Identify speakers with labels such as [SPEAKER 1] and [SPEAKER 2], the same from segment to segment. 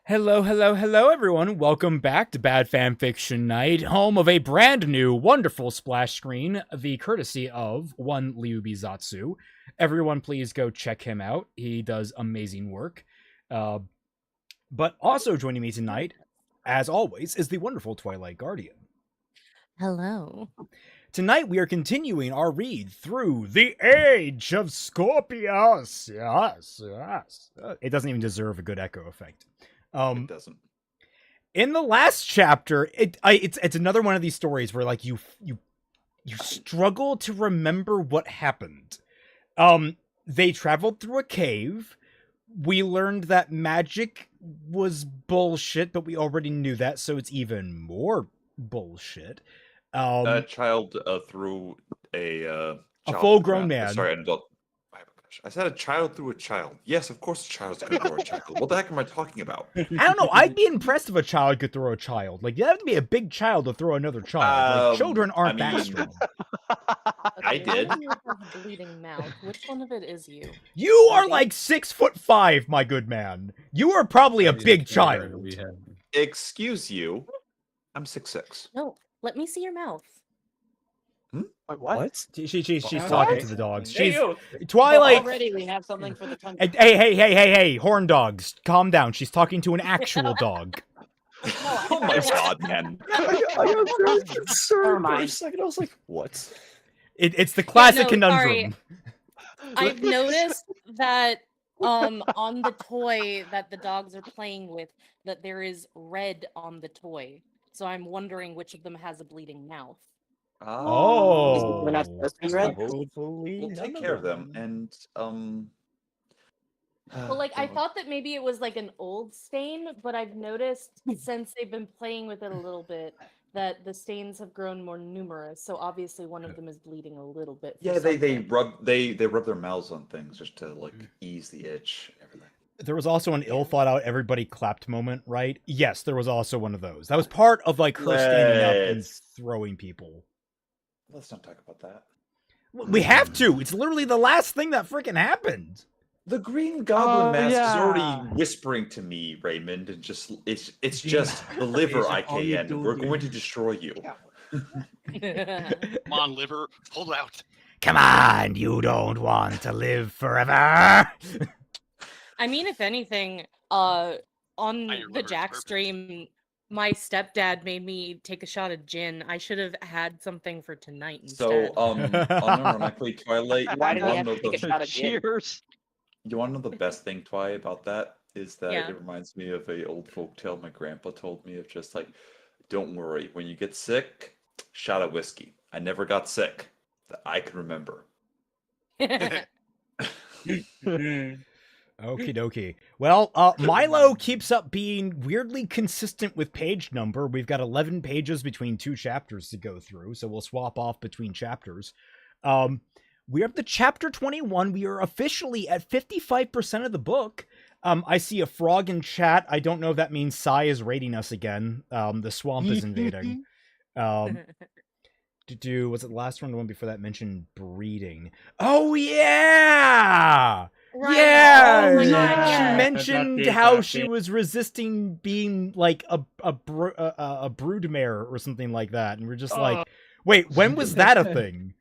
[SPEAKER 1] Hello, hello, hello, everyone. Welcome back to Bad Fanfiction Night, home of a brand new, wonderful splash screen, the courtesy of one Liubizatsu. Everyone, please go check him out. He does amazing work. But also joining me tonight, as always, is the wonderful Twilight Guardian.
[SPEAKER 2] Hello.
[SPEAKER 1] Tonight we are continuing our read through The Age of Scorpius. Yes. It doesn't even deserve a good echo effect.
[SPEAKER 3] It doesn't.
[SPEAKER 1] In the last chapter, it's another one of these stories where like you struggle to remember what happened. They traveled through a cave. We learned that magic was bullshit, but we already knew that, so it's even more bullshit.
[SPEAKER 3] A child threw a
[SPEAKER 1] full-grown man.
[SPEAKER 3] Sorry, an adult. Oh my gosh. I said a child threw a child. Yes, of course a child's going to throw a child. What the heck am I talking about?
[SPEAKER 1] I don't know. I'd be impressed if a child could throw a child. Like, you have to be a big child to throw another child. Like, children aren't that strong.
[SPEAKER 3] I did.
[SPEAKER 2] You have a bleeding mouth. Which one of it is you?
[SPEAKER 1] You are like 6'5", my good man. You are probably a big child.
[SPEAKER 3] Excuse you. I'm 6'6".
[SPEAKER 2] No, let me see your mouth.
[SPEAKER 4] Wait, what?
[SPEAKER 1] She's
[SPEAKER 4] What?
[SPEAKER 1] talking to the dogs.
[SPEAKER 4] Hey,
[SPEAKER 1] She's
[SPEAKER 4] you.
[SPEAKER 1] Twilight.
[SPEAKER 4] Already we have something for the tongue.
[SPEAKER 1] Hey, horn dogs, calm down. She's talking to an actual dog.
[SPEAKER 3] Oh my god, man.
[SPEAKER 4] Never
[SPEAKER 5] For
[SPEAKER 4] mind.
[SPEAKER 5] a second, I was like, what?
[SPEAKER 1] It's the classic
[SPEAKER 2] no,
[SPEAKER 1] conundrum.
[SPEAKER 2] I've noticed that on the toy that the dogs are playing with, that there is red on the toy. So I'm wondering which of them has a bleeding mouth.
[SPEAKER 1] Oh.
[SPEAKER 4] We're not supposed to be red.
[SPEAKER 5] Hopefully,
[SPEAKER 3] We'll take care of them, and
[SPEAKER 2] Well, like, I thought that maybe it was like an old stain, but I've noticed since they've been playing with it a little bit that the stains have grown more numerous. So obviously one of them is bleeding a little bit. for
[SPEAKER 3] yeah, they
[SPEAKER 2] something.
[SPEAKER 3] rub their mouths on things just to like ease the itch. Everything.
[SPEAKER 1] There was also an ill thought out everybody clapped moment, right? Yes, there was also one of those. That was part of like her standing up and throwing people.
[SPEAKER 3] Let's not talk about that.
[SPEAKER 1] We have to. It's literally the last thing that freaking happened.
[SPEAKER 3] The Green Goblin
[SPEAKER 4] Oh,
[SPEAKER 3] mask is
[SPEAKER 4] yeah.
[SPEAKER 3] already whispering to me, Raymond, and just it's just the liver IKN. We're going to destroy you.
[SPEAKER 6] Come on, liver, pull it out.
[SPEAKER 1] Come on, you don't want to live forever.
[SPEAKER 2] I mean, if anything, on
[SPEAKER 6] your
[SPEAKER 2] the
[SPEAKER 6] liver's
[SPEAKER 2] Jack
[SPEAKER 6] perfect.
[SPEAKER 2] stream, my stepdad made me take a shot of gin. I should have had something for tonight instead.
[SPEAKER 3] So, unironically, Twilight,
[SPEAKER 4] Why did
[SPEAKER 3] you
[SPEAKER 4] we
[SPEAKER 3] want
[SPEAKER 4] have
[SPEAKER 3] to
[SPEAKER 4] to
[SPEAKER 3] know
[SPEAKER 4] take a
[SPEAKER 3] the,
[SPEAKER 4] shot of gin?
[SPEAKER 5] Cheers.
[SPEAKER 3] you want to know the best thing, Twi, about that is that
[SPEAKER 2] Yeah.
[SPEAKER 3] it reminds me of a old folktale my grandpa told me of just like, don't worry, when you get sick, shot of whiskey. I never got sick that I can remember.
[SPEAKER 1] Okie dokie. Well, Milo keeps up being weirdly consistent with page number. We've got 11 pages between 2 chapters to go through, so we'll swap off between chapters. We're up to chapter 21. We are officially at 55% of the book. I see a frog in chat. I don't know if that means Sai is raiding us again. The swamp is invading. Was it the last one? The one before that mentioned breeding. Oh, yeah!
[SPEAKER 2] Right.
[SPEAKER 1] Yeah,
[SPEAKER 2] Oh my
[SPEAKER 1] she
[SPEAKER 2] God, yes.
[SPEAKER 1] mentioned how she was resisting being like a broodmare or something like that, and we're just like, wait, when was that a thing?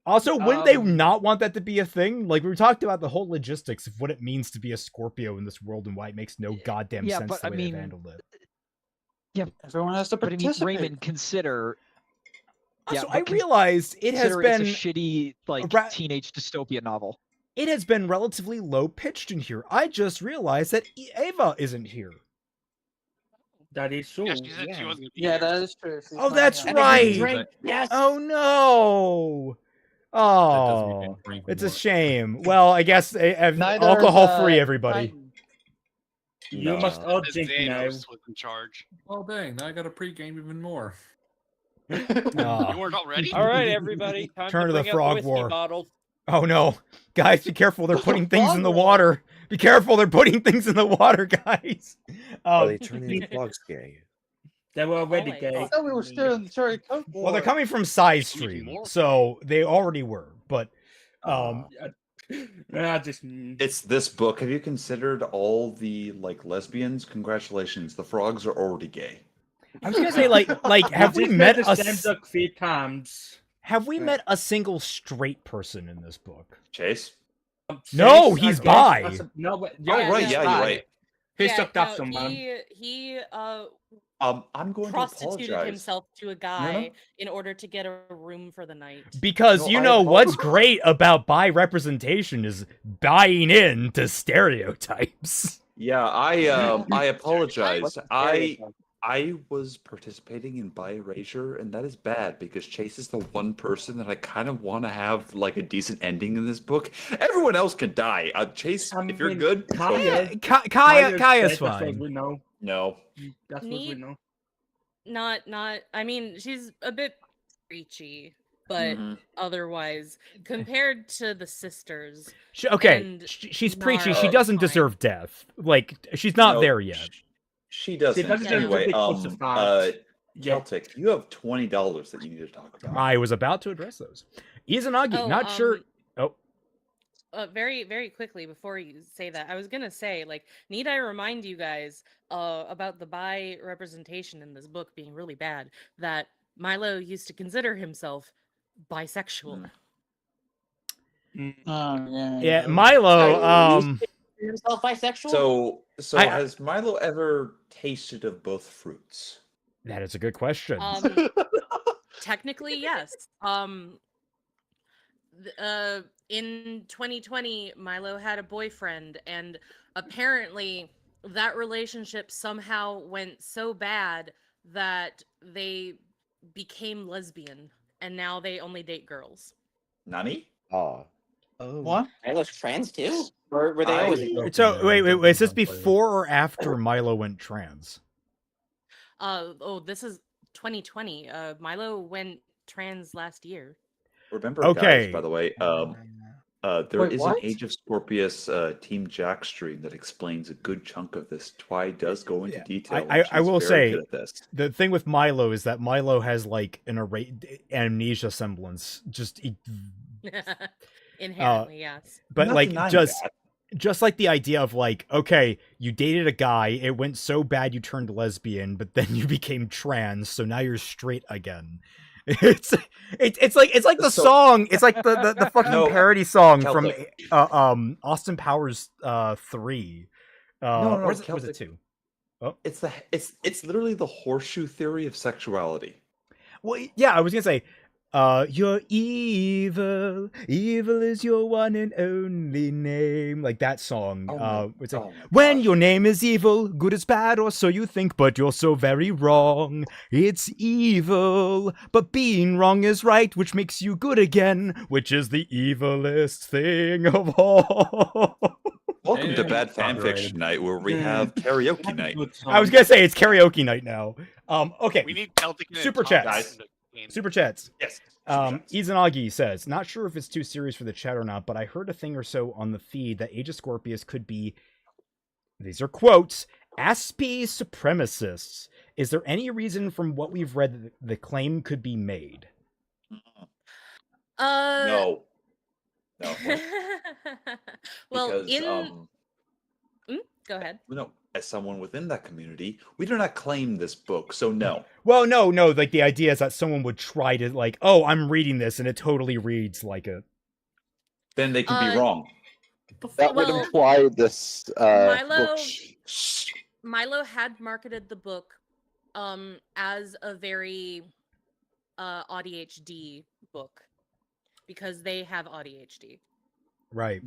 [SPEAKER 1] Also, wouldn't they not want that to be a thing? Like, we talked about the whole logistics of what it means to be a Scorpio in this world and why it makes no goddamn
[SPEAKER 5] Yeah,
[SPEAKER 1] sense
[SPEAKER 5] but
[SPEAKER 1] the
[SPEAKER 5] I
[SPEAKER 1] way
[SPEAKER 5] mean,
[SPEAKER 1] they've handled it.
[SPEAKER 4] Everyone has to
[SPEAKER 5] But I mean,
[SPEAKER 4] participate.
[SPEAKER 5] Raymond, consider. Yeah,
[SPEAKER 1] Also,
[SPEAKER 5] but
[SPEAKER 1] I realized it has
[SPEAKER 5] consider
[SPEAKER 1] been
[SPEAKER 5] it's a shitty like
[SPEAKER 1] ra-
[SPEAKER 5] teenage dystopia novel.
[SPEAKER 1] it has been relatively low pitched in here. I just realized that Ava isn't here.
[SPEAKER 7] That is true.
[SPEAKER 6] Yeah, she said she wasn't gonna be
[SPEAKER 4] Yeah,
[SPEAKER 6] here.
[SPEAKER 4] that is true. She's
[SPEAKER 1] Oh,
[SPEAKER 4] not
[SPEAKER 1] that's
[SPEAKER 4] here.
[SPEAKER 1] right.
[SPEAKER 4] Yes.
[SPEAKER 1] Oh no! Oh, it's a shame. Well, I guess
[SPEAKER 4] Neither
[SPEAKER 1] alcohol-free,
[SPEAKER 4] is,
[SPEAKER 1] everybody.
[SPEAKER 4] Titan.
[SPEAKER 7] You must all drink now.
[SPEAKER 6] Xanos was in charge.
[SPEAKER 8] Oh dang! Now I got to pregame even more.
[SPEAKER 6] You weren't already?
[SPEAKER 7] All right, everybody. Time
[SPEAKER 1] Turn
[SPEAKER 7] to
[SPEAKER 1] to the
[SPEAKER 7] bring out
[SPEAKER 1] frog
[SPEAKER 7] whiskey
[SPEAKER 1] war.
[SPEAKER 7] bottles.
[SPEAKER 1] Oh no, guys, be careful! They're putting things in the
[SPEAKER 4] Frog war.
[SPEAKER 1] water. Be careful! They're putting things in the water, guys.
[SPEAKER 5] Oh,
[SPEAKER 8] they turn into frogs gay.
[SPEAKER 7] They were already
[SPEAKER 2] my
[SPEAKER 7] gay.
[SPEAKER 2] God.
[SPEAKER 4] I thought we were still in the Cherry Coke War.
[SPEAKER 1] Well, they're coming from side
[SPEAKER 6] Speaking
[SPEAKER 1] stream,
[SPEAKER 6] more.
[SPEAKER 1] so they already were. But
[SPEAKER 7] Yeah,
[SPEAKER 3] It's this book. Have you considered all the lesbians? Congratulations, the frogs are already gay.
[SPEAKER 1] I was gonna say, have we met a
[SPEAKER 7] a few times?
[SPEAKER 1] have we met a single straight person in this book?
[SPEAKER 3] Chase?
[SPEAKER 1] No,
[SPEAKER 7] Chase,
[SPEAKER 1] he's
[SPEAKER 7] I
[SPEAKER 1] bi.
[SPEAKER 7] guess, no, but
[SPEAKER 3] Oh, right,
[SPEAKER 7] he's
[SPEAKER 3] yeah,
[SPEAKER 7] bi.
[SPEAKER 3] you're right.
[SPEAKER 7] He
[SPEAKER 2] Yeah,
[SPEAKER 7] sucked up
[SPEAKER 2] no,
[SPEAKER 7] someone.
[SPEAKER 2] he
[SPEAKER 3] I'm going to
[SPEAKER 2] prostituted
[SPEAKER 3] apologize.
[SPEAKER 2] himself to a
[SPEAKER 3] No,
[SPEAKER 2] guy in order to get a room for the night.
[SPEAKER 1] Because
[SPEAKER 3] No, I
[SPEAKER 1] what's
[SPEAKER 3] apologize.
[SPEAKER 1] great about bi representation is buying into stereotypes.
[SPEAKER 3] Yeah, I apologize.
[SPEAKER 4] What's the
[SPEAKER 3] I
[SPEAKER 4] stereotype?
[SPEAKER 3] I was participating in bi erasure, and that is bad because Chase is the one person that I kind of want to have a decent ending in this book. Everyone else can die. Chase, if you're good, go for it.
[SPEAKER 1] Kaya's
[SPEAKER 7] That's what
[SPEAKER 1] fine.
[SPEAKER 7] we know.
[SPEAKER 3] No.
[SPEAKER 7] That's what we
[SPEAKER 2] Neat.
[SPEAKER 7] know.
[SPEAKER 2] Not. I mean, she's a bit preachy, but
[SPEAKER 3] Mhm.
[SPEAKER 2] otherwise, compared to the sisters,
[SPEAKER 1] Okay,
[SPEAKER 2] and
[SPEAKER 1] she's preachy. She
[SPEAKER 2] Nara,
[SPEAKER 1] doesn't
[SPEAKER 2] fine.
[SPEAKER 1] deserve death. She's not
[SPEAKER 3] No,
[SPEAKER 1] there yet.
[SPEAKER 3] She doesn't.
[SPEAKER 7] doesn't
[SPEAKER 2] deserve to
[SPEAKER 3] Anyway,
[SPEAKER 7] be crucified.
[SPEAKER 3] Celtic, you have $20 that you need to talk about.
[SPEAKER 1] I was about to address those. Izanagi,
[SPEAKER 2] Oh,
[SPEAKER 1] not sure. Oh,
[SPEAKER 2] very, very quickly before you say that, I was gonna say, need I remind you guys about the bi representation in this book being really bad? That Milo used to consider himself bisexual.
[SPEAKER 4] Oh,
[SPEAKER 1] yeah, Milo.
[SPEAKER 9] Himself bisexual.
[SPEAKER 3] So
[SPEAKER 1] I-
[SPEAKER 3] has Milo ever tasted of both fruits?
[SPEAKER 1] That is a good question.
[SPEAKER 2] Technically, yes. In 2020, Milo had a boyfriend, and apparently that relationship somehow went so bad that they became lesbian, and now they only date girls.
[SPEAKER 3] Nani?
[SPEAKER 8] Oh.
[SPEAKER 4] What?
[SPEAKER 9] Milo's trans too? Or were they always?
[SPEAKER 1] So wait, is this before or after Milo went trans?
[SPEAKER 2] This is 2020. Milo went trans last year.
[SPEAKER 3] Remember,
[SPEAKER 1] Okay.
[SPEAKER 3] guys, by the way, there
[SPEAKER 4] Wait,
[SPEAKER 3] is
[SPEAKER 4] what?
[SPEAKER 3] an Age of Scorpius Team Jack stream that explains a good chunk of this. Twy does go into
[SPEAKER 1] Yeah,
[SPEAKER 3] detail.
[SPEAKER 1] I
[SPEAKER 3] and she's
[SPEAKER 1] will
[SPEAKER 3] very
[SPEAKER 1] say-
[SPEAKER 3] good at this.
[SPEAKER 1] The thing with Milo is that Milo has an amnesia semblance.
[SPEAKER 2] Inherently, yes.
[SPEAKER 1] But
[SPEAKER 3] Not denying that.
[SPEAKER 1] just like the idea of okay, you dated a guy, it went so bad you turned lesbian, but then you became trans, so now you're straight again. It's like the
[SPEAKER 3] So-
[SPEAKER 1] song. It's like the fucking
[SPEAKER 3] No,
[SPEAKER 1] parody song
[SPEAKER 3] Celtic.
[SPEAKER 1] from Austin Powers 3.
[SPEAKER 3] No,
[SPEAKER 1] or was it
[SPEAKER 3] Celtic.
[SPEAKER 1] 2?
[SPEAKER 3] It's literally the horseshoe theory of sexuality.
[SPEAKER 1] Well, yeah, I was gonna say, you're evil. Evil is your one and only name. Like that song. It's like, when your name is evil, good as bad, or so you think, but you're so very wrong. It's evil, but being wrong is right, which makes you good again, which is the evilest thing of all.
[SPEAKER 3] Welcome to
[SPEAKER 8] Yeah,
[SPEAKER 3] Bad
[SPEAKER 8] copyrighted.
[SPEAKER 3] Fanfiction Night, where we have karaoke night.
[SPEAKER 1] I was gonna say it's karaoke night now. Okay.
[SPEAKER 6] We need Celtic and
[SPEAKER 1] Super
[SPEAKER 6] Tom
[SPEAKER 1] chats.
[SPEAKER 6] Dyson to game.
[SPEAKER 1] Super chats.
[SPEAKER 3] Yes.
[SPEAKER 1] Izanagi says, not sure if it's too serious for the chat or not, but I heard a thing or so on the feed that Age of Scorpius could be, these are quotes, Aspie supremacists. Is there any reason from what we've read that the claim could be made?
[SPEAKER 3] No. No.
[SPEAKER 2] Well,
[SPEAKER 3] Because,
[SPEAKER 2] go ahead.
[SPEAKER 3] no, as someone within that community, we do not claim this book, so no.
[SPEAKER 1] Well, no, like the idea is that someone would try to oh, I'm reading this and it totally reads like a...
[SPEAKER 3] Then they can be wrong.
[SPEAKER 10] That would
[SPEAKER 2] Well,
[SPEAKER 10] imply this
[SPEAKER 2] Milo-
[SPEAKER 10] book.
[SPEAKER 2] Milo had marketed the book as a very ADHD book because they have ADHD.
[SPEAKER 1] Right.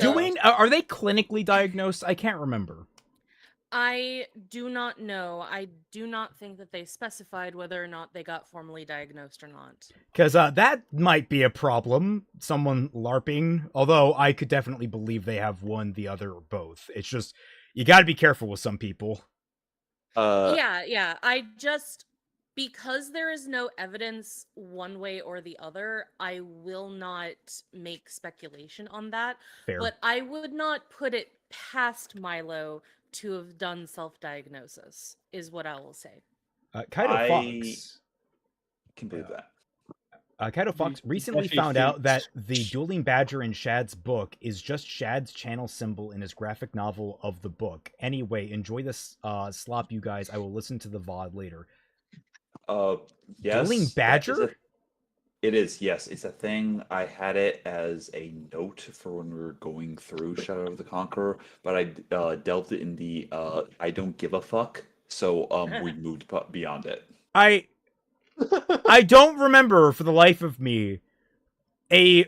[SPEAKER 2] So-
[SPEAKER 1] Are they clinically diagnosed? I can't remember.
[SPEAKER 2] I do not know. I do not think that they specified whether or not they got formally diagnosed or not.
[SPEAKER 1] Because that might be a problem. Someone LARPing. Although I could definitely believe they have one, the other, or both. It's just, you got to be careful with some people.
[SPEAKER 2] Yeah. I just, because there is no evidence one way or the other, I will not make speculation on that.
[SPEAKER 1] Fair.
[SPEAKER 2] But I would not put it past Milo to have done self-diagnosis, is what I will say.
[SPEAKER 1] Kaido
[SPEAKER 3] I
[SPEAKER 1] Fox.
[SPEAKER 3] can believe that.
[SPEAKER 1] Kaido Fox recently
[SPEAKER 7] Especially
[SPEAKER 1] found out that
[SPEAKER 7] since-
[SPEAKER 1] the dueling badger in Shad's book is just Shad's channel symbol in his graphic novel of the book. Anyway, enjoy this slop, you guys. I will listen to the VOD later.
[SPEAKER 3] Yes.
[SPEAKER 1] Dueling
[SPEAKER 3] that is
[SPEAKER 1] badger?
[SPEAKER 3] It is, yes. It's a thing. I had it as a note for when we were going through Shadow of the Conqueror, but I delved it in the I don't give a fuck, so we moved beyond it.
[SPEAKER 1] I don't remember for the life of me a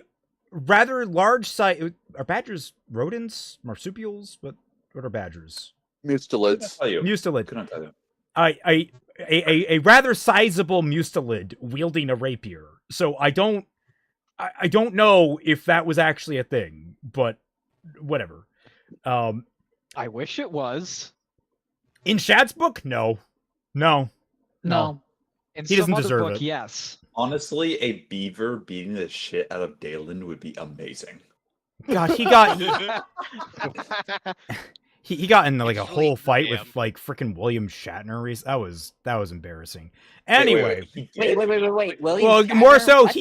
[SPEAKER 1] rather large size. Are badgers rodents, marsupials? What are badgers?
[SPEAKER 10] Mustelids.
[SPEAKER 1] Mustelid.
[SPEAKER 3] Couldn't tell you.
[SPEAKER 1] A rather sizable mustelid wielding a rapier. So I don't know if that was actually a thing, but whatever.
[SPEAKER 5] I wish it was.
[SPEAKER 1] In Shad's book, no.
[SPEAKER 5] In
[SPEAKER 1] He
[SPEAKER 5] some
[SPEAKER 1] doesn't
[SPEAKER 5] other
[SPEAKER 1] deserve
[SPEAKER 5] book,
[SPEAKER 1] it.
[SPEAKER 5] yes.
[SPEAKER 3] Honestly, a beaver beating the shit out of Dalen would be amazing.
[SPEAKER 1] God, he got he got in like a
[SPEAKER 6] It's really
[SPEAKER 1] whole fight
[SPEAKER 6] damn.
[SPEAKER 1] with like freaking William Shatner. That was embarrassing. Anyway,
[SPEAKER 9] Wait. William
[SPEAKER 1] well, more
[SPEAKER 9] Shatner?
[SPEAKER 1] so
[SPEAKER 9] What?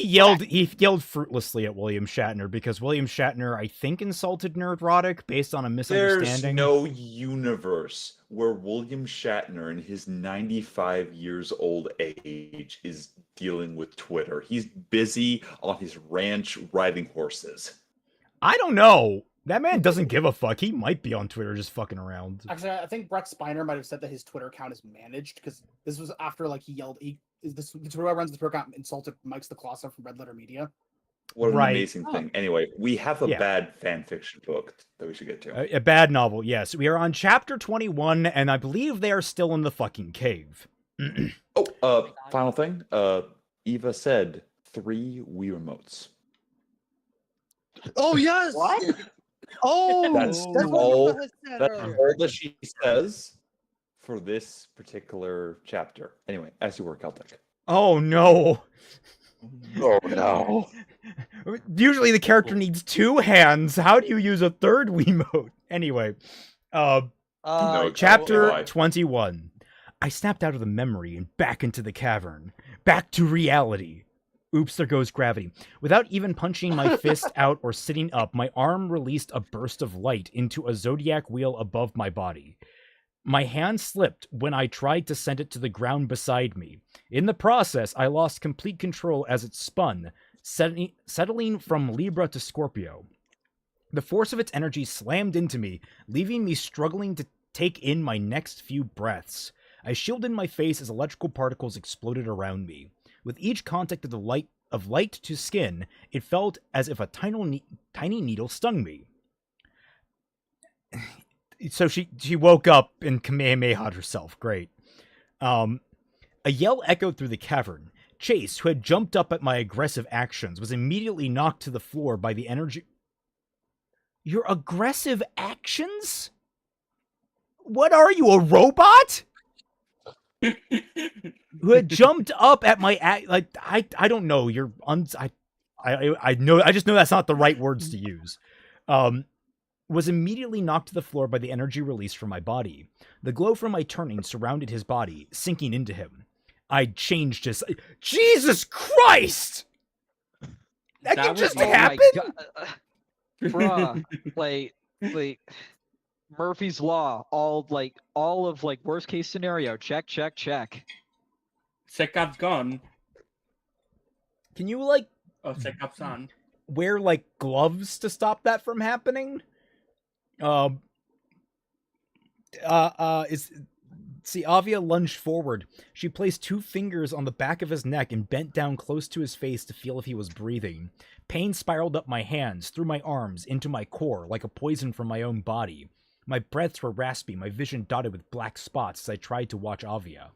[SPEAKER 1] he yelled fruitlessly at William Shatner because William Shatner, I think, insulted Nerdrotic based on a
[SPEAKER 3] There's
[SPEAKER 1] misunderstanding.
[SPEAKER 3] no universe where William Shatner, in his 95 years old age, is dealing with Twitter. He's busy on his ranch riding horses.
[SPEAKER 1] I don't know. That man doesn't give a fuck. He might be on Twitter just fucking around.
[SPEAKER 11] Actually, I think Brett Spiner might have said that his Twitter account is managed because this was after like he yelled. The Twitter guy runs the Twitter account insulted Mike's the Colossus from Red Letter Media.
[SPEAKER 3] What an
[SPEAKER 1] Right.
[SPEAKER 3] amazing thing. Anyway, we have a
[SPEAKER 1] Yeah.
[SPEAKER 3] bad fan fiction book that we should get to.
[SPEAKER 1] A bad novel, yes. We are on chapter 21, and I believe they are still in the fucking cave.
[SPEAKER 3] Final thing. Eva said 3 Wii remotes.
[SPEAKER 4] Oh yes.
[SPEAKER 9] What?
[SPEAKER 4] Oh,
[SPEAKER 3] That's
[SPEAKER 4] what
[SPEAKER 3] all.
[SPEAKER 4] Eva had said
[SPEAKER 3] That's
[SPEAKER 4] earlier.
[SPEAKER 3] all that she says for this particular chapter. Anyway, as you were Celtic.
[SPEAKER 1] Oh no.
[SPEAKER 10] Oh no.
[SPEAKER 1] Usually the character needs 2 hands. How do you use a third Wiimote? Anyway,
[SPEAKER 3] No,
[SPEAKER 1] chapter
[SPEAKER 3] why?
[SPEAKER 1] 21. I snapped out of the memory and back into the cavern. Back to reality. Oops, there goes gravity. Without even punching my fist out or sitting up, my arm released a burst of light into a zodiac wheel above my body. My hand slipped when I tried to send it to the ground beside me. In the process, I lost complete control as it spun, settling from Libra to Scorpio. The force of its energy slammed into me, leaving me struggling to take in my next few breaths. I shielded my face as electrical particles exploded around me. With each contact of the light to skin, it felt as if a tiny needle stung me. So she woke up and Kamehameha'd herself. Great. A yell echoed through the cavern. Chase, who had jumped up at my aggressive actions, was immediately knocked to the floor by the energy. Your aggressive actions? What are you, a robot? Who had jumped up at my I don't know. I know. I just know that's not the right words to use. Was immediately knocked to the floor by the energy released from my body. The glow from my turning surrounded his body, sinking into him. I changed his. Jesus Christ! That can just happen.
[SPEAKER 5] Bruh, like Murphy's Law, all of worst case scenario. Check.
[SPEAKER 7] Sekap's gone.
[SPEAKER 1] Can you
[SPEAKER 7] Oh, Sekap's on.
[SPEAKER 1] wear gloves to stop that from happening? Avia lunged forward. She placed 2 fingers on the back of his neck and bent down close to his face to feel if he was breathing. Pain spiraled up my hands, through my arms, into my core, like a poison from my own body. My breaths were raspy, my vision dotted with black spots as I tried to watch Avia.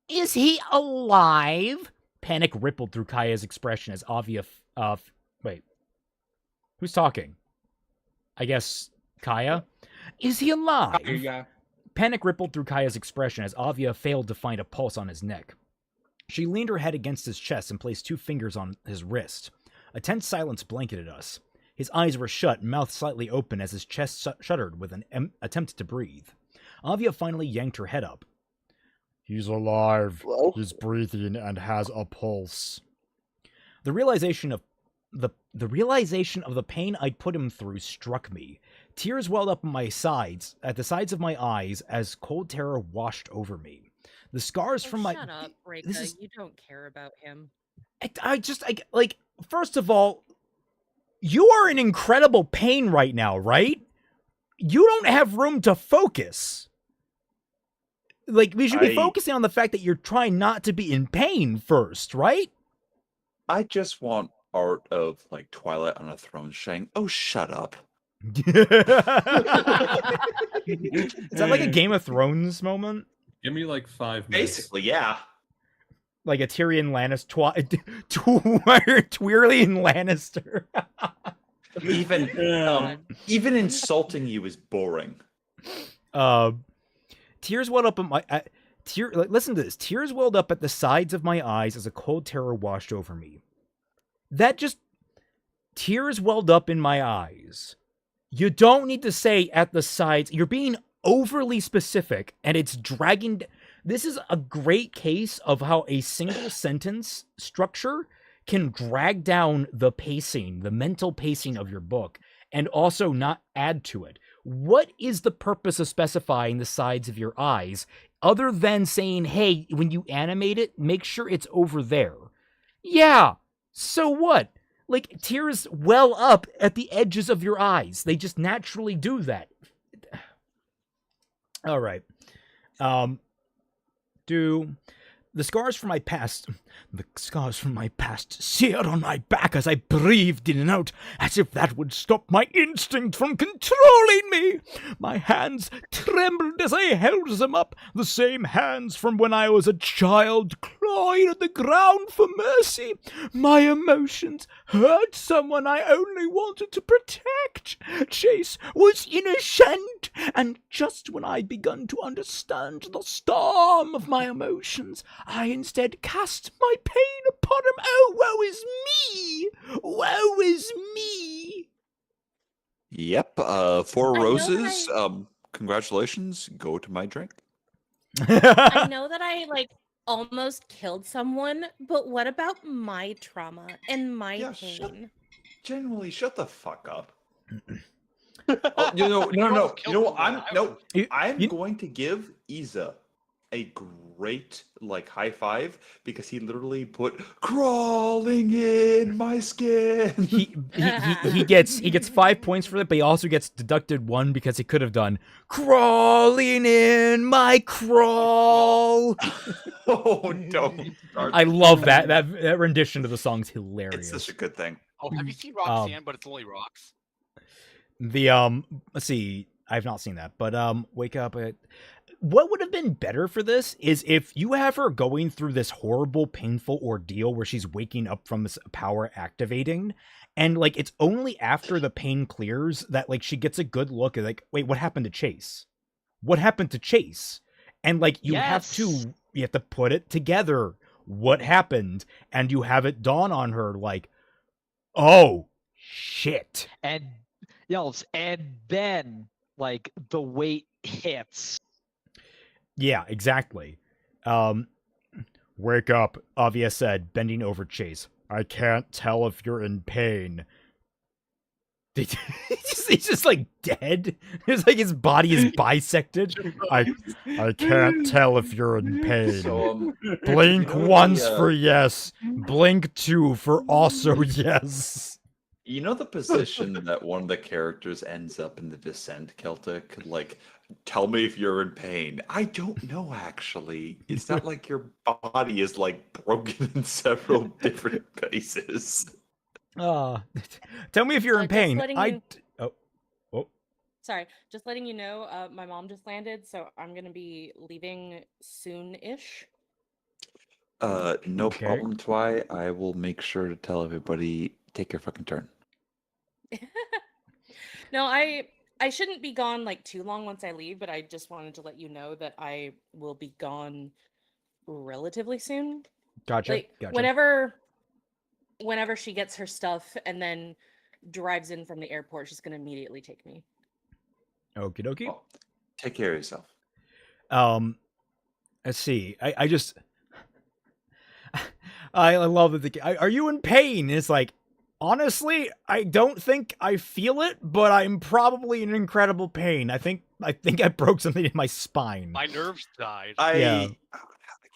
[SPEAKER 1] Is he alive? Panic rippled through Kaya's expression as Avia wait. Who's talking? I guess Kaya? Is he alive?
[SPEAKER 7] Yeah.
[SPEAKER 1] Panic rippled through Kaya's expression as Avia failed to find a pulse on his neck. She leaned her head against his chest and placed 2 fingers on his wrist. A tense silence blanketed us. His eyes were shut, mouth slightly open as his chest shuddered with an attempt to breathe. Avia finally yanked her head up. He's alive.
[SPEAKER 10] Hello?
[SPEAKER 1] He's breathing and has a pulse. The realization of the pain I'd put him through struck me. Tears welled up at the sides of my eyes as cold terror washed over me. The scars from my
[SPEAKER 2] Shut up, Reka. You don't care about him.
[SPEAKER 1] First of all, you are in incredible pain right now, right? You don't have room to focus. Like, we should be focusing on the fact that you're trying not to be in pain first, right?
[SPEAKER 3] I just want art of like Twilight on a throne saying, "Oh, shut up."
[SPEAKER 1] Is that like a Game of Thrones moment?
[SPEAKER 8] Give me like 5 minutes.
[SPEAKER 3] Basically, yeah.
[SPEAKER 1] Like a Tyrion Lannister, Tyrion Lannister.
[SPEAKER 3] Even insulting you is boring.
[SPEAKER 1] Tears welled up at my listen to this. Tears welled up at the sides of my eyes as a cold terror washed over me. Tears welled up in my eyes. You don't need to say at the sides. You're being overly specific, and it's dragging. This is a great case of how a single sentence structure can drag down the pacing, the mental pacing of your book, and also not add to it. What is the purpose of specifying the sides of your eyes, other than saying, hey, when you animate it, make sure it's over there? Yeah, so what? Like, tears well up at the edges of your eyes. They just naturally do that. All right. The scars from my past seared on my back as I breathed in and out, as if that would stop my instinct from controlling me. My hands trembled as I held them up, the same hands from when I was a child, clawing at the ground for mercy. My emotions hurt someone I only wanted to protect. Chase was innocent, and just when I'd begun to understand the storm of my emotions, I instead cast my pain upon him. Oh, woe is me! Woe is me!
[SPEAKER 3] Yep. 4 roses. Congratulations. Go to my drink.
[SPEAKER 2] I know that I almost killed someone, but what about my trauma and my pain?
[SPEAKER 3] Generally, shut the fuck up. No. I'm going to give Iza a great high five because he literally put crawling in my skin.
[SPEAKER 1] He gets 5 points for it, but he also gets deducted 1 because he could have done crawling in my crawl.
[SPEAKER 3] Oh, don't.
[SPEAKER 1] I love that rendition of the song's hilarious.
[SPEAKER 3] It's such a good thing.
[SPEAKER 6] Oh, have you seen Roxanne? But it's only rocks.
[SPEAKER 1] Let's see. I've not seen that, but wake up at. What would have been better for this is if you have her going through this horrible, painful ordeal where she's waking up from this power activating, and it's only after the pain clears that she gets a good look at wait, what happened to Chase? What happened to Chase? And you have to put it together. What happened? And you have it dawn on her oh shit.
[SPEAKER 5] And yells, and then the weight hits.
[SPEAKER 1] Yeah, exactly. Wake up, Avia said, bending over Chase. I can't tell if you're in pain. He's just dead. It's his body is bisected. I can't tell if you're in pain.
[SPEAKER 3] So,
[SPEAKER 1] blink once for yes. Blink 2 for also yes.
[SPEAKER 3] You know the position that one of the characters ends up in the Descent Celtic? Tell me if you're in pain. I don't know, actually. It's not like your body is broken in several different places.
[SPEAKER 1] Tell me if you're in pain.
[SPEAKER 2] Sorry, just letting you know, my mom just landed, so I'm gonna be leaving soon-ish.
[SPEAKER 3] No problem, Twy. I will make sure to tell everybody, take your fucking turn.
[SPEAKER 2] No, I shouldn't be gone too long once I leave, but I just wanted to let you know that I will be gone relatively soon.
[SPEAKER 1] Gotcha.
[SPEAKER 2] Whenever she gets her stuff and then drives in from the airport, she's gonna immediately take me.
[SPEAKER 1] Okie dokie.
[SPEAKER 3] Oh, take care of yourself.
[SPEAKER 1] Let's see. I just I love that are you in pain? And it's like, honestly, I don't think I feel it, but I'm probably in incredible pain. I think I broke something in my spine.
[SPEAKER 6] My nerves died.
[SPEAKER 1] Yeah.
[SPEAKER 3] I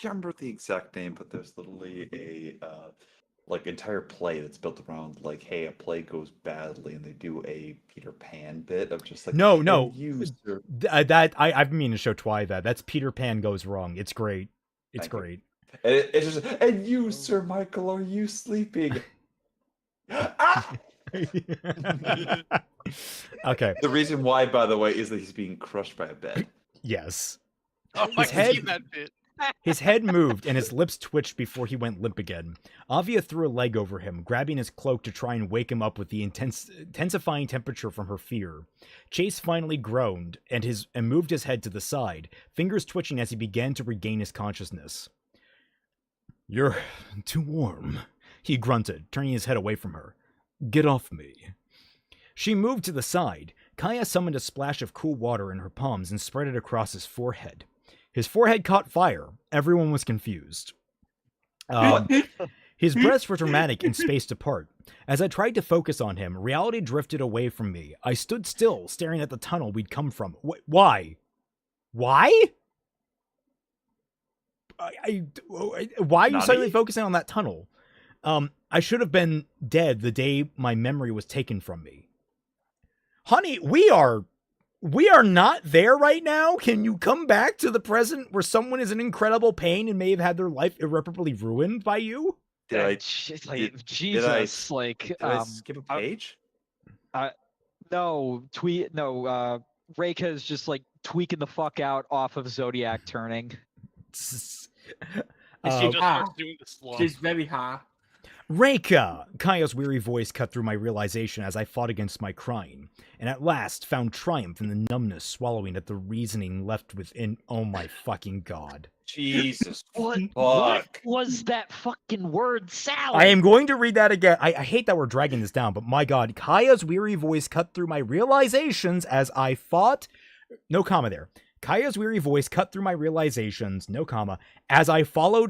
[SPEAKER 3] can't remember the exact name, but there's literally a like entire play that's built around like, hey, a play goes badly, and they do a Peter Pan bit of just like,
[SPEAKER 1] No,
[SPEAKER 3] that
[SPEAKER 1] I've been meaning to show Twy that. That's Peter Pan Goes Wrong. It's great. It's great.
[SPEAKER 3] And it's just, and you, Sir Michael, are you sleeping? Ah!
[SPEAKER 1] Okay.
[SPEAKER 3] The reason why, by the way, is that he's being crushed by a bed.
[SPEAKER 1] Yes.
[SPEAKER 6] Oh, I've seen that bit.
[SPEAKER 1] His head moved and his lips twitched before he went limp again. Avia threw a leg over him, grabbing his cloak to try and wake him up with the intensifying temperature from her fear. Chase finally groaned and moved his head to the side, fingers twitching as he began to regain his consciousness. "You're too warm," he grunted, turning his head away from her. "Get off me." She moved to the side. Kaya summoned a splash of cool water in her palms and spread it across his forehead. His forehead caught fire. Everyone was confused. His breaths were dramatic and spaced apart. As I tried to focus on him, reality drifted away from me. I stood still, staring at the tunnel we'd come from. Why? Why? Why are you suddenly focusing on that tunnel? I should have been dead the day my memory was taken from me. Honey, we are not there right now. Can you come back to the present where someone is in incredible pain and may have had their life irreparably ruined by you?
[SPEAKER 3] Did I
[SPEAKER 5] skip
[SPEAKER 3] a page?
[SPEAKER 5] No, Reika is just like tweaking the fuck out off of Zodiac turning.
[SPEAKER 6] She just starts doing the slump.
[SPEAKER 7] She's very high.
[SPEAKER 1] Reika! Kaya's weary voice cut through my realization as I fought against my crying, and at last found triumph in the numbness swallowing at the reasoning left within. Oh my fucking god.
[SPEAKER 3] Jesus.
[SPEAKER 5] What was that fucking word, Sally?
[SPEAKER 1] I am going to read that again. I hate that we're dragging this down, but my god, Kaya's weary voice cut through my realizations as I fought. No comma there. Kaya's weary voice cut through my realizations, no comma, as I fought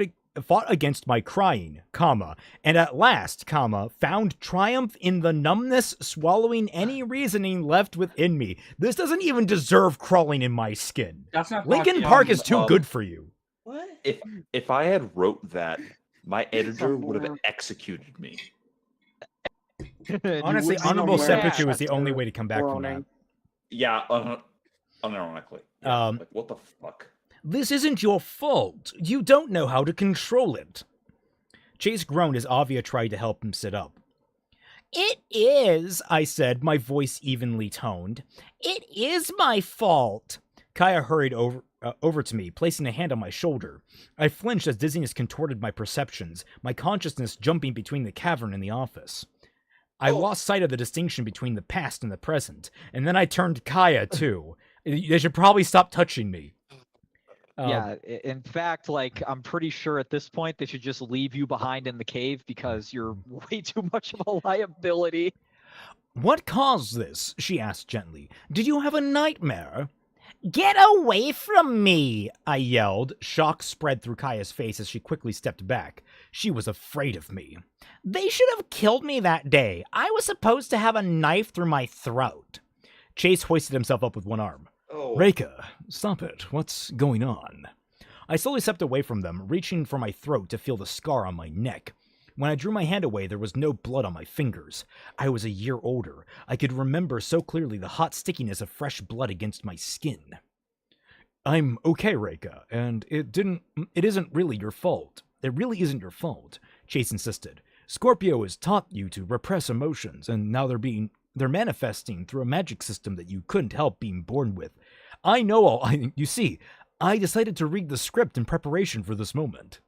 [SPEAKER 1] against my crying, comma, and at last, comma, found triumph in the numbness swallowing any reasoning left within me. This doesn't even deserve crawling in my skin.
[SPEAKER 7] That's not
[SPEAKER 1] Linkin Park is too good for you.
[SPEAKER 9] What?
[SPEAKER 3] If I had wrote that, my editor would have executed me.
[SPEAKER 1] Honestly, honorable seppuku is the only way to come back from that.
[SPEAKER 3] Yeah, unironically. Yeah, like, what the fuck?
[SPEAKER 1] This isn't your fault. You don't know how to control it. Chase groaned as Avia tried to help him sit up. It is, I said, my voice evenly toned. It is my fault. Kaya hurried over to me, placing a hand on my shoulder. I flinched as dizziness contorted my perceptions, my consciousness jumping between the cavern and the office. I lost sight of the distinction between the past and the present, and then I turned to Kaya, too. They should probably stop touching me.
[SPEAKER 5] Yeah, in fact, like, I'm pretty sure at this point they should just leave you behind in the cave because you're way too much of a liability.
[SPEAKER 1] What caused this? She asked gently. Did you have a nightmare? Get away from me! I yelled. Shock spread through Kaya's face as she quickly stepped back. She was afraid of me. They should have killed me that day. I was supposed to have a knife through my throat. Chase hoisted himself up with one arm.
[SPEAKER 3] Oh.
[SPEAKER 1] Reika, stop it. What's going on? I slowly stepped away from them, reaching for my throat to feel the scar on my neck. When I drew my hand away, there was no blood on my fingers. I was a year older. I could remember so clearly the hot stickiness of fresh blood against my skin. I'm okay, Reika, and it isn't really your fault. It really isn't your fault, Chase insisted. Scorpio has taught you to repress emotions, and now they're manifesting through a magic system that you couldn't help being born with. I know you see, I decided to read the script in preparation for this moment.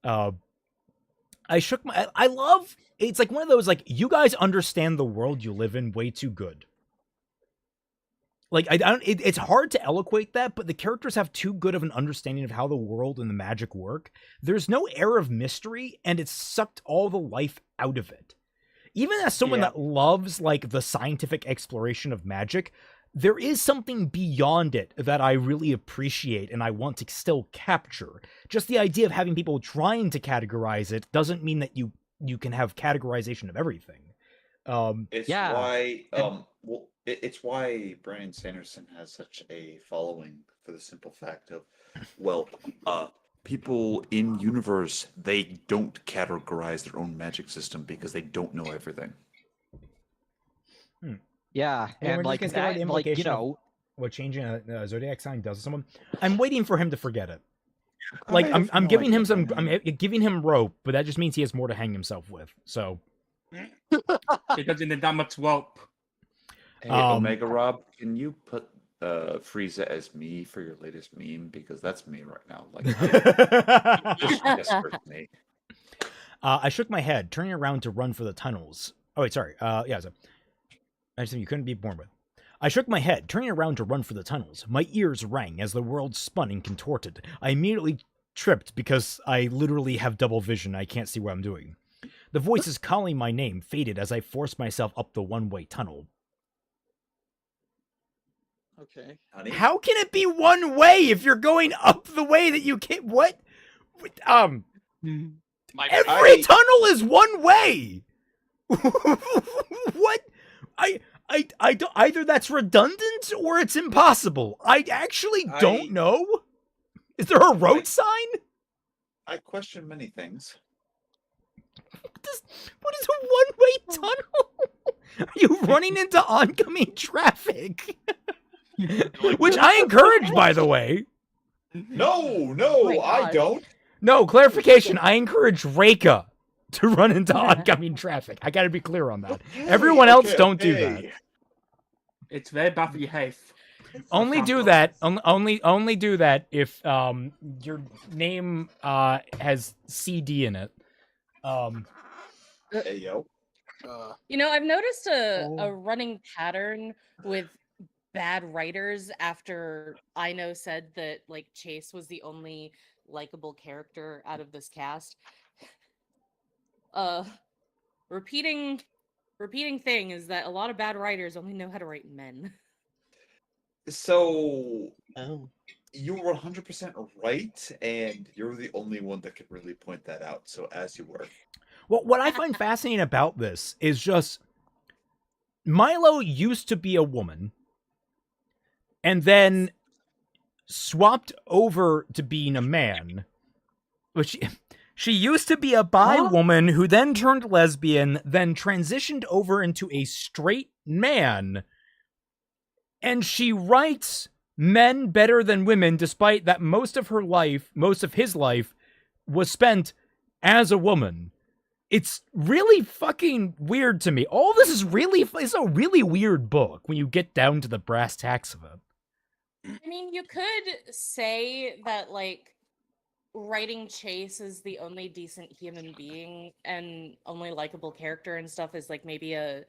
[SPEAKER 1] I shook my... I love... It's like one of those, like, you guys understand the world you live in way too good. Like, it's hard to eloquate that, but the characters have too good of an understanding of how the world and the magic work. There's no air of mystery, and it's sucked all the life out of it. Even as someone that loves, like, the scientific exploration of magic, there is something beyond it that I really appreciate and I want to still capture. Just the idea of having people trying to categorize it doesn't mean that you can have categorization of everything.
[SPEAKER 3] It's
[SPEAKER 5] Yeah,
[SPEAKER 3] why it's why Brandon Sanderson has such a following, for the simple fact of, well, people in universe, they don't categorize their own magic system because they don't know everything.
[SPEAKER 5] Yeah,
[SPEAKER 1] And
[SPEAKER 5] and
[SPEAKER 1] we're
[SPEAKER 5] like
[SPEAKER 1] just gonna
[SPEAKER 5] that,
[SPEAKER 1] skip
[SPEAKER 5] like
[SPEAKER 1] the
[SPEAKER 5] you
[SPEAKER 1] implication of
[SPEAKER 5] know,
[SPEAKER 1] what changing a zodiac sign does to someone. I'm waiting for him to forget it.
[SPEAKER 3] I
[SPEAKER 1] Like
[SPEAKER 3] have
[SPEAKER 1] I'm
[SPEAKER 3] no
[SPEAKER 1] giving him
[SPEAKER 3] idea,
[SPEAKER 1] some,
[SPEAKER 3] man.
[SPEAKER 1] I'm giving him rope, but that just means he has more to hang himself with. So
[SPEAKER 7] Because in the that much rope.
[SPEAKER 3] Hey,
[SPEAKER 1] Um,
[SPEAKER 3] Omega Rob, can you put Frieza as me for your latest meme? Because that's me right now. Like, just desperate me.
[SPEAKER 1] I shook my head, turning around to run for the tunnels. Oh wait, sorry. Yeah, so I just think you couldn't be born with. I shook my head, turning around to run for the tunnels. My ears rang as the world spun and contorted. I immediately tripped because I literally have double vision. I can't see what I'm doing. The voices calling my name faded as I forced myself up the one-way tunnel.
[SPEAKER 4] Okay.
[SPEAKER 3] Honey?
[SPEAKER 1] How can it be one way if you're going up the way that you can't? What? Every tunnel is one way. What? I don't, either that's redundant or it's impossible. I actually don't know. Is there a road sign?
[SPEAKER 3] I question many things.
[SPEAKER 1] What is a one-way tunnel? Are you running into oncoming traffic? Which I encourage, by the way.
[SPEAKER 3] No,
[SPEAKER 2] my
[SPEAKER 3] I
[SPEAKER 2] God.
[SPEAKER 3] don't.
[SPEAKER 1] No, clarification. I encourage Reika to run into oncoming traffic. I gotta be clear on that. Everyone else don't do that.
[SPEAKER 7] It's very bad for your health.
[SPEAKER 1] Only do that. Only do that if your name has CD in it.
[SPEAKER 3] Hey yo.
[SPEAKER 2] You know, I've noticed a running pattern with bad writers after Ino said that like Chase was the only likable character out of this cast. Repeating thing is that a lot of bad writers only know how to write men.
[SPEAKER 3] So you were 100% right, and you're the only one that could really point that out. So as you were.
[SPEAKER 1] Well, what I find fascinating about this is just Milo used to be a woman and then swapped over to being a man. Which she used to be a bi woman who then turned lesbian, then transitioned over into a straight man. And she writes men better than women, despite that most of his life was spent as a woman. It's really fucking weird to me. All this is it's a really weird book when you get down to the brass tacks of it.
[SPEAKER 2] I mean, you could say that like writing Chase is the only decent human being and only likable character and stuff is like maybe a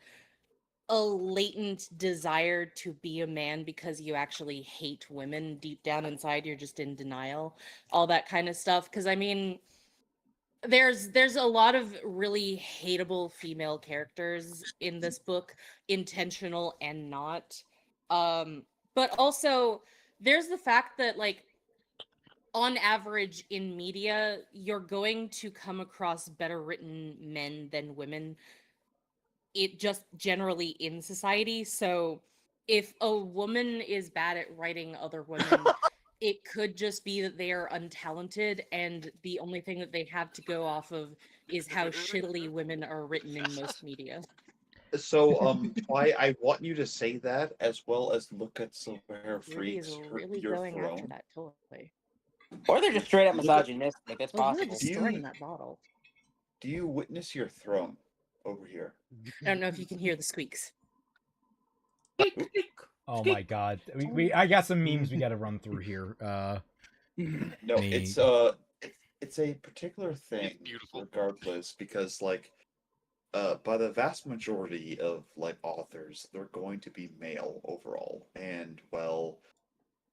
[SPEAKER 2] latent desire to be a man because you actually hate women deep down inside. You're just in denial, all that kind of stuff. Because I mean, there's a lot of really hateable female characters in this book, intentional and not. But also there's the fact that like on average in media, you're going to come across better written men than women. It just generally in society. So if a woman is bad at writing other women, it could just be that they are untalented and the only thing that they have to go off of is how shittily women are written in most media.
[SPEAKER 3] So why I want you to say that as well as look at Silverhair
[SPEAKER 2] Ruby
[SPEAKER 3] Freaks,
[SPEAKER 2] is really
[SPEAKER 3] your
[SPEAKER 2] going after
[SPEAKER 3] throne.
[SPEAKER 2] that toy.
[SPEAKER 9] Or they're just straight up misogynistic. It's
[SPEAKER 2] Oh, you're
[SPEAKER 9] possible.
[SPEAKER 2] destroying that bottle.
[SPEAKER 3] Do you witness your throne over here?
[SPEAKER 2] I don't know if you can hear the squeaks.
[SPEAKER 1] Oh my god. I got some memes we gotta run through here.
[SPEAKER 3] No, it's a particular thing regardless, because like by the vast majority of like authors, they're going to be male overall. And well,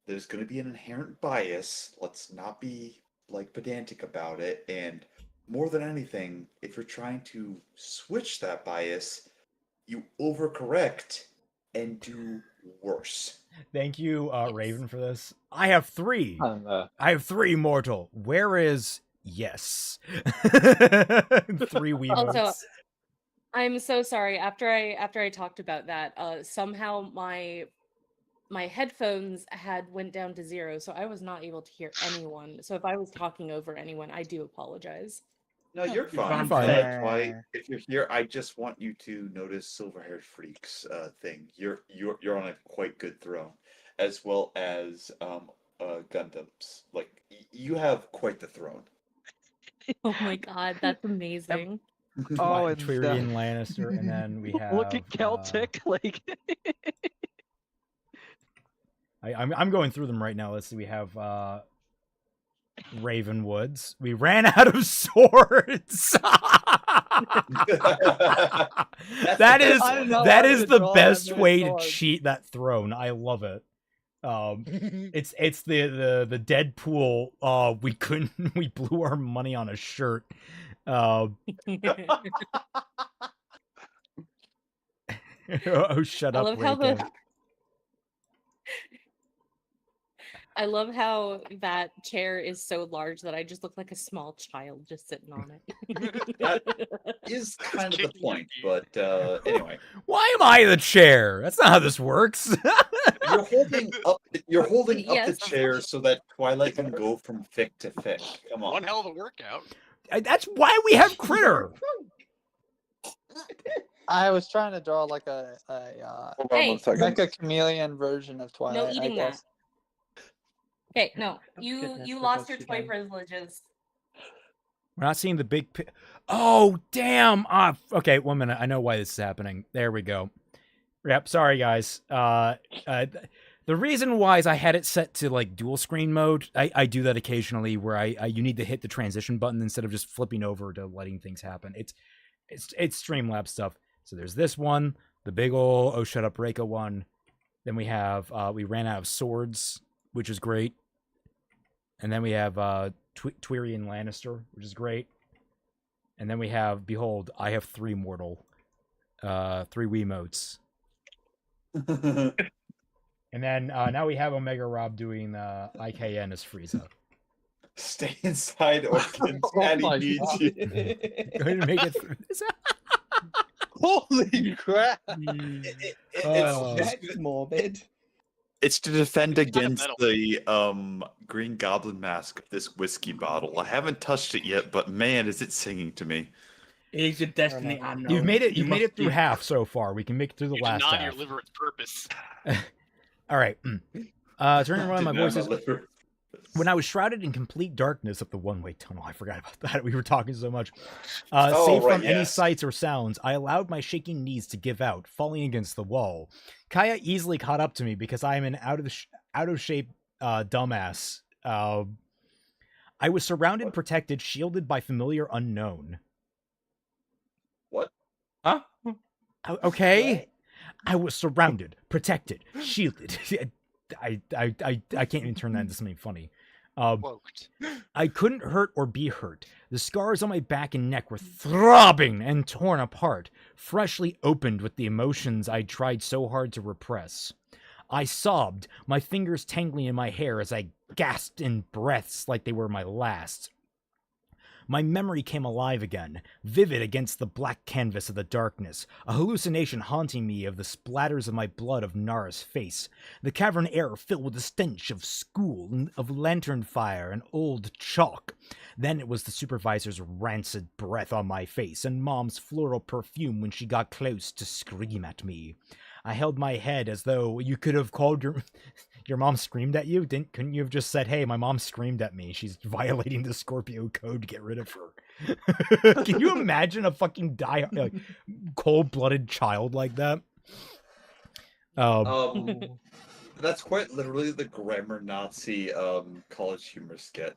[SPEAKER 3] there's gonna be an inherent bias. Let's not be like pedantic about it. And more than anything, if you're trying to switch that bias, you overcorrect and do worse.
[SPEAKER 1] Thank you, Raven, for this. I have 3. I have 3 mortal. Where is yes? 3 Wiimotes.
[SPEAKER 2] Also, I'm so sorry. After I talked about that, somehow my headphones had went down to 0, so I was not able to hear anyone. So if I was talking over anyone, I do apologize.
[SPEAKER 3] No, you're fine.
[SPEAKER 1] fine.
[SPEAKER 3] That's why, if you're here, I just want you to notice Silver-Haired Freak's thing. You're on a quite good throne, as well as Gundam's. Like you have quite the throne.
[SPEAKER 2] Oh my god, that's amazing.
[SPEAKER 5] Oh, and
[SPEAKER 1] Tyrion Lannister, and then we have.
[SPEAKER 5] look at Celtic, like.
[SPEAKER 1] I'm going through them right now. Let's see. We have Ravenwoods. We ran out of swords. that is the best way to cheat that throne. I love it. It's the Deadpool. We blew our money on a shirt. Oh, shut up, Rika.
[SPEAKER 2] I love how that chair is so large that I just look like a small child just sitting on it.
[SPEAKER 3] That is kind of the point, but anyway.
[SPEAKER 1] Why am I the chair? That's not how this works.
[SPEAKER 3] You're holding up
[SPEAKER 2] Yes.
[SPEAKER 3] the chair so that Twilight can go from fic to fic. Come on.
[SPEAKER 6] One hell of a workout.
[SPEAKER 1] That's why we have Critter.
[SPEAKER 4] I was trying to draw like a
[SPEAKER 10] Hold on 1 second.
[SPEAKER 4] like a chameleon version of Twilight.
[SPEAKER 2] No eating
[SPEAKER 4] I
[SPEAKER 2] that.
[SPEAKER 4] guess.
[SPEAKER 2] Okay, no,
[SPEAKER 11] goodness,
[SPEAKER 2] you
[SPEAKER 11] for
[SPEAKER 2] lost
[SPEAKER 11] those
[SPEAKER 2] your
[SPEAKER 11] who
[SPEAKER 2] toy
[SPEAKER 11] don't-
[SPEAKER 2] privileges.
[SPEAKER 1] We're not seeing the big. Oh damn! Okay, 1 minute. I know why this is happening. There we go. Yep. Sorry, guys. The reason why is I had it set to like dual screen mode. I do that occasionally where you need to hit the transition button instead of just flipping over to letting things happen. It's Streamlabs stuff. So there's this one, the big ol' oh shut up Reika one. Then we have we ran out of swords, which is great. And then we have Tyrion Lannister, which is great. And then we have, behold, I have 3 mortal, 3 Wiimotes. And then now we have Omega Rob doing IKN as Frieza.
[SPEAKER 3] Stay inside or Daddy needs you.
[SPEAKER 1] Going to make it through this.
[SPEAKER 4] Holy crap!
[SPEAKER 3] It's
[SPEAKER 9] morbid.
[SPEAKER 3] It's to defend
[SPEAKER 6] It's kind of
[SPEAKER 3] against
[SPEAKER 6] metal.
[SPEAKER 3] the Green Goblin mask of this whiskey bottle. I haven't touched it yet, but man, is it singing to me.
[SPEAKER 7] It is your destiny unknown.
[SPEAKER 1] You've made it. You've made
[SPEAKER 7] must
[SPEAKER 1] it through
[SPEAKER 7] do-
[SPEAKER 1] half so far. We can make it through the
[SPEAKER 6] You
[SPEAKER 1] last
[SPEAKER 6] deny
[SPEAKER 1] half.
[SPEAKER 6] your liver its purpose.
[SPEAKER 1] All right. Turning around my
[SPEAKER 3] Didn't have
[SPEAKER 1] voices.
[SPEAKER 3] liver.
[SPEAKER 1] When I was shrouded in complete darkness of the one-way tunnel, I forgot about that. We were talking so much.
[SPEAKER 3] Oh,
[SPEAKER 1] Safe
[SPEAKER 3] right,
[SPEAKER 1] from any
[SPEAKER 3] yes.
[SPEAKER 1] sights or sounds, I allowed my shaking knees to give out, falling against the wall. Kaya easily caught up to me because I am an out of shape dumbass. I was surrounded, protected, shielded by familiar unknown.
[SPEAKER 3] What?
[SPEAKER 7] Huh?
[SPEAKER 1] Okay, I was surrounded, protected, shielded. I can't even turn that into something funny.
[SPEAKER 6] Quote.
[SPEAKER 1] I couldn't hurt or be hurt. The scars on my back and neck were throbbing and torn apart, freshly opened with the emotions I'd tried so hard to repress. I sobbed, my fingers tangling in my hair as I gasped in breaths like they were my last. My memory came alive again, vivid against the black canvas of the darkness, a hallucination haunting me of the splatters of my blood of Nara's face, the cavern air filled with the stench of school, of lantern fire and old chalk. Then it was the supervisor's rancid breath on my face and Mom's floral perfume when she got close to scream at me. I held my head as though you could have called your mom screamed at you. Couldn't you have just said, "Hey, my mom screamed at me. She's violating the Scorpio code. Get rid of her." Can you imagine a fucking cold-blooded child like that?
[SPEAKER 3] That's quite literally the grammar Nazi college humor skit.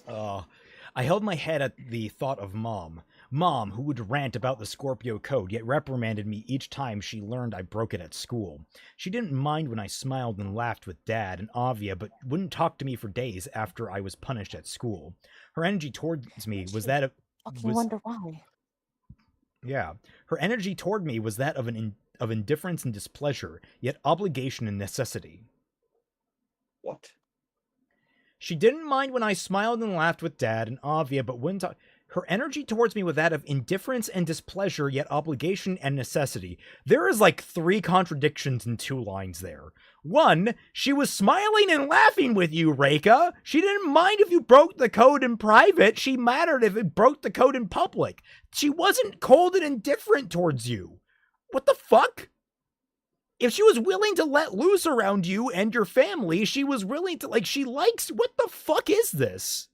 [SPEAKER 1] I held my head at the thought of Mom. Mom, who would rant about the Scorpio code, yet reprimanded me each time she learned I broke it at school. She didn't mind when I smiled and laughed with Dad and Avia, but wouldn't talk to me for days after I was punished at school. Her energy towards me was that of...
[SPEAKER 2] I wonder why.
[SPEAKER 1] Yeah. Her energy toward me was that of of indifference and displeasure, yet obligation and necessity.
[SPEAKER 3] What?
[SPEAKER 1] She didn't mind when I smiled and laughed with Dad and Avia, but wouldn't talk. Her energy towards me was that of indifference and displeasure, yet obligation and necessity. There is like 3 contradictions in 2 lines there. 1, she was smiling and laughing with you, Reika. She didn't mind if you broke the code in private. She mattered if it broke the code in public. She wasn't cold and indifferent towards you. What the fuck? If she was willing to let loose around you and your family, she was willing to, like, she likes, what the fuck is this?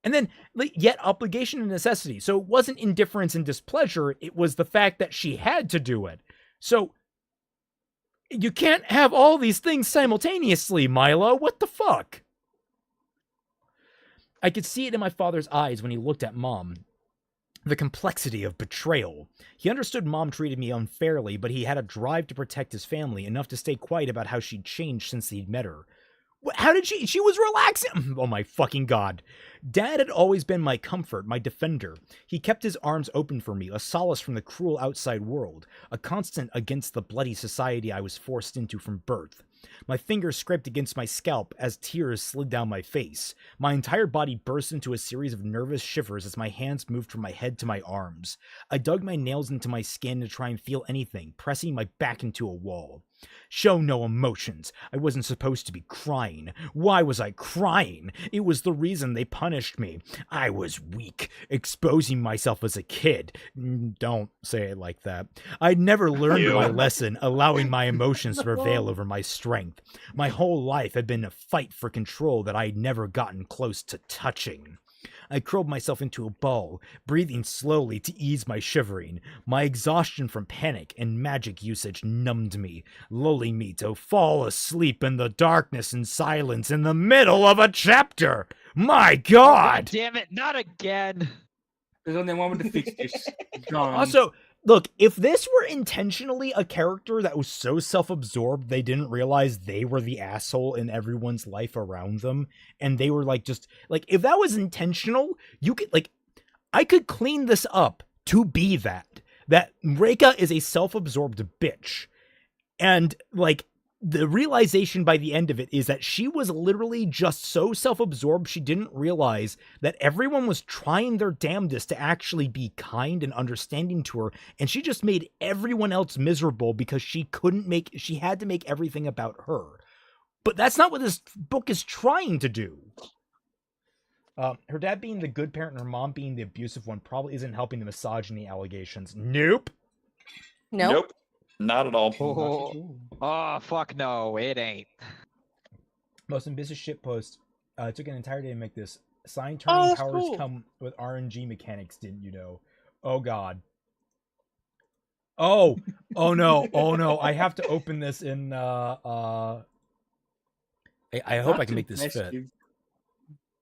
[SPEAKER 1] And then, yet obligation and necessity. So it wasn't indifference and displeasure. It was the fact that she had to do it. So you can't have all these things simultaneously, Milo. What the fuck? I could see it in my father's eyes when he looked at Mom. The complexity of betrayal. He understood Mom treated me unfairly, but he had a drive to protect his family, enough to stay quiet about how she'd changed since he'd met her. How did she was relaxing. Oh my fucking God. Dad had always been my comfort, my defender. He kept his arms open for me, a solace from the cruel outside world, a constant against the bloody society I was forced into from birth. My fingers scraped against my scalp as tears slid down my face. My entire body burst into a series of nervous shivers as my hands moved from my head to my arms. I dug my nails into my skin to try and feel anything, pressing my back into a wall. Show no emotions. I wasn't supposed to be crying. Why was I crying? It was the reason they punished me. I was weak, exposing myself as a kid. Don't say it like that. I'd never learned my lesson, allowing my emotions to prevail over my strength. My whole life had been a fight for control that I'd never gotten close to touching. I curled myself into a ball, breathing slowly to ease my shivering. My exhaustion from panic and magic usage numbed me, lulling me to fall asleep in the darkness and silence in the middle of a chapter. My God!
[SPEAKER 5] Damn it, not again!
[SPEAKER 7] There's only one way to fix this. John.
[SPEAKER 1] Also, look, if this were intentionally a character that was so self-absorbed they didn't realize they were the asshole in everyone's life around them, and they were like, just like, if that was intentional, you could, like, I could clean this up to be that Reika is a self-absorbed bitch. And like, the realization by the end of it is that she was literally just so self-absorbed she didn't realize that everyone was trying their damnedest to actually be kind and understanding to her, and she just made everyone else miserable because she had to make everything about her. But that's not what this book is trying to do. Her dad being the good parent and her mom being the abusive one probably isn't helping the misogyny allegations. Nope.
[SPEAKER 3] Nope. Not at all.
[SPEAKER 5] Oh, fuck no, it ain't.
[SPEAKER 1] Most ambitious shitpost. It took an entire day to make this. Sign turning powers come with RNG mechanics, didn't you know? Oh God. Oh no. Oh no. I have to open this in I hope I can make this fit.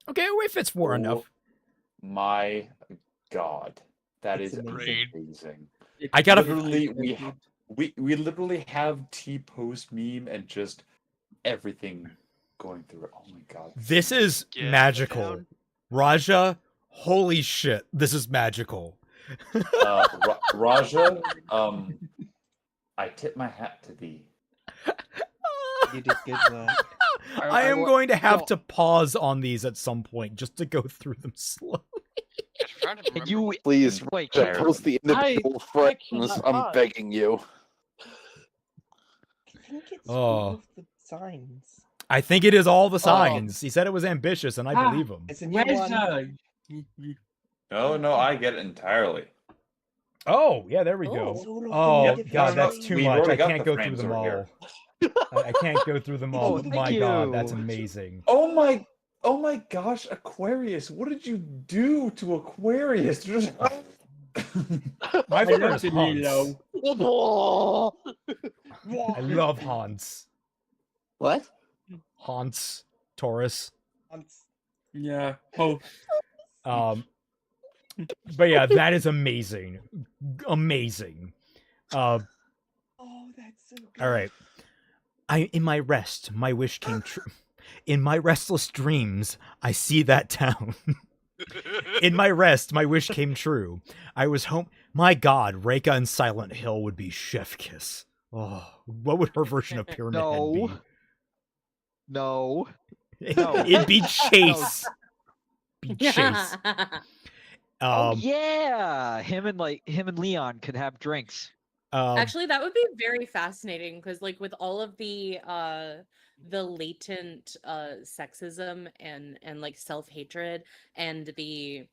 [SPEAKER 1] Okay, it fits more enough.
[SPEAKER 3] My God. That is amazing.
[SPEAKER 1] I gotta
[SPEAKER 3] literally we literally have T-post meme and just everything going through it. Oh my God.
[SPEAKER 1] This is magical. Raja, holy shit. This is magical.
[SPEAKER 3] Raja, I tip my hat to thee.
[SPEAKER 12] You did good work.
[SPEAKER 1] I am going to have to pause on these at some point just to go through them slowly.
[SPEAKER 5] Can you
[SPEAKER 10] please
[SPEAKER 5] wait?
[SPEAKER 10] Post the individual frames. I'm begging you.
[SPEAKER 12] I think it's all of the signs.
[SPEAKER 1] I think it is all the signs. He said it was ambitious, and I believe him.
[SPEAKER 12] It's a new one.
[SPEAKER 3] No, I get it entirely.
[SPEAKER 1] Oh, yeah, there we go. Oh, God, that's too much. I can't go through them all. I can't go through them all. My God, that's amazing.
[SPEAKER 3] Oh my gosh, Aquarius! What did you do to Aquarius?
[SPEAKER 1] My favorite is Hans. I love Hans.
[SPEAKER 9] What?
[SPEAKER 1] Hans Taurus.
[SPEAKER 7] Yeah. Oh.
[SPEAKER 1] But yeah, that is amazing. Amazing.
[SPEAKER 12] Oh, that's so good.
[SPEAKER 1] All right. In my rest, my wish came true. In my restless dreams, I see that town. In my rest, my wish came true. I was home. My God, Reika in Silent Hill would be chef kiss. Oh, what would her version of Pyramid Head be?
[SPEAKER 5] No.
[SPEAKER 1] It'd be Chase. Be Chase.
[SPEAKER 5] Oh yeah, him and Leon could have drinks.
[SPEAKER 2] Actually, that would be very fascinating because, like, with all of the latent sexism and like self-hatred and the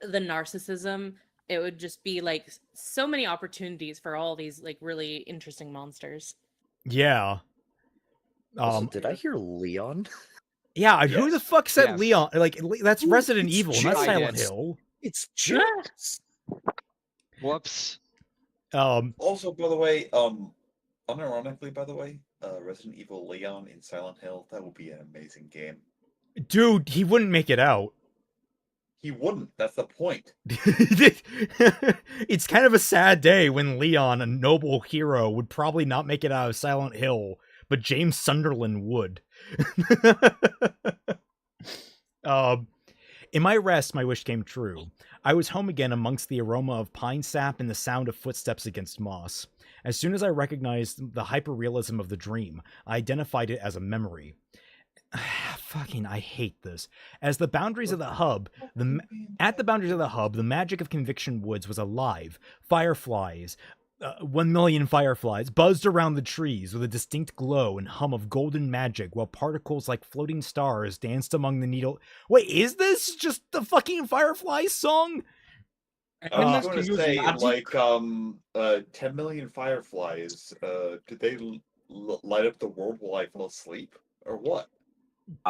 [SPEAKER 2] narcissism, it would just be like so many opportunities for all these like really interesting monsters.
[SPEAKER 1] Yeah.
[SPEAKER 13] Also, did I hear Leon?
[SPEAKER 1] Yeah, who the fuck said
[SPEAKER 5] Yes.
[SPEAKER 1] Leon? Like, that's Resident
[SPEAKER 13] It's
[SPEAKER 1] Evil, not Silent
[SPEAKER 13] Jax.
[SPEAKER 1] Hill.
[SPEAKER 13] It's Jax.
[SPEAKER 5] Whoops.
[SPEAKER 3] Also, by the way, unironically, by the way, Resident Evil Leon in Silent Hill, that would be an amazing game.
[SPEAKER 1] Dude, he wouldn't make it out.
[SPEAKER 3] He wouldn't. That's the point.
[SPEAKER 1] It's kind of a sad day when Leon, a noble hero, would probably not make it out of Silent Hill, but James Sunderland would. In my rest, my wish came true. I was home again amongst the aroma of pine sap and the sound of footsteps against moss. As soon as I recognized the hyperrealism of the dream, I identified it as a memory. Fucking, I hate this. At the boundaries of the hub, the magic of Conviction Woods was alive. Fireflies, 1 million fireflies, buzzed around the trees with a distinct glow and hum of golden magic, while particles like floating stars danced among the needle. Wait, is this just the fucking Fireflies song?
[SPEAKER 3] I was going to say, like, 10 million fireflies. Did they light up the world while I fell asleep, or what?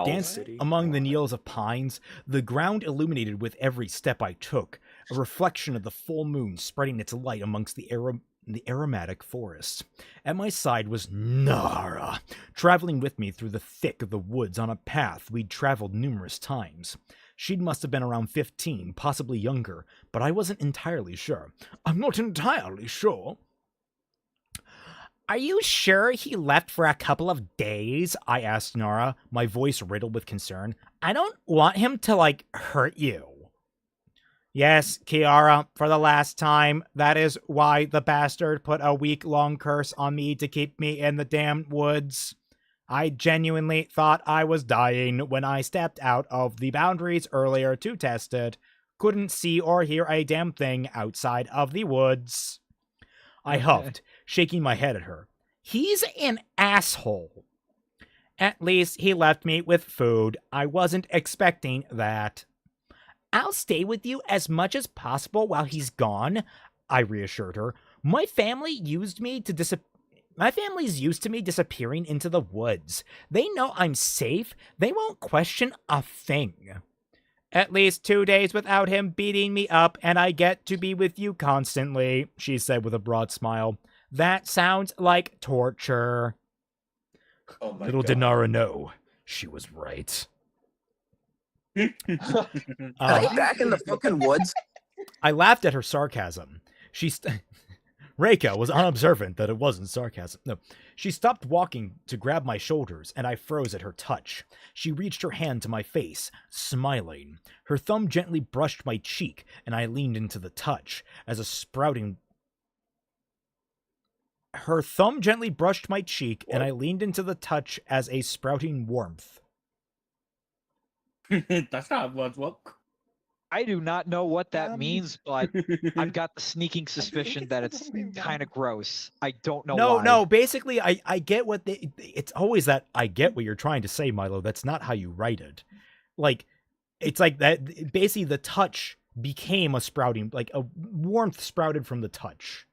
[SPEAKER 1] Danced among the needles of pines, the ground illuminated with every step I took, a reflection of the full moon spreading its light amongst the aromatic forest. At my side was Nara, traveling with me through the thick of the woods on a path we'd traveled numerous times. She must have been around 15, possibly younger, but I wasn't entirely sure. I'm not entirely sure. Are you sure he left for a couple of days? I asked Nara, my voice riddled with concern. I don't want him to, like, hurt you. Yes, Kiara, for the last time. That is why the bastard put a week-long curse on me to keep me in the damn woods. I genuinely thought I was dying when I stepped out of the boundaries earlier to test it. Couldn't see or hear a damn thing outside of the woods. I huffed, shaking my head at her. He's an asshole. At least he left me with food. I wasn't expecting that. I'll stay with you as much as possible while he's gone, I reassured her. My family's used to me disappearing into the woods. They know I'm safe. They won't question a thing. At least 2 days without him beating me up, and I get to be with you constantly, she said with a broad smile. That sounds like torture.
[SPEAKER 3] Oh my
[SPEAKER 1] Little
[SPEAKER 3] God.
[SPEAKER 1] did Nara know. She was right.
[SPEAKER 9] Are they back in the fucking woods?
[SPEAKER 1] I laughed at her sarcasm. Reika was unobservant that it wasn't sarcasm. No. She stopped walking to grab my shoulders, and I froze at her touch. She reached her hand to my face, smiling. Her thumb gently brushed my cheek, and I leaned into the touch as a sprouting... Her thumb gently brushed my cheek, and I leaned into the touch as a sprouting warmth.
[SPEAKER 7] That's not how words work.
[SPEAKER 5] I do not know what that means, but I've got the sneaking suspicion that it's kind of gross. I don't know why.
[SPEAKER 1] No, basically, I get what it's always that I get what you're trying to say, Milo. That's not how you write it. Like, it's like that, basically the touch became a sprouting, like a warmth sprouted from the touch.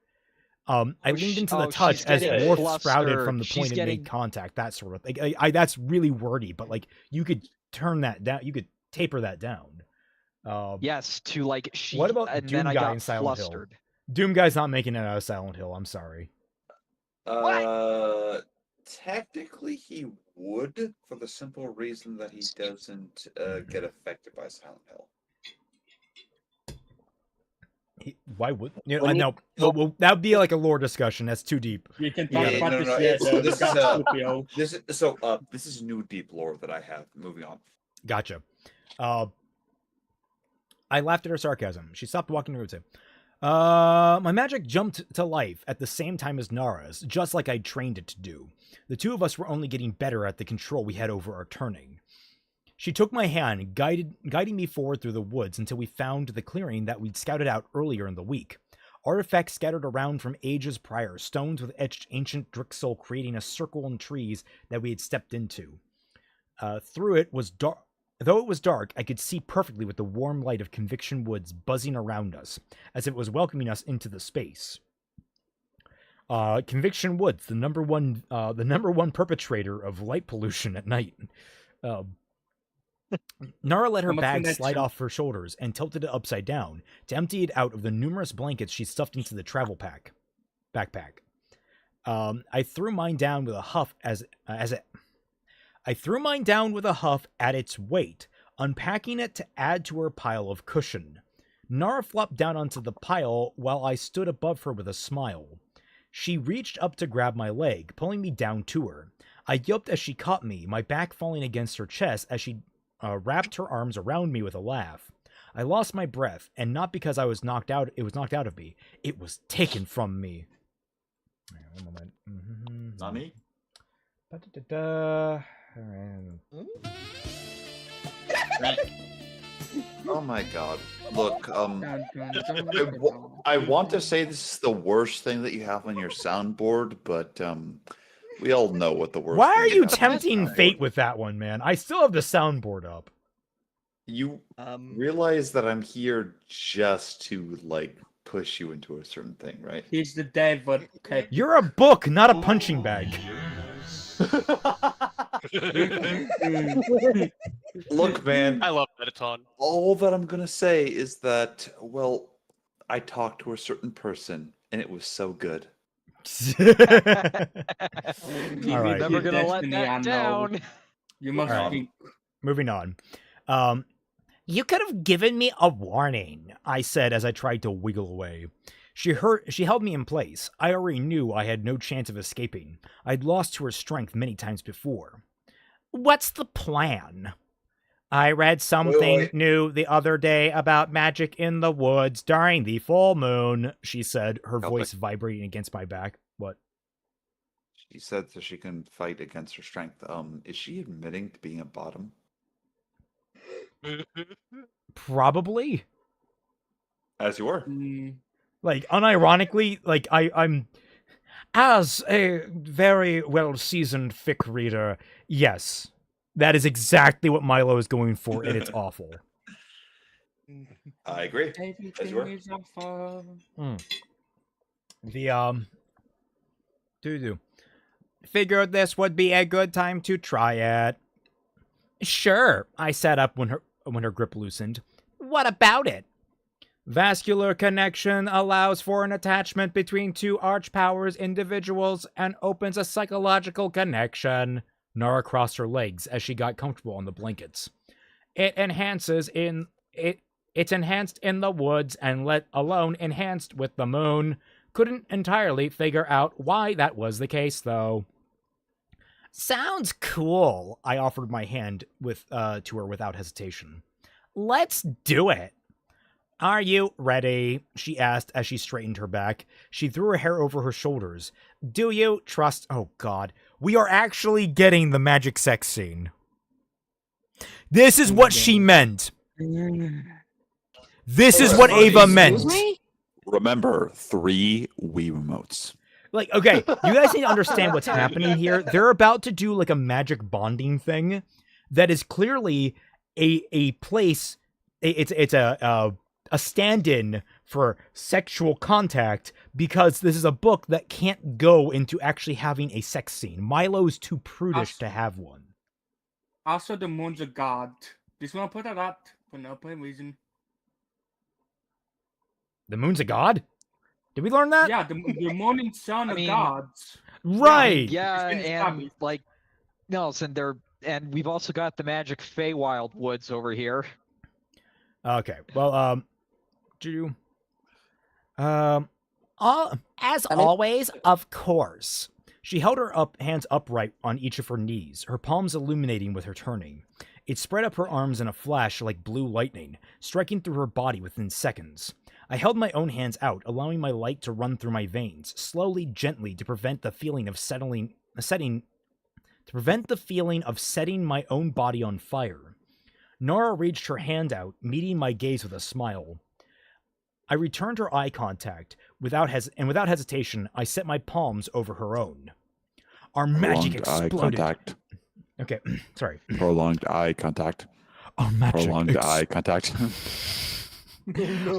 [SPEAKER 1] I leaned into the touch as warmth sprouted from the point it made contact, that sort of thing. That's really wordy, but like, you could turn that down, you could taper that down.
[SPEAKER 5] Yes, to like she.
[SPEAKER 1] What about
[SPEAKER 5] and
[SPEAKER 1] Doom
[SPEAKER 5] then I
[SPEAKER 1] Guy
[SPEAKER 5] got
[SPEAKER 1] in Silent
[SPEAKER 5] flustered.
[SPEAKER 1] Hill? Doom Guy's not making it out of Silent Hill. I'm sorry.
[SPEAKER 3] Technically he would, for the simple reason that he doesn't get affected by Silent Hill.
[SPEAKER 1] Why would no? Well, that would be like a lore discussion. That's too deep.
[SPEAKER 7] We can talk about this later.
[SPEAKER 3] This is new deep lore that I have. Moving on.
[SPEAKER 1] Gotcha. I laughed at her sarcasm. She stopped walking towards him. My magic jumped to life at the same time as Nara's, just like I'd trained it to do. The two of us were only getting better at the control we had over our turning. She took my hand, guiding me forward through the woods until we found the clearing that we'd scouted out earlier in the week. Artifacts scattered around from ages prior, stones with etched ancient Drixel creating a circle in trees that we had stepped into. Though it was dark, I could see perfectly with the warm light of Conviction Woods buzzing around us, as if it was welcoming us into the space. Conviction Woods, the number one perpetrator of light pollution at night. Nara let her bag slide off her shoulders and tilted it upside down to empty it out of the numerous blankets she stuffed into the travel backpack. I threw mine down with a huff at its weight, unpacking it to add to her pile of cushion. Nara flopped down onto the pile while I stood above her with a smile. She reached up to grab my leg, pulling me down to her. I yelped as she caught me, my back falling against her chest as she wrapped her arms around me with a laugh. I lost my breath, and not because I was knocked out. It was knocked out of me. It was taken from me. One moment.
[SPEAKER 3] Nani?
[SPEAKER 1] All right.
[SPEAKER 3] Oh my god. Look, I want to say this is the worst thing that you have on your soundboard, but we all know what the worst
[SPEAKER 1] Why
[SPEAKER 3] thing
[SPEAKER 1] are you
[SPEAKER 3] is.
[SPEAKER 1] tempting fate with that one, man? I still have the soundboard up.
[SPEAKER 3] You realize that I'm here just to, like, push you into a certain thing, right?
[SPEAKER 7] He's the devil. Okay.
[SPEAKER 1] You're a book, not a punching bag.
[SPEAKER 3] Look, man.
[SPEAKER 6] I love Metaton.
[SPEAKER 3] All that I'm going to say is that, well, I talked to a certain person, and it was so good.
[SPEAKER 1] All right.
[SPEAKER 5] Never gonna let that down.
[SPEAKER 7] You must be.
[SPEAKER 1] Moving on. You could have given me a warning, I said as I tried to wiggle away. She held me in place. I already knew I had no chance of escaping. I'd lost to her strength many times before. What's the plan? I read something new the other day about magic in the woods during the full moon, she said, her voice vibrating against my back. What?
[SPEAKER 3] She said that she can fight against her strength. Is she admitting to being a bottom?
[SPEAKER 1] Probably.
[SPEAKER 3] As you were.
[SPEAKER 1] Like, unironically, like, I'm... As a very well-seasoned fic reader, yes. That is exactly what Milo is going for, and it's awful.
[SPEAKER 3] I agree. As you were.
[SPEAKER 1] Figured this would be a good time to try it. Sure, I sat up when her grip loosened. What about it? Vascular connection allows for an attachment between two archpowers individuals and opens a psychological connection. Nara crossed her legs as she got comfortable on the blankets. It's enhanced in the woods and let alone enhanced with the moon. Couldn't entirely figure out why that was the case, though. Sounds cool. I offered my hand to her without hesitation. Let's do it. Are you ready? She asked as she straightened her back. She threw her hair over her shoulders. Do you trust... Oh, God. We are actually getting the magic sex scene. This is what she meant. This is what Ava meant.
[SPEAKER 3] Remember, 3 Wii remotes.
[SPEAKER 1] Like, okay, you guys need to understand what's happening here. They're about to do, like, a magic bonding thing that is clearly a place... It's a stand-in for sexual contact because this is a book that can't go into actually having a sex scene. Milo's too prudish to have one.
[SPEAKER 7] Also, the moon's a god. Just want to put that out for no plain reason.
[SPEAKER 1] The moon's a god? Did we learn that?
[SPEAKER 7] Yeah, the moon and sun are gods.
[SPEAKER 1] Right.
[SPEAKER 5] Yeah, and like Nelson, and we've also got the magic Feywild woods over here.
[SPEAKER 1] Okay. Well, as always, of course. She held her hands upright on each of her knees, her palms illuminating with her turning. It spread up her arms in a flash like blue lightning, striking through her body within seconds. I held my own hands out, allowing my light to run through my veins, slowly, gently, to prevent the feeling of setting my own body on fire. Nora reached her hand out, meeting my gaze with a smile. I returned her eye contact, without hesitation, I set my palms over her own. Our magic exploded.
[SPEAKER 3] Eye contact.
[SPEAKER 1] Okay, sorry.
[SPEAKER 3] Prolonged eye contact.
[SPEAKER 1] Our magic
[SPEAKER 3] Prolonged eye contact.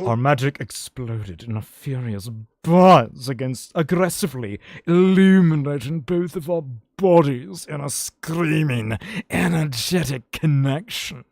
[SPEAKER 1] Our magic exploded in a furious buzz aggressively illuminating both of our bodies in a screaming, energetic connection.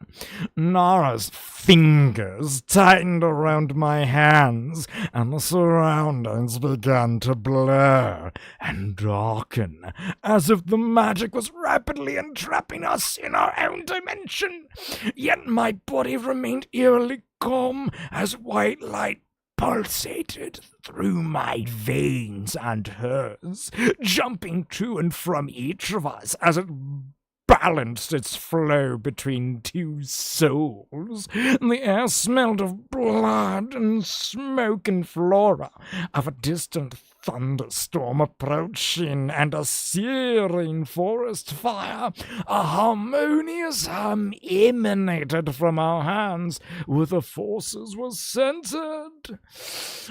[SPEAKER 1] Nara's fingers tightened around my hands, and the surroundings began to blur and darken, as if the magic was rapidly entrapping us in our own dimension. Yet my body remained eerily calm as white light pulsated through my veins and hers, jumping to and from each of us as it balanced its flow between two souls. The air smelled of blood and smoke and flora, of a distant thunderstorm approaching and a searing forest fire. A harmonious hum emanated from our hands where the forces were centered.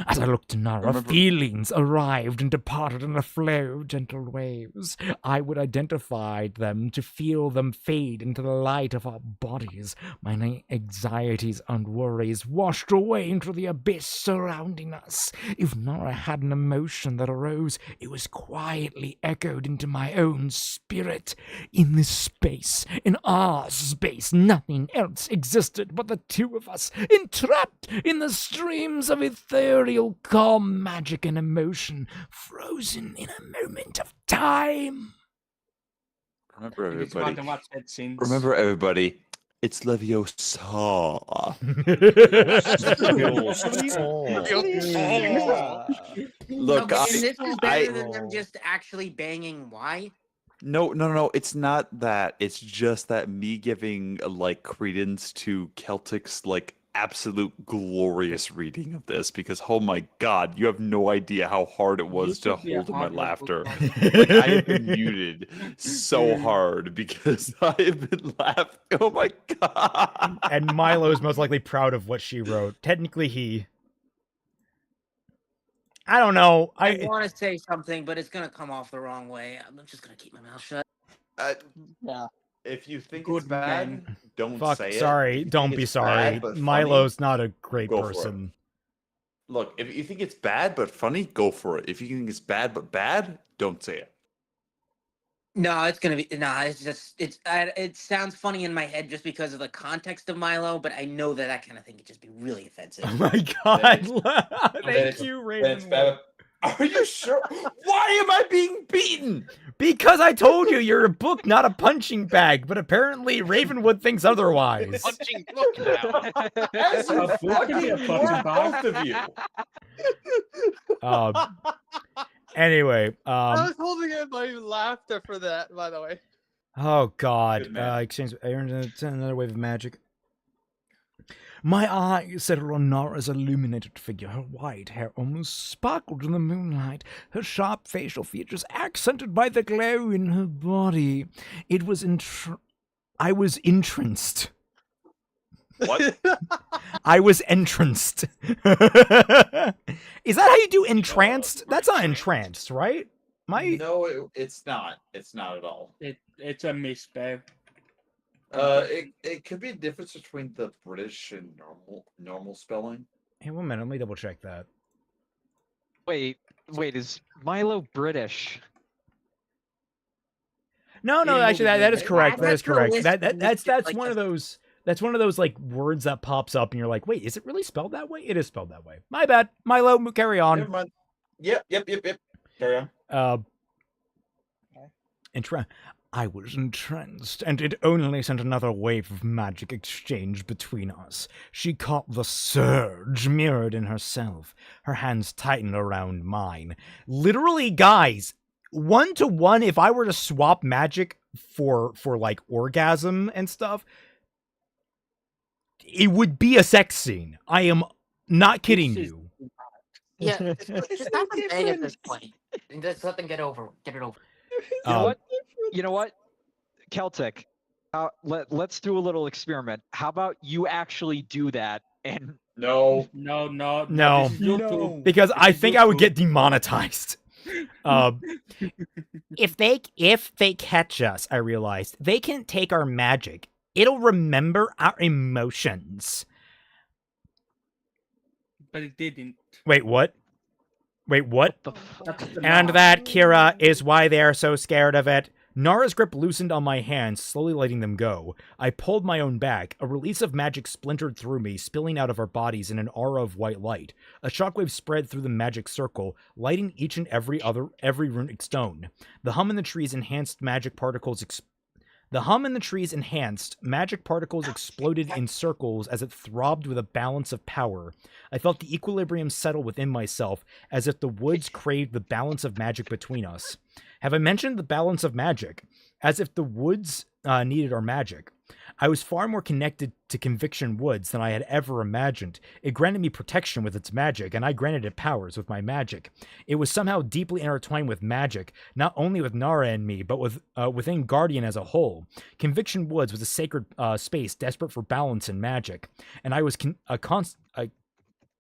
[SPEAKER 1] As I looked to Nara, feelings arrived and departed in a flow of gentle waves. I would identify them to feel them fade into the light of our bodies. My anxieties and worries washed away into the abyss surrounding us. If Nara had an emotion that arose, it was quietly echoed into my own spirit. In this space, in our space, nothing else existed but the two of us, entrapped in the streams of ethereal calm, magic, and emotion, frozen in a moment of time.
[SPEAKER 3] Remember, everybody. It's Leviosa. Look,
[SPEAKER 14] this is better than them just actually banging. Why?
[SPEAKER 3] No. It's not that. It's just that me giving like credence to Celtic's like absolute glorious reading of this, because oh my god, you have no idea how hard it was to hold my laughter. Like, I have been muted so hard because I have been laughing. Oh my god.
[SPEAKER 1] And Milo is most likely proud of what she wrote. Technically, I don't know.
[SPEAKER 14] I want to say something, but it's gonna come off the wrong way. I'm just gonna keep my mouth shut.
[SPEAKER 4] Yeah.
[SPEAKER 3] If you think it's bad, don't say it.
[SPEAKER 1] Sorry, don't be sorry. Milo's not a great person.
[SPEAKER 3] Look, if you think it's bad but funny, go for it. If you think it's bad but bad, don't say it.
[SPEAKER 14] No, it's gonna be it sounds funny in my head just because of the context of Milo, but I know that kind of thing could just be really offensive.
[SPEAKER 1] Oh my god! Thank you, Raven.
[SPEAKER 3] Are you sure? Why am I being beaten?
[SPEAKER 1] Because I told you you're a book, not a punching bag. But apparently Ravenwood thinks otherwise.
[SPEAKER 6] Punching book now.
[SPEAKER 3] As a fucking both of you.
[SPEAKER 1] Anyway,
[SPEAKER 4] I was holding in my laughter for that, by the way.
[SPEAKER 1] Oh god! Exchange another wave of magic. My eyes settled on Nara's illuminated figure. Her white hair almost sparkled in the moonlight, her sharp facial features accented by the glow in her body. I was entranced.
[SPEAKER 3] What?
[SPEAKER 1] I was entranced. Is that how you do entranced? That's not entranced, right?
[SPEAKER 3] No, it's not. It's not at all.
[SPEAKER 7] It's a misspell.
[SPEAKER 3] It could be a difference between the British and normal spelling.
[SPEAKER 1] Hey, 1 minute. Let me double check that.
[SPEAKER 5] Wait, is Milo British?
[SPEAKER 1] No, actually, that is correct. That is correct. That's one of those. That's one of those like words that pops up, and you're like, wait, is it really spelled that way? It is spelled that way. My bad, Milo. Carry on.
[SPEAKER 3] Never mind. Yep. Carry on.
[SPEAKER 1] I was entranced, and it only sent another wave of magic exchange between us. She caught the surge mirrored in herself. Her hands tightened around mine. Literally, guys, 1-to-1, if I were to swap magic for like orgasm and stuff, it would be a sex scene. I am not kidding you.
[SPEAKER 14] Yeah, just have them bang at this point, and just let them get it over.
[SPEAKER 5] You know what? Celtic. Let's do a little experiment. How about you actually do that and
[SPEAKER 3] No.
[SPEAKER 1] No,
[SPEAKER 7] this is YouTube.
[SPEAKER 1] because I
[SPEAKER 7] This is
[SPEAKER 1] think I would
[SPEAKER 7] YouTube.
[SPEAKER 1] get demonetized. If they catch us, I realized they can take our magic. It'll remember our emotions.
[SPEAKER 7] But it didn't.
[SPEAKER 1] Wait, what? Wait, what?
[SPEAKER 7] That's the
[SPEAKER 1] And
[SPEAKER 7] mom.
[SPEAKER 1] that, Kira, is why they are so scared of it. Nara's grip loosened on my hands, slowly letting them go. I pulled my own back. A release of magic splintered through me, spilling out of our bodies in an aura of white light. A shockwave spread through the magic circle, lighting each and every runic stone. The hum in the trees enhanced magic particles exploded in circles as it throbbed with a balance of power. I felt the equilibrium settle within myself, as if the woods craved the balance of magic between us. Have I mentioned the balance of magic? As if the woods needed our magic. I was far more connected to Conviction Woods than I had ever imagined. It granted me protection with its magic, and I granted it powers with my magic. It was somehow deeply intertwined with magic, not only with Nara and me, but within Guardian as a whole. Conviction Woods was a sacred space desperate for balance and magic, and I was a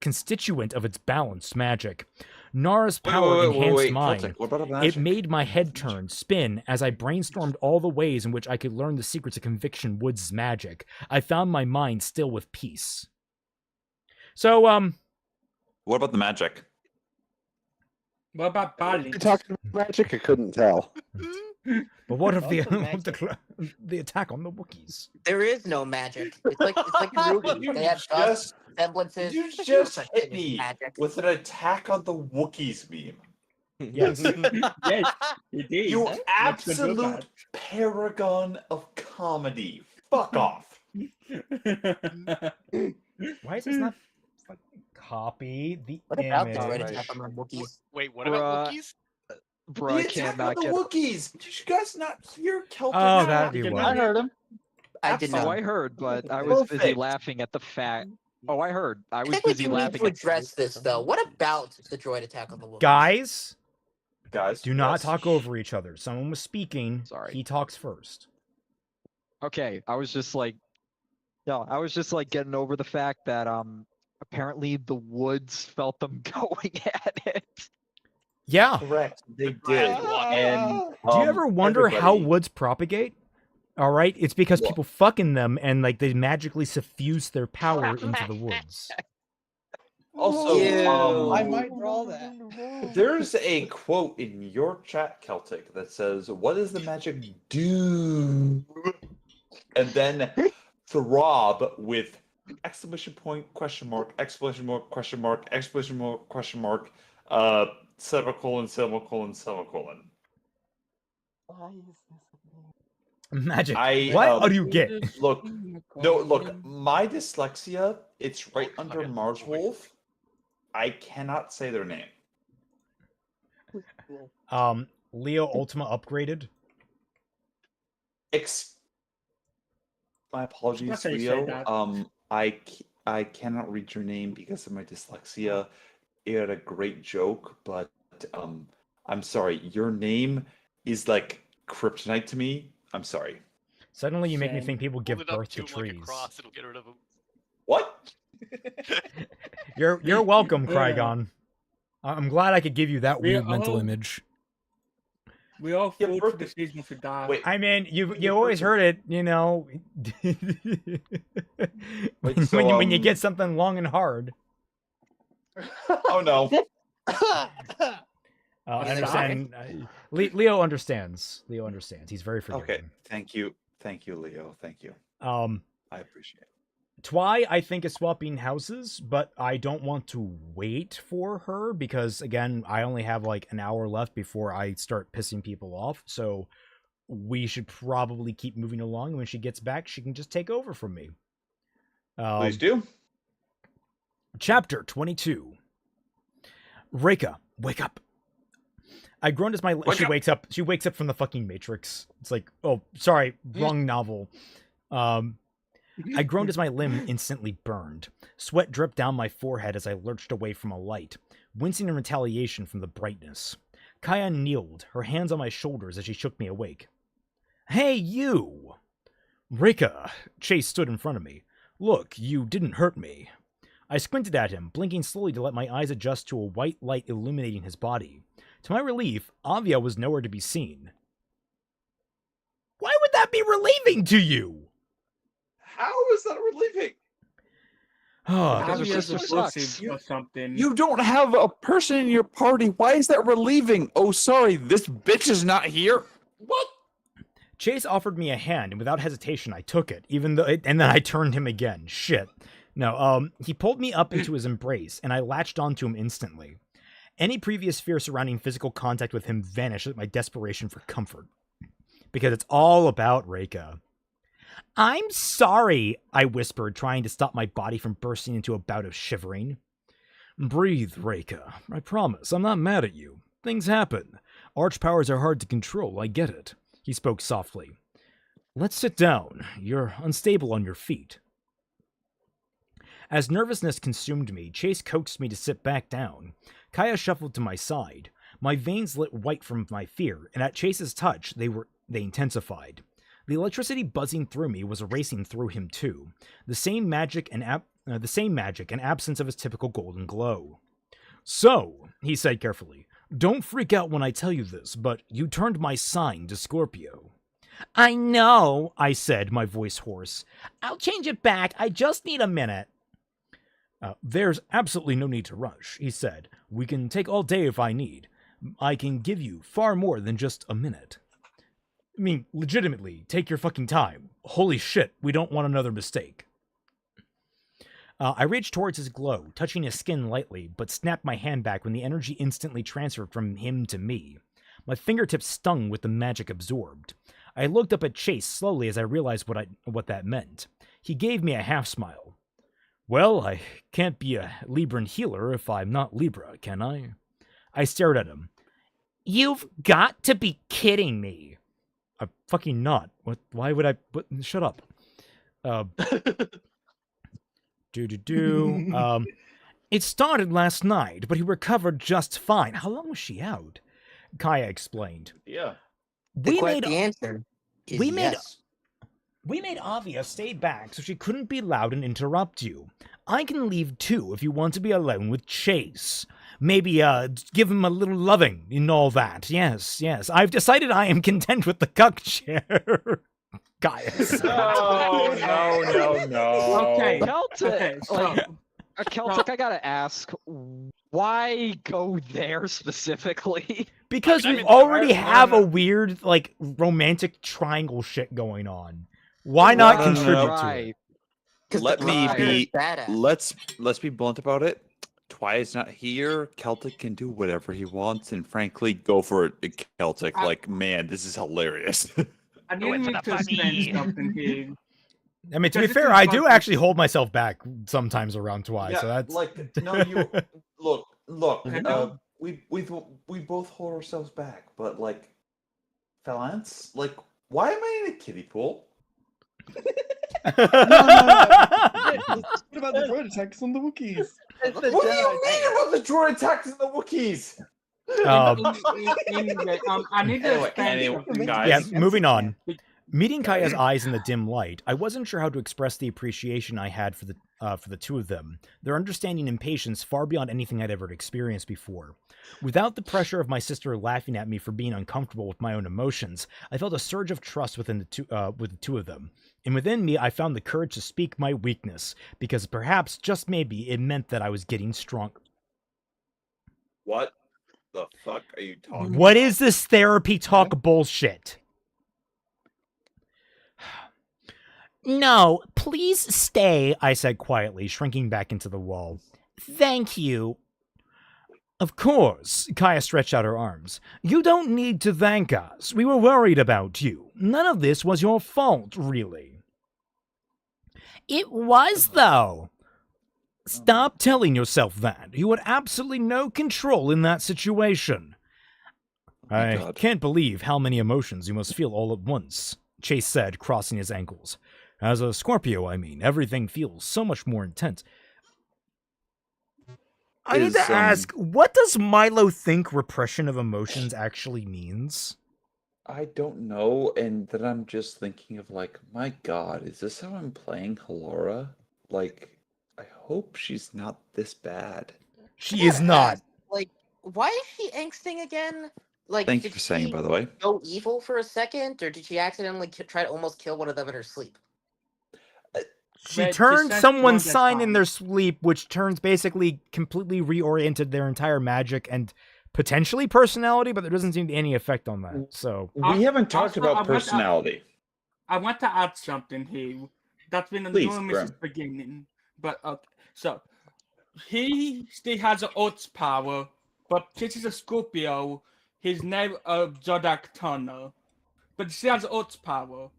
[SPEAKER 1] constituent of its balanced magic. Nara's power enhanced mine.
[SPEAKER 3] Celtic, what about a
[SPEAKER 1] It
[SPEAKER 3] magic?
[SPEAKER 1] made my head turn, spin, as I brainstormed all the ways in which I could learn the secrets of Conviction Woods' magic. I found my mind still with peace. So,
[SPEAKER 3] What about the magic?
[SPEAKER 7] What about Bali?
[SPEAKER 15] You talking about magic? I couldn't tell.
[SPEAKER 1] but what of
[SPEAKER 12] Also
[SPEAKER 1] the attack on the Wookiees?
[SPEAKER 14] There is no magic. It's like Ruby. They have dust, semblances.
[SPEAKER 3] You
[SPEAKER 14] There's no
[SPEAKER 3] just
[SPEAKER 14] such
[SPEAKER 3] hit
[SPEAKER 14] thing as
[SPEAKER 3] me
[SPEAKER 14] magic.
[SPEAKER 3] with an attack on the Wookiees meme.
[SPEAKER 1] Yes.
[SPEAKER 7] Yes, it is.
[SPEAKER 3] You
[SPEAKER 7] What's the
[SPEAKER 3] absolute
[SPEAKER 7] good
[SPEAKER 3] paragon of comedy. Fuck off.
[SPEAKER 1] Why is this not fucking copy the
[SPEAKER 14] What about the
[SPEAKER 1] image?
[SPEAKER 14] red attack on the Wookiees?
[SPEAKER 6] Wait, what about
[SPEAKER 5] Bruh.
[SPEAKER 6] Wookiees?
[SPEAKER 5] bro, I
[SPEAKER 3] The attack on
[SPEAKER 5] cannot
[SPEAKER 3] the
[SPEAKER 5] get.
[SPEAKER 3] Wookiees. Did you guys not hear Celtic?
[SPEAKER 1] Oh, that'd be
[SPEAKER 7] Absolutely.
[SPEAKER 1] why.
[SPEAKER 4] I heard him.
[SPEAKER 14] I did
[SPEAKER 5] Oh,
[SPEAKER 14] not.
[SPEAKER 5] I heard, but I was busy
[SPEAKER 3] Perfect.
[SPEAKER 5] laughing at the fact. Oh, I heard. I
[SPEAKER 14] I
[SPEAKER 5] was
[SPEAKER 14] think we
[SPEAKER 5] busy
[SPEAKER 14] do need
[SPEAKER 5] laughing
[SPEAKER 14] to
[SPEAKER 5] at.
[SPEAKER 14] address this though. What about the droid attack on the Wookiees?
[SPEAKER 1] Guys,
[SPEAKER 3] Guys,
[SPEAKER 1] do not
[SPEAKER 3] yes.
[SPEAKER 1] talk over each other. Someone was speaking.
[SPEAKER 5] Sorry.
[SPEAKER 1] He talks first.
[SPEAKER 5] Okay, I was just like, getting over the fact that apparently the woods felt them going at it.
[SPEAKER 1] Yeah.
[SPEAKER 3] Correct. They did. And
[SPEAKER 1] Do you ever wonder how
[SPEAKER 3] everybody-
[SPEAKER 1] woods propagate? All right, it's because
[SPEAKER 3] Well-
[SPEAKER 1] people fuck in them and like they magically suffuse their power into the woods.
[SPEAKER 3] Also,
[SPEAKER 14] Ew.
[SPEAKER 11] I might draw that.
[SPEAKER 3] there's a quote in your chat, Celtic, that says, "What does the magic do?" And then throb with exclamation point, question mark, exclamation mark, question mark, exclamation mark, question mark, semicolon, semicolon, semicolon.
[SPEAKER 12] Why is this?
[SPEAKER 1] Magic.
[SPEAKER 3] I,
[SPEAKER 1] What are you get?
[SPEAKER 3] Look, no, look, my dyslexia, it's right under
[SPEAKER 6] okay.
[SPEAKER 3] Mars Wolf. I cannot say their name.
[SPEAKER 1] Leo Ultima upgraded.
[SPEAKER 3] My apologies,
[SPEAKER 7] Not gonna say
[SPEAKER 3] Leo.
[SPEAKER 7] that.
[SPEAKER 3] I cannot read your name because of my dyslexia. You had a great joke, but I'm sorry. Your name is like kryptonite to me. I'm sorry.
[SPEAKER 1] Suddenly, you make me
[SPEAKER 7] Same.
[SPEAKER 1] think people give
[SPEAKER 6] Hold it up
[SPEAKER 1] birth to
[SPEAKER 6] to him like a
[SPEAKER 1] trees.
[SPEAKER 6] cross, it'll get rid of him.
[SPEAKER 3] What?
[SPEAKER 1] You're welcome,
[SPEAKER 7] Yeah.
[SPEAKER 1] Krygon. I'm glad I could give you that
[SPEAKER 7] We
[SPEAKER 1] weird mental
[SPEAKER 7] all-
[SPEAKER 1] image.
[SPEAKER 7] We all
[SPEAKER 3] Yeah,
[SPEAKER 7] feel
[SPEAKER 3] birth-
[SPEAKER 7] the decision to die.
[SPEAKER 3] Wait,
[SPEAKER 1] I mean, you always heard it, you know.
[SPEAKER 3] Wait,
[SPEAKER 1] when,
[SPEAKER 3] so,
[SPEAKER 1] when you get something long and hard.
[SPEAKER 3] oh no.
[SPEAKER 1] I
[SPEAKER 14] What is it,
[SPEAKER 1] understand. Leo understands. Leo understands. He's very forgiving.
[SPEAKER 3] Okay. Thank you, Leo. Thank you.
[SPEAKER 1] I
[SPEAKER 3] appreciate it.
[SPEAKER 1] Twy, I think, is swapping houses, but I don't want to wait for her because, again, I only have like an hour left before I start pissing people off. So we should probably keep moving along. And when she gets back, she can just take over from me.
[SPEAKER 3] Please do.
[SPEAKER 1] Chapter 22. Reika, wake up. I groaned as she wakes up. She wakes up from the fucking Matrix. It's like, oh, sorry, wrong novel. I groaned as my limb instantly burned. Sweat dripped down my forehead as I lurched away from a light, wincing in retaliation from the brightness. Kaya kneeled, her hands on my shoulders as she shook me awake. Hey, you! Rika! Chase stood in front of me. Look, you didn't hurt me. I squinted at him, blinking slowly to let my eyes adjust to a white light illuminating his body. To my relief, Avia was nowhere to be seen. Why would that be relieving to you?
[SPEAKER 3] How is that relieving?
[SPEAKER 5] Because her
[SPEAKER 7] Obvious
[SPEAKER 5] sister
[SPEAKER 7] pussy
[SPEAKER 5] sucks.
[SPEAKER 7] or something.
[SPEAKER 3] You don't have a person in your party. Why is that relieving? Oh, sorry, this bitch is not here. What?
[SPEAKER 1] Chase offered me a hand, and without hesitation, I took it, and then I turned him again. Shit. No, he pulled me up into his embrace, and I latched onto him instantly. Any previous fear surrounding physical contact with him vanished at my desperation for comfort. Because it's all about Reika. I'm sorry, I whispered, trying to stop my body from bursting into a bout of shivering. Breathe, Reika. I promise, I'm not mad at you. Things happen. Arch powers are hard to control, I get it. He spoke softly. Let's sit down. You're unstable on your feet. As nervousness consumed me, Chase coaxed me to sit back down. Kaya shuffled to my side. My veins lit white from my fear, and at Chase's touch, they intensified. The electricity buzzing through me was racing through him too. The same magic and absence of his typical golden glow. So, he said carefully, don't freak out when I tell you this, but you turned my sign to Scorpio. I know, I said, my voice hoarse. I'll change it back. I just need a minute. There's absolutely no need to rush, he said. We can take all day if I need. I can give you far more than just a minute. I mean, legitimately, take your fucking time. Holy shit, we don't want another mistake. I reached towards his glow, touching his skin lightly, but snapped my hand back when the energy instantly transferred from him to me. My fingertips stung with the magic absorbed. I looked up at Chase slowly as I realized what that meant. He gave me a half-smile. Well, I can't be a Libran healer if I'm not Libra, can I? I stared at him. You've got to be kidding me. I'm fucking not. What? Why would I? Shut up. It started last night, but he recovered just fine. How long was she out? Kaya explained.
[SPEAKER 3] Yeah.
[SPEAKER 14] The answer is yes.
[SPEAKER 1] We made Avia stay back so she couldn't be loud and interrupt you. I can leave too if you want to be alone with Chase. Maybe, give him a little loving and all that. Yes. I've decided I am content with the cuck chair. Guys.
[SPEAKER 3] No.
[SPEAKER 5] Okay, Celtic.
[SPEAKER 7] Okay, so-
[SPEAKER 5] Celtic, I gotta ask, why go there specifically?
[SPEAKER 1] Because we already have a weird, romantic triangle shit going on. Why not contribute to it?
[SPEAKER 3] Let's be blunt about it. Twi's not here. Celtic can do whatever he wants, and frankly, go for it, Celtic. Man, this is hilarious.
[SPEAKER 7] I didn't mean to spend something here.
[SPEAKER 1] I mean, to be fair, I do actually hold myself back sometimes around Twi, so that's...
[SPEAKER 3] Look, we both hold ourselves back, but, Valance, why am I in a kiddie pool?
[SPEAKER 12] What about the droid attacks on the Wookiees?
[SPEAKER 3] What do you mean about the droid attacks on the Wookiees?
[SPEAKER 7] I need to spend
[SPEAKER 3] guys.
[SPEAKER 1] Yeah, moving on. Meeting Kaya's eyes in the dim light, I wasn't sure how to express the appreciation I had for the two of them, their understanding and patience far beyond anything I'd ever experienced before. Without the pressure of my sister laughing at me for being uncomfortable with my own emotions, I felt a surge of trust with the two of them. And within me, I found the courage to speak my weakness, because perhaps, just maybe, it meant that I was getting stronger.
[SPEAKER 3] What the fuck are you talking about?
[SPEAKER 1] What is this therapy talk bullshit? No, please stay, I said quietly, shrinking back into the wall. Thank you. Of course, Kaya stretched out her arms. You don't need to thank us. We were worried about you. None of this was your fault, really. It was, though. Stop telling yourself that. You had absolutely no control in that situation. I can't believe how many emotions you must feel all at once, Chase said, crossing his ankles. As a Scorpio, I mean, everything feels so much more intense. I need to ask, what does Milo think repression of emotions actually means?
[SPEAKER 3] I don't know, and then I'm just thinking of like, my God, is this how I'm playing Halora? Like, I hope she's not this bad.
[SPEAKER 1] She is not.
[SPEAKER 14] Like, why is she angsting again? Like,
[SPEAKER 3] Thank you
[SPEAKER 14] did
[SPEAKER 3] for saying,
[SPEAKER 14] she
[SPEAKER 3] by the way.
[SPEAKER 14] go evil for a second, or did she accidentally try to almost kill one of them in her sleep?
[SPEAKER 1] She turned someone's sign in their sleep, which turns basically completely reoriented their entire magic and potentially personality, but there doesn't seem to be any effect on that. So
[SPEAKER 3] we haven't talked about personality.
[SPEAKER 7] I want to add something here. That's been anonymous since the beginning. But so he still has an Oats power, but since he's a Scorpio, he's now a Zodak Turner. But he still has Oats power.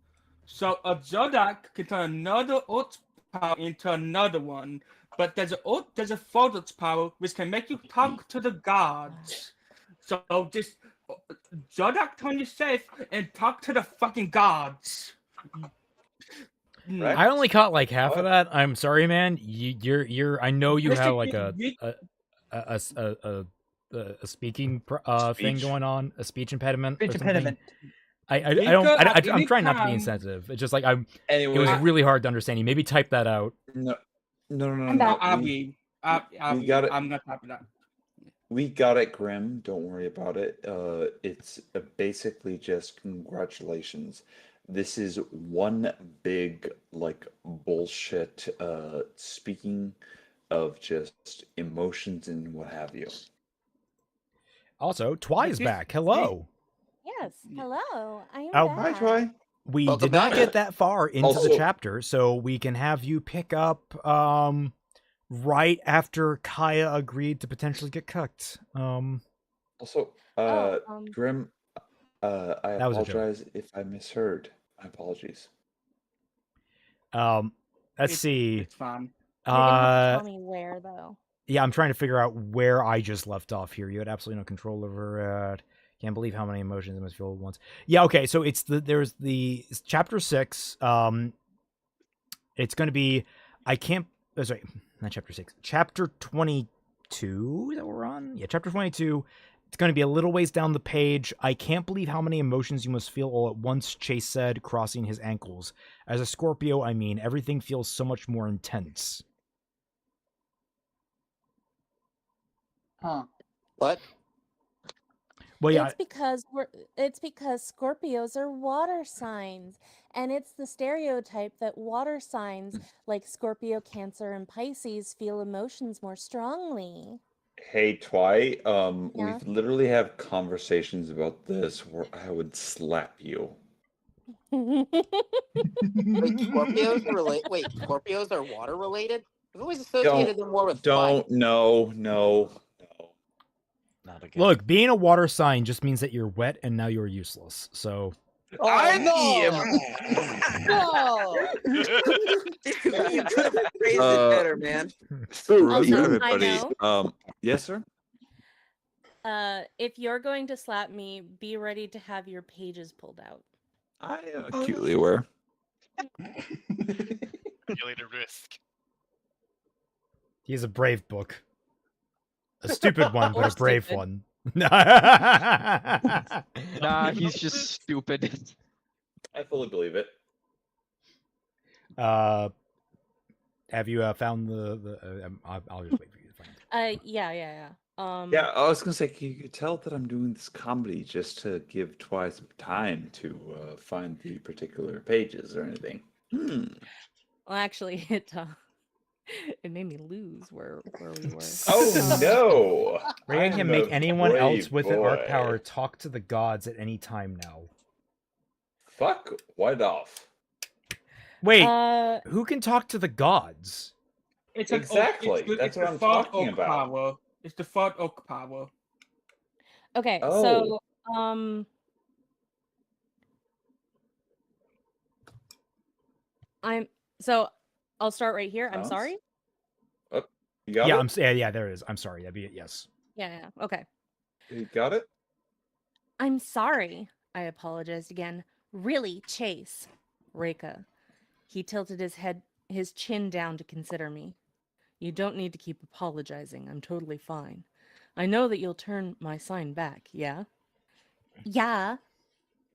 [SPEAKER 7] So a Zodak can turn another Oats power into another one. But there's a Photos power which can make you talk to the gods. So just Zodak turn yourself and talk to the fucking gods.
[SPEAKER 1] I only caught like half of that. I'm sorry, man. You're. I know you have like a speaking thing going on, a speech impediment.
[SPEAKER 16] Speech impediment.
[SPEAKER 1] I'm trying not to be insensitive. It's just like Anyway, it was really hard to understand. You maybe type that out.
[SPEAKER 3] No.
[SPEAKER 7] We got it. I'm not typing that.
[SPEAKER 3] We got it, Grim. Don't worry about it. It's basically just congratulations. This is one big like bullshit. Speaking of just emotions and what have you.
[SPEAKER 1] Also, Twy is back. Hello.
[SPEAKER 17] Yes. Hello. I am
[SPEAKER 1] Oh,
[SPEAKER 17] back.
[SPEAKER 3] Hi, Twy.
[SPEAKER 1] We did not get that far into the chapter, so we can have you pick up right after Kaya agreed to potentially get cooked.
[SPEAKER 3] Also, Grim, I apologize if I misheard. My apologies.
[SPEAKER 1] Let's see.
[SPEAKER 7] It's fine.
[SPEAKER 17] You're gonna have to tell me where, though.
[SPEAKER 1] Yeah, I'm trying to figure out where I just left off here. You had absolutely no control over it. Can't believe how many emotions I must feel at once. Yeah, okay, so it's there's chapter 6. It's going to be sorry, not chapter 6. Chapter 22 that we're on? Yeah, chapter 22. It's going to be a little ways down the page. I can't believe how many emotions you must feel all at once, Chase said, crossing his ankles. As a Scorpio, I mean, everything feels so much more intense.
[SPEAKER 11] Huh.
[SPEAKER 14] What?
[SPEAKER 1] Well, yeah.
[SPEAKER 17] It's because Scorpios are water signs, and it's the stereotype that water signs like Scorpio, Cancer, and Pisces feel emotions more strongly.
[SPEAKER 3] Hey, Twy,
[SPEAKER 17] Yeah?
[SPEAKER 3] we've literally have conversations about this where I would slap you.
[SPEAKER 14] Wait, Scorpios are Wait, Scorpios are water related? I've always associated them more with fire.
[SPEAKER 3] No.
[SPEAKER 13] Not again.
[SPEAKER 1] Look, being a water sign just means that you're wet and now you're useless. So
[SPEAKER 14] Oh, no! You could have phrased it better, man.
[SPEAKER 3] Also,
[SPEAKER 17] everybody.
[SPEAKER 3] Yes, sir?
[SPEAKER 17] If you're going to slap me, be ready to have your pages pulled out.
[SPEAKER 3] I am acutely aware.
[SPEAKER 6] Calculated risk.
[SPEAKER 1] he is a brave book. A stupid one, but a brave one.
[SPEAKER 5] Nah, he's just stupid.
[SPEAKER 3] I fully believe it.
[SPEAKER 1] Have you found I'll just wait for you to find it.
[SPEAKER 17] Yeah.
[SPEAKER 3] Yeah, I was gonna say, you could tell that I'm doing this comedy just to give Twy some time to find the particular pages or anything.
[SPEAKER 17] Well, actually, it made me lose where we were.
[SPEAKER 3] Oh no!
[SPEAKER 1] Reagan can
[SPEAKER 3] I'm
[SPEAKER 1] make
[SPEAKER 3] a
[SPEAKER 1] anyone else
[SPEAKER 3] brave
[SPEAKER 1] with an art
[SPEAKER 3] boy.
[SPEAKER 1] power talk to the gods at any time now.
[SPEAKER 3] Fuck White off.
[SPEAKER 1] Wait, who can talk to the gods?
[SPEAKER 7] It's
[SPEAKER 3] Exactly, that's what I'm talking about.
[SPEAKER 7] Power. It's the third oak power.
[SPEAKER 17] Okay,
[SPEAKER 3] Oh.
[SPEAKER 17] so I'll start right here. I'm
[SPEAKER 3] Sounds-
[SPEAKER 17] sorry.
[SPEAKER 3] You got
[SPEAKER 1] Yeah,
[SPEAKER 3] it?
[SPEAKER 1] yeah, there it is. I'm sorry. That'd be it. Yes.
[SPEAKER 17] Yeah. Okay.
[SPEAKER 3] You got it?
[SPEAKER 17] I'm sorry. I apologized again. Really, Chase. Reka.
[SPEAKER 2] He tilted his chin down to consider me. You don't need to keep apologizing. I'm totally fine. I know that you'll turn my sign back, yeah? Yeah.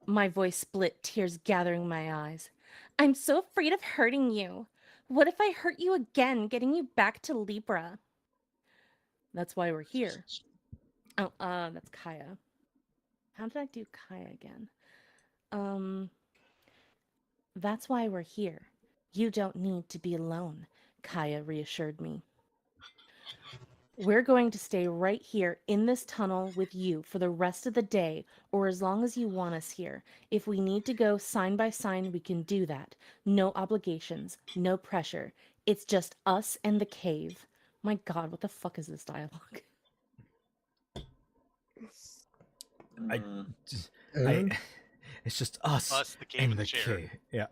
[SPEAKER 2] My voice split, tears gathering my eyes. I'm so afraid of hurting you. What if I hurt you again, getting you back to Libra? That's why we're here. Oh, that's Kaya. How did I do Kaya again? That's why we're here. You don't need to be alone, Kaya reassured me. We're going to stay right here in this tunnel with you for the rest of the day, or as long as you want us here. If we need to go sign by sign, we can do that. No obligations, no pressure. It's just us and the cave. My God, what the fuck is this dialogue?
[SPEAKER 1] It's just us,
[SPEAKER 6] the cave,
[SPEAKER 1] and
[SPEAKER 6] and
[SPEAKER 1] the
[SPEAKER 6] the chair.
[SPEAKER 1] cave. Yeah.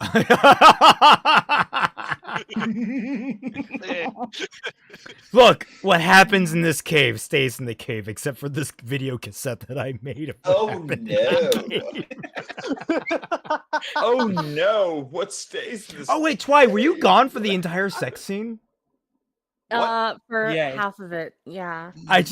[SPEAKER 1] Look, what happens in this cave stays in the cave, except for this video cassette that I made of what happened in the cave.
[SPEAKER 3] Oh no! What stays in this?
[SPEAKER 1] Oh wait, Twy, were you gone for the entire sex scene?
[SPEAKER 2] For
[SPEAKER 11] Yeah.
[SPEAKER 2] half of it, yeah.
[SPEAKER 1] I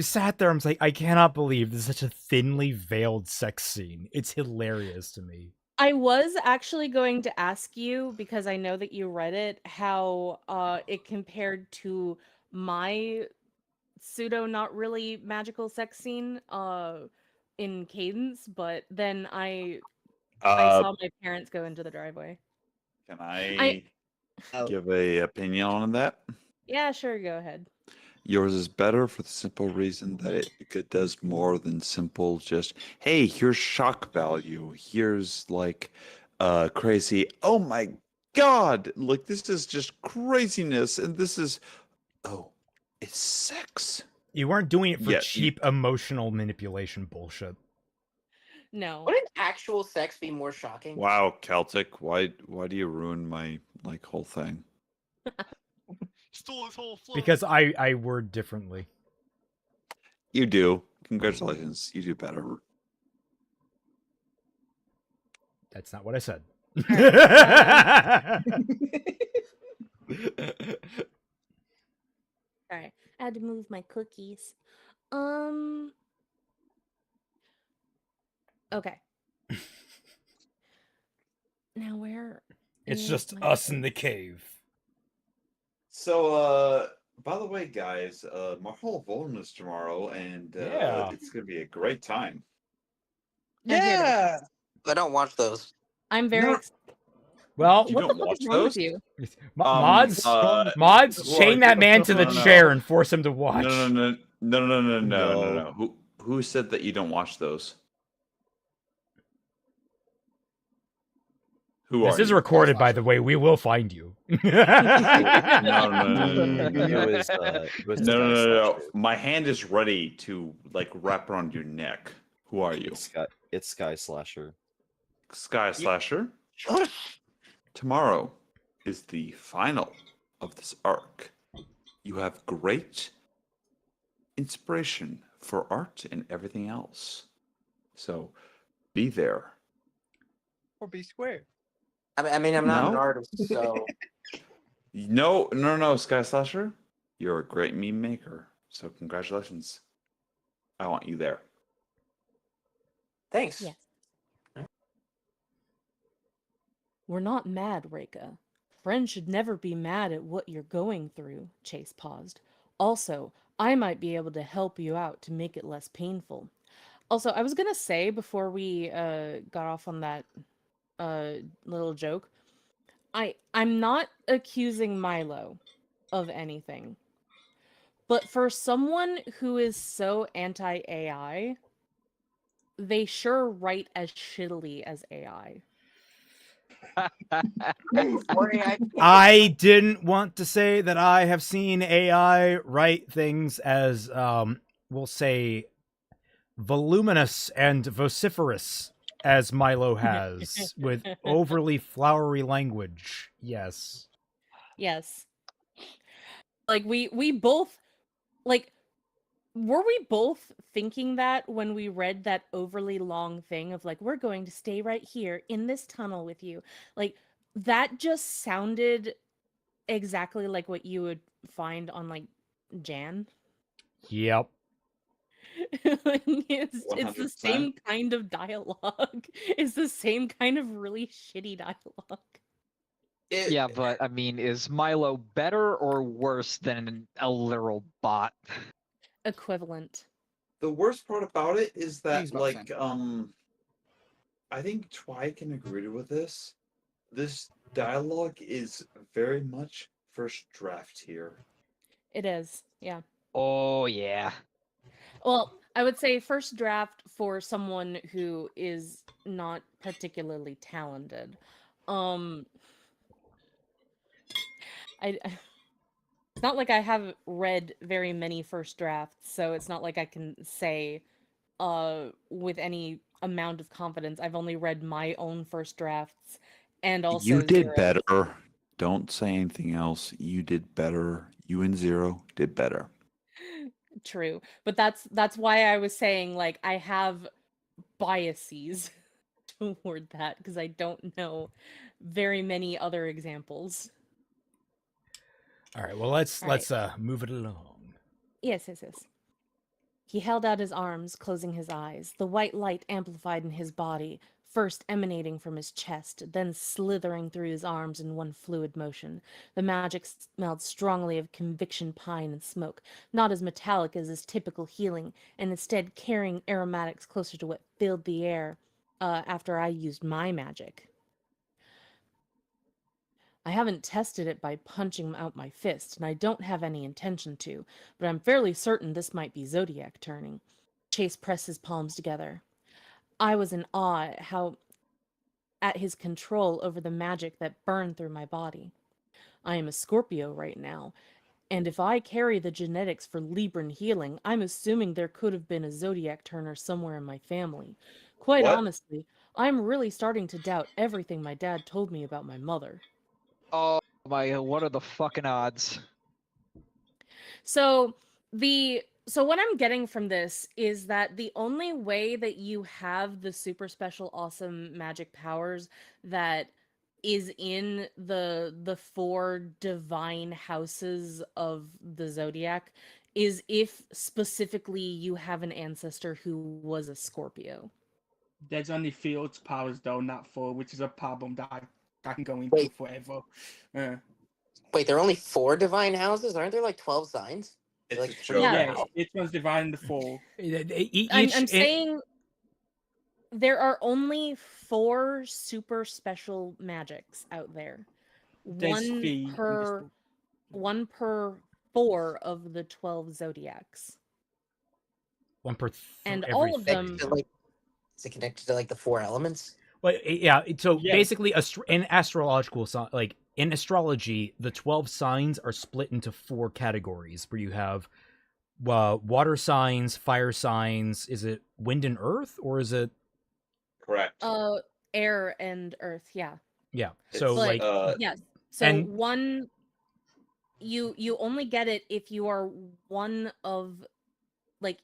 [SPEAKER 1] sat there. I'm like, I cannot believe this is such a thinly veiled sex scene. It's hilarious to me.
[SPEAKER 2] I was actually going to ask you, because I know that you read it, how it compared to my pseudo not really magical sex scene in Cadence, but then I saw my parents go into the driveway.
[SPEAKER 3] Can I give a opinion on that?
[SPEAKER 2] Yeah, sure, go ahead.
[SPEAKER 3] Yours is better for the simple reason that it does more than simple just, hey, here's shock value. Here's like crazy, oh my God, like this is just craziness. And this is, oh, it's sex.
[SPEAKER 1] You weren't doing it for
[SPEAKER 3] Yeah,
[SPEAKER 1] cheap emotional manipulation bullshit.
[SPEAKER 2] No.
[SPEAKER 14] Wouldn't actual sex be more shocking?
[SPEAKER 3] Wow, Celtic, why do you ruin my like whole thing?
[SPEAKER 6] Stole his whole flow.
[SPEAKER 1] Because I word differently.
[SPEAKER 3] You do. Congratulations. You do better.
[SPEAKER 1] That's not what I said.
[SPEAKER 17] Sorry, I had to move my cookies.
[SPEAKER 2] Okay.
[SPEAKER 17] Now where?
[SPEAKER 1] It's
[SPEAKER 17] is
[SPEAKER 1] just
[SPEAKER 17] my-
[SPEAKER 1] us in the cave.
[SPEAKER 3] So, by the way, guys, Marvel Vuln is tomorrow, and
[SPEAKER 1] Yeah.
[SPEAKER 3] it's gonna be a great time.
[SPEAKER 11] Yeah.
[SPEAKER 14] I don't watch those.
[SPEAKER 2] I'm very excited.
[SPEAKER 1] Well,
[SPEAKER 3] You
[SPEAKER 2] What the
[SPEAKER 3] don't
[SPEAKER 2] fuck
[SPEAKER 3] watch
[SPEAKER 2] is wrong with
[SPEAKER 3] those?
[SPEAKER 2] you?
[SPEAKER 1] Mods,
[SPEAKER 3] well,
[SPEAKER 1] chain that man to the chair and force him to watch.
[SPEAKER 3] No. Who said that you don't watch those? Who
[SPEAKER 1] This
[SPEAKER 3] are
[SPEAKER 1] is
[SPEAKER 3] you?
[SPEAKER 1] recorded, by the way. We will find you.
[SPEAKER 3] No. My hand is ready to like wrap around your neck. Who are you?
[SPEAKER 13] It's Sky Slasher.
[SPEAKER 3] Sky Slasher. Tomorrow is the final of this arc. You have great inspiration for art and everything else. So be there.
[SPEAKER 4] Or be square.
[SPEAKER 14] I mean, I'm not an
[SPEAKER 3] No?
[SPEAKER 14] artist, so
[SPEAKER 3] No, Sky Slasher. You're a great meme maker. So congratulations. I want you there.
[SPEAKER 14] thanks.
[SPEAKER 17] Yes.
[SPEAKER 2] We're not mad, Reika. Friends should never be mad at what you're going through, Chase paused. Also, I might be able to help you out to make it less painful. Also, I was gonna say before we got off on that little joke, I'm not accusing Milo of anything. But for someone who is so anti-AI, they sure write as shittily as AI.
[SPEAKER 1] I didn't want to say that I have seen AI write things as, we'll say, voluminous and vociferous as Milo has, with overly flowery language. Yes.
[SPEAKER 2] Yes. Like we both, like, were we both thinking that when we read that overly long thing of like, we're going to stay right here in this tunnel with you? Like, That just sounded exactly like what you would find on like Jan.
[SPEAKER 1] Yep.
[SPEAKER 2] Like, it's the
[SPEAKER 3] 100%.
[SPEAKER 2] same kind of dialogue. It's the same kind of really shitty dialogue.
[SPEAKER 5] Yeah, but I mean, is Milo better or worse than a literal bot?
[SPEAKER 2] Equivalent.
[SPEAKER 3] The worst part about it is
[SPEAKER 11] think it's
[SPEAKER 3] that,
[SPEAKER 11] about the
[SPEAKER 3] like,
[SPEAKER 11] same.
[SPEAKER 3] I think Twy can agree with this. This dialogue is very much first draft here.
[SPEAKER 2] It is, yeah.
[SPEAKER 5] Oh yeah.
[SPEAKER 2] Well, I would say first draft for someone who is not particularly talented. It's not like I have read very many first drafts, so it's not like I can say with any amount of confidence. I've only read my own first drafts and also
[SPEAKER 3] You did
[SPEAKER 2] Zero's.
[SPEAKER 3] better. Don't say anything else. You did better. You and Zero did better.
[SPEAKER 2] True. But that's why I was saying like I have biases toward that because I don't know very many other examples.
[SPEAKER 1] All right. Well, let's
[SPEAKER 2] All right.
[SPEAKER 1] move it along.
[SPEAKER 2] Yes. He held out his arms, closing his eyes, the white light amplified in his body, first emanating from his chest, then slithering through his arms in one fluid motion. The magic smelled strongly of conviction pine and smoke, not as metallic as his typical healing, and instead carrying aromatics closer to what filled the air after I used my magic. I haven't tested it by punching out my fist, and I don't have any intention to, but I'm fairly certain this might be zodiac turning. Chase pressed his palms together. I was in awe at his control over the magic that burned through my body. I am a Scorpio right now, and if I carry the genetics for Libran healing, I'm assuming there could have been a zodiac turner somewhere in my family. Quite
[SPEAKER 3] What?
[SPEAKER 2] honestly, I'm really starting to doubt everything my dad told me about my mother.
[SPEAKER 5] Oh my, what are the fucking odds?
[SPEAKER 2] So what I'm getting from this is that the only way that you have the super special awesome magic powers that is in the four divine houses of the zodiac is if specifically you have an ancestor who was a Scorpio.
[SPEAKER 7] There's only fields powers though, not four, which is a problem that I can go into forever.
[SPEAKER 14] Wait, there are only 4 divine houses? Aren't there like 12 signs?
[SPEAKER 3] It's
[SPEAKER 14] like
[SPEAKER 3] a
[SPEAKER 14] three
[SPEAKER 3] joke.
[SPEAKER 2] Yeah.
[SPEAKER 14] now.
[SPEAKER 7] Each one's divided into 4.
[SPEAKER 2] I'm saying there are only 4 super special magics out there.
[SPEAKER 7] There's 3.
[SPEAKER 2] One per 4 of the 12 zodiacs.
[SPEAKER 1] One per
[SPEAKER 2] and
[SPEAKER 1] every
[SPEAKER 2] all of
[SPEAKER 1] three.
[SPEAKER 2] them
[SPEAKER 14] Is it connected to like the 4 elements?
[SPEAKER 1] Well, yeah. So
[SPEAKER 7] Yes.
[SPEAKER 1] basically, in astrological, like in astrology, the 12 signs are split into 4 categories, where you have water signs, fire signs. Is it wind and earth, or is it
[SPEAKER 3] Correct.
[SPEAKER 2] Air and earth, yeah.
[SPEAKER 1] Yeah. So
[SPEAKER 2] But,
[SPEAKER 1] like
[SPEAKER 2] yes. So
[SPEAKER 1] and-
[SPEAKER 2] one you only get it if you are one of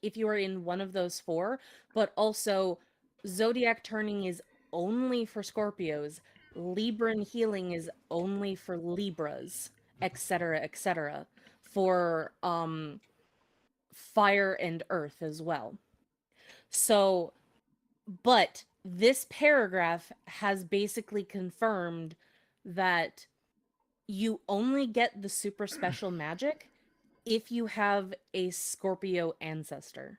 [SPEAKER 2] if you are in one of those 4, but also zodiac turning is only for Scorpios, Libran healing is only for Libras, etc., for fire and earth as well. So, but this paragraph has basically confirmed that you only get the super special magic if you have a Scorpio ancestor.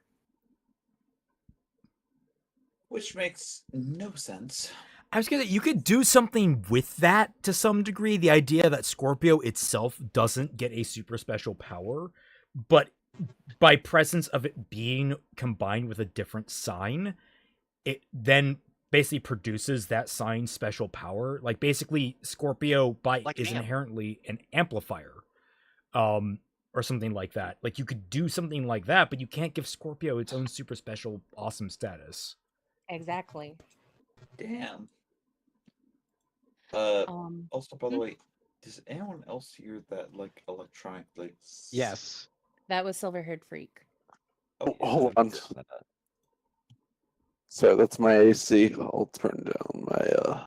[SPEAKER 3] Which makes no sense.
[SPEAKER 1] I was gonna say, you could do something with that to some degree. The idea that Scorpio itself doesn't get a super special power, but by presence of it being combined with a different sign, it then basically produces that sign's special power. Like basically Scorpio is inherently an amplifier. Or something like that. Like you could do something like that, but you can't give Scorpio its own super special awesome status.
[SPEAKER 2] Exactly.
[SPEAKER 3] Damn. Also, by the way, does anyone else hear that like electronic like?
[SPEAKER 5] Yes.
[SPEAKER 2] That was Silver-Haired Freak.
[SPEAKER 15] Oh, hold on. So that's my AC. I'll turn down my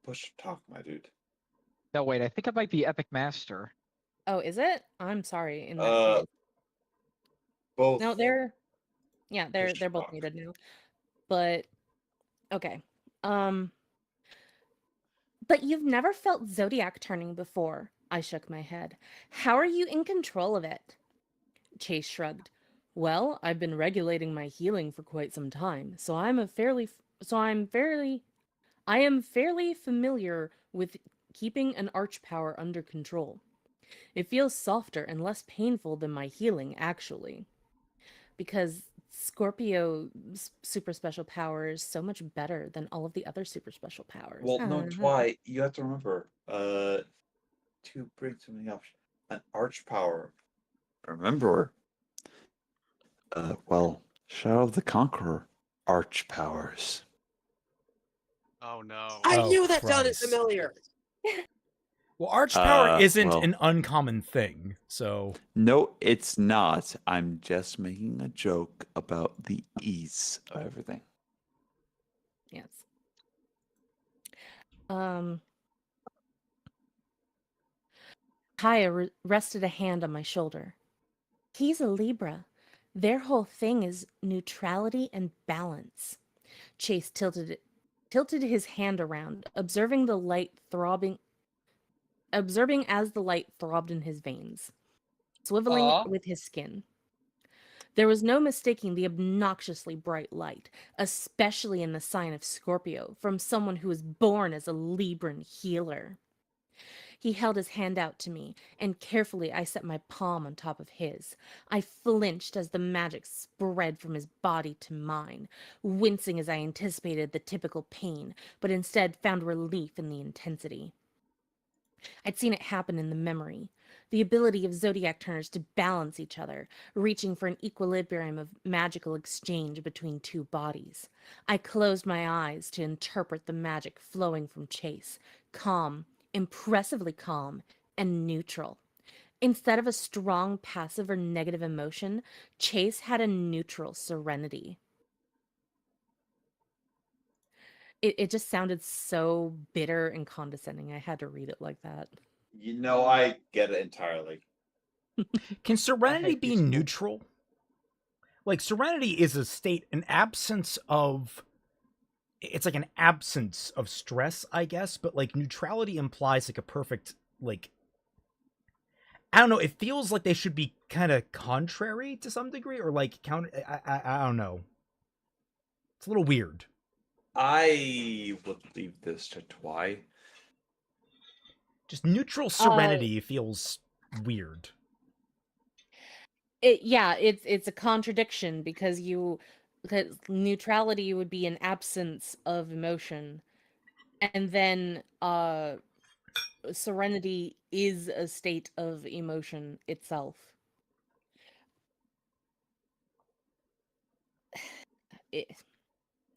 [SPEAKER 3] Push talk, my dude.
[SPEAKER 5] No, wait, I think it might be Epic Master.
[SPEAKER 2] Oh, is it? I'm sorry. In that case.
[SPEAKER 3] Both.
[SPEAKER 2] No, they're
[SPEAKER 3] push
[SPEAKER 2] they're both
[SPEAKER 3] talk.
[SPEAKER 2] muted now. But okay. But you've never felt zodiac turning before. I shook my head. How are you in control of it? Chase shrugged. Well, I've been regulating my healing for quite some time, so I am fairly familiar with keeping an arch power under control. It feels softer and less painful than my healing, actually. Because Scorpio's super special power is so much better than all of the other super special powers.
[SPEAKER 3] Well, no, Twy, you have to remember, to bring something up, an arch power. Remember, well, Shadow of the Conqueror, arch powers.
[SPEAKER 6] Oh no.
[SPEAKER 14] I
[SPEAKER 1] Oh,
[SPEAKER 14] knew that sounded
[SPEAKER 1] Christ.
[SPEAKER 14] familiar.
[SPEAKER 1] Well, arch power isn't
[SPEAKER 3] well.
[SPEAKER 1] an uncommon thing, so
[SPEAKER 3] No, it's not. I'm just making a joke about the ease of everything.
[SPEAKER 2] Yes. Kaya rested a hand on my shoulder. He's a Libra. Their whole thing is neutrality and balance. Chase tilted his hand around, observing as the light throbbed in his veins, swiveling with his skin. There was no mistaking the obnoxiously bright light, especially in the sign of Scorpio, from someone who was born as a Libran healer. He held his hand out to me, and carefully I set my palm on top of his. I flinched as the magic spread from his body to mine, wincing as I anticipated the typical pain, but instead found relief in the intensity. I'd seen it happen in the memory. The ability of zodiac turners to balance each other, reaching for an equilibrium of magical exchange between two bodies. I closed my eyes to interpret the magic flowing from Chase, calm, impressively calm, and neutral. Instead of a strong passive or negative emotion, Chase had a neutral serenity. It just sounded so bitter and condescending. I had to read it like that.
[SPEAKER 3] You know, I get it entirely.
[SPEAKER 1] can serenity be neutral? Like, serenity is a state, an absence of... It's like an absence of stress, I guess, but like neutrality implies like a perfect, like, I don't know, it feels like they should be kind of contrary to some degree, or like counter. I don't know. It's a little weird.
[SPEAKER 3] I would leave this to Twy.
[SPEAKER 1] Just neutral serenity feels weird.
[SPEAKER 2] It's a contradiction because neutrality would be an absence of emotion, and then serenity is a state of emotion itself.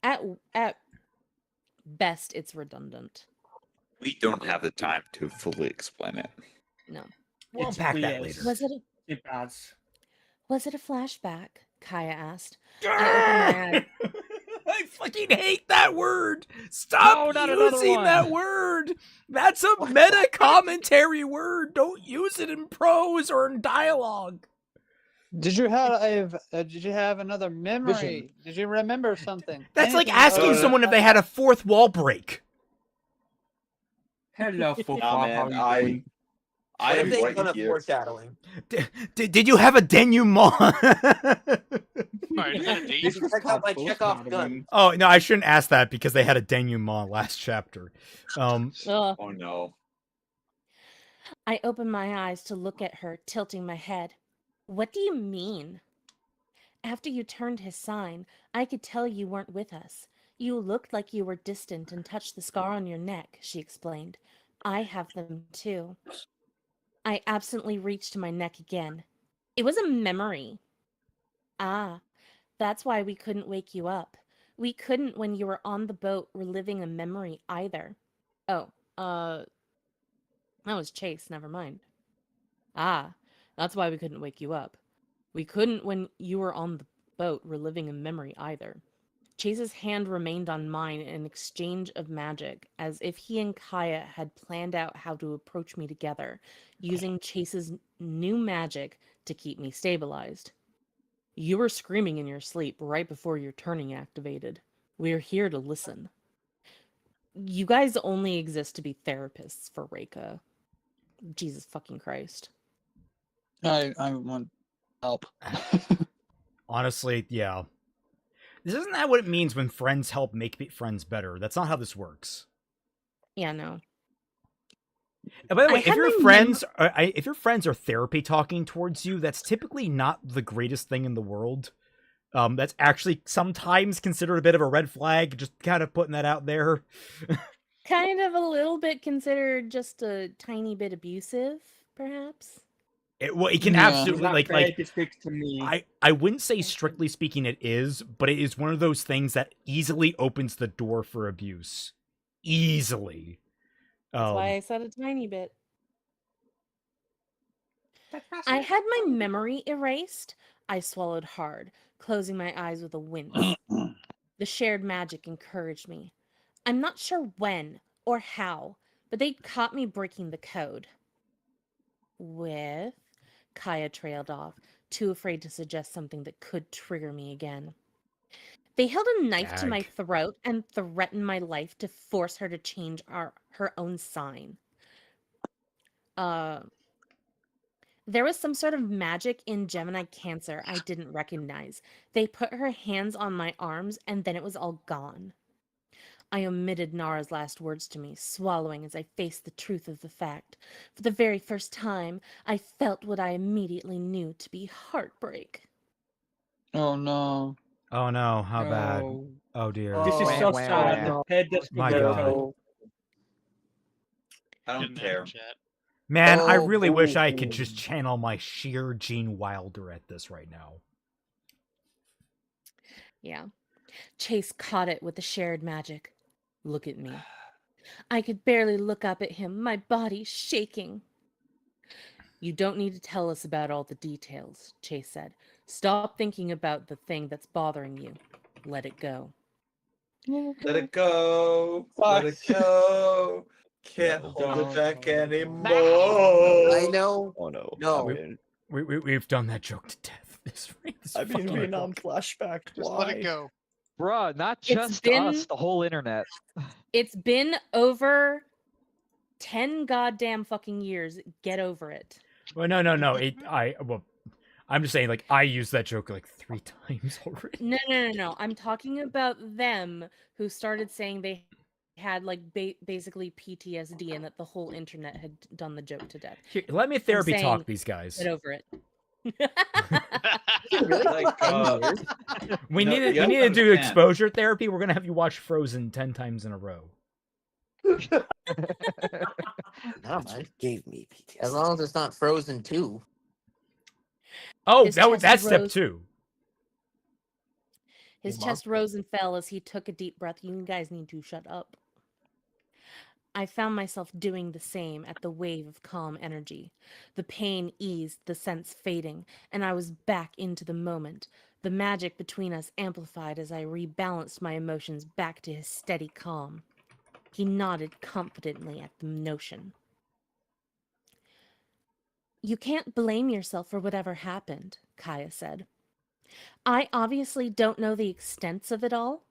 [SPEAKER 2] At best, it's redundant.
[SPEAKER 3] We don't have the time to fully explain it.
[SPEAKER 2] No.
[SPEAKER 1] We'll unpack that later.
[SPEAKER 2] Was it a flashback? Kaya asked. I opened my eyes.
[SPEAKER 1] I fucking hate that word. Stop using that word. That's a meta commentary word. Don't use it in prose or in dialogue.
[SPEAKER 16] Did you have another memory?
[SPEAKER 1] Vision.
[SPEAKER 16] Did you remember something?
[SPEAKER 1] That's like
[SPEAKER 16] Anything
[SPEAKER 1] asking
[SPEAKER 16] about
[SPEAKER 1] someone
[SPEAKER 16] it?
[SPEAKER 1] if they had a fourth wall break.
[SPEAKER 7] Hello, football.
[SPEAKER 3] man,
[SPEAKER 7] how are you doing?
[SPEAKER 3] I am
[SPEAKER 14] They
[SPEAKER 3] right
[SPEAKER 14] done a
[SPEAKER 3] here.
[SPEAKER 14] foreshadowing.
[SPEAKER 1] Did you have a denouement?
[SPEAKER 14] Check out my Chekhov gun.
[SPEAKER 1] Oh no, I shouldn't ask that because they had a denouement last chapter.
[SPEAKER 3] Oh no.
[SPEAKER 2] I opened my eyes to look at her, tilting my head. What do you mean? After you turned his sign, I could tell you weren't with us. You looked like you were distant and touched the scar on your neck, she explained. I have them too. I absently reached to my neck again. It was a memory. Ah, that's why we couldn't wake you up. We couldn't when you were on the boat reliving a memory either. Oh, that was Chase, never mind. Ah, that's why we couldn't wake you up. We couldn't when you were on the boat reliving a memory either. Chase's hand remained on mine in an exchange of magic, as if he and Kaya had planned out how to approach me together, using Chase's new magic to keep me stabilized. You were screaming in your sleep right before your turning activated. We're here to listen. You guys only exist to be therapists for Reika. Jesus fucking Christ.
[SPEAKER 16] I want help.
[SPEAKER 1] Honestly, yeah. This isn't that what it means when friends help make friends better. That's not how this works.
[SPEAKER 2] Yeah, no.
[SPEAKER 1] And by the way,
[SPEAKER 2] I had my
[SPEAKER 1] if your friends are therapy talking towards you, that's typically not the greatest thing in the world. That's actually sometimes considered a bit of a red flag. Just kind of putting that out there.
[SPEAKER 2] Kind of a little bit considered just a tiny bit abusive, perhaps.
[SPEAKER 1] It can absolutely
[SPEAKER 7] to me.
[SPEAKER 1] I wouldn't say strictly speaking it is, but it is one of those things that easily opens the door for abuse. Easily.
[SPEAKER 2] That's why I said a tiny bit. I had my memory erased. I swallowed hard, closing my eyes with a wince. The shared magic encouraged me. I'm not sure when or how, but they caught me breaking the code. With... Kaya trailed off, too afraid to suggest something that could trigger me again. They held a knife to my throat and threatened my life to force her to change her own sign. There was some sort of magic in Gemini Cancer I didn't recognize. They put her hands on my arms and then it was all gone. I omitted Nara's last words to me, swallowing as I faced the truth of the fact. For the very first time, I felt what I immediately knew to be heartbreak.
[SPEAKER 16] Oh no.
[SPEAKER 1] Oh no, how bad. Oh dear.
[SPEAKER 7] This is so sad.
[SPEAKER 1] My God.
[SPEAKER 3] I don't care.
[SPEAKER 1] Man, I really wish I could just channel my sheer Gene Wilder at this right now.
[SPEAKER 2] Yeah. Chase caught it with the shared magic. Look at me. I could barely look up at him, my body shaking. You don't need to tell us about all the details, Chase said. Stop thinking about the thing that's bothering you. Let it go.
[SPEAKER 3] Let it go. Let it go. Can't hold it back anymore.
[SPEAKER 9] I know.
[SPEAKER 13] Oh no.
[SPEAKER 9] No.
[SPEAKER 1] We've done that joke to death.
[SPEAKER 13] I've been Vietnam flashback.
[SPEAKER 18] Just
[SPEAKER 13] Why?
[SPEAKER 18] let it go.
[SPEAKER 5] Bruh, not just us, the whole internet.
[SPEAKER 2] It's been over 10 goddamn fucking years. Get over it.
[SPEAKER 1] Well, no. I'm just saying, like, I used that joke like 3 times already.
[SPEAKER 2] No. I'm talking about them who started saying they had like basically PTSD and that the whole internet had done the joke to death.
[SPEAKER 1] Here, let me therapy talk these guys.
[SPEAKER 2] Get over it.
[SPEAKER 1] We need to do exposure therapy. We're gonna have you watch Frozen 10 times in a row.
[SPEAKER 9] That gave me PTSD. As long as it's not Frozen 2.
[SPEAKER 1] Oh, that's step 2.
[SPEAKER 2] His chest rose and fell as he took a deep breath. You guys need to shut up. I found myself doing the same at the wave of calm energy. The pain eased, the sense fading, and I was back into the moment. The magic between us amplified as I rebalanced my emotions back to his steady calm. He nodded confidently at the notion. You can't blame yourself for whatever happened, Kaya said. I obviously don't know the extents of it all.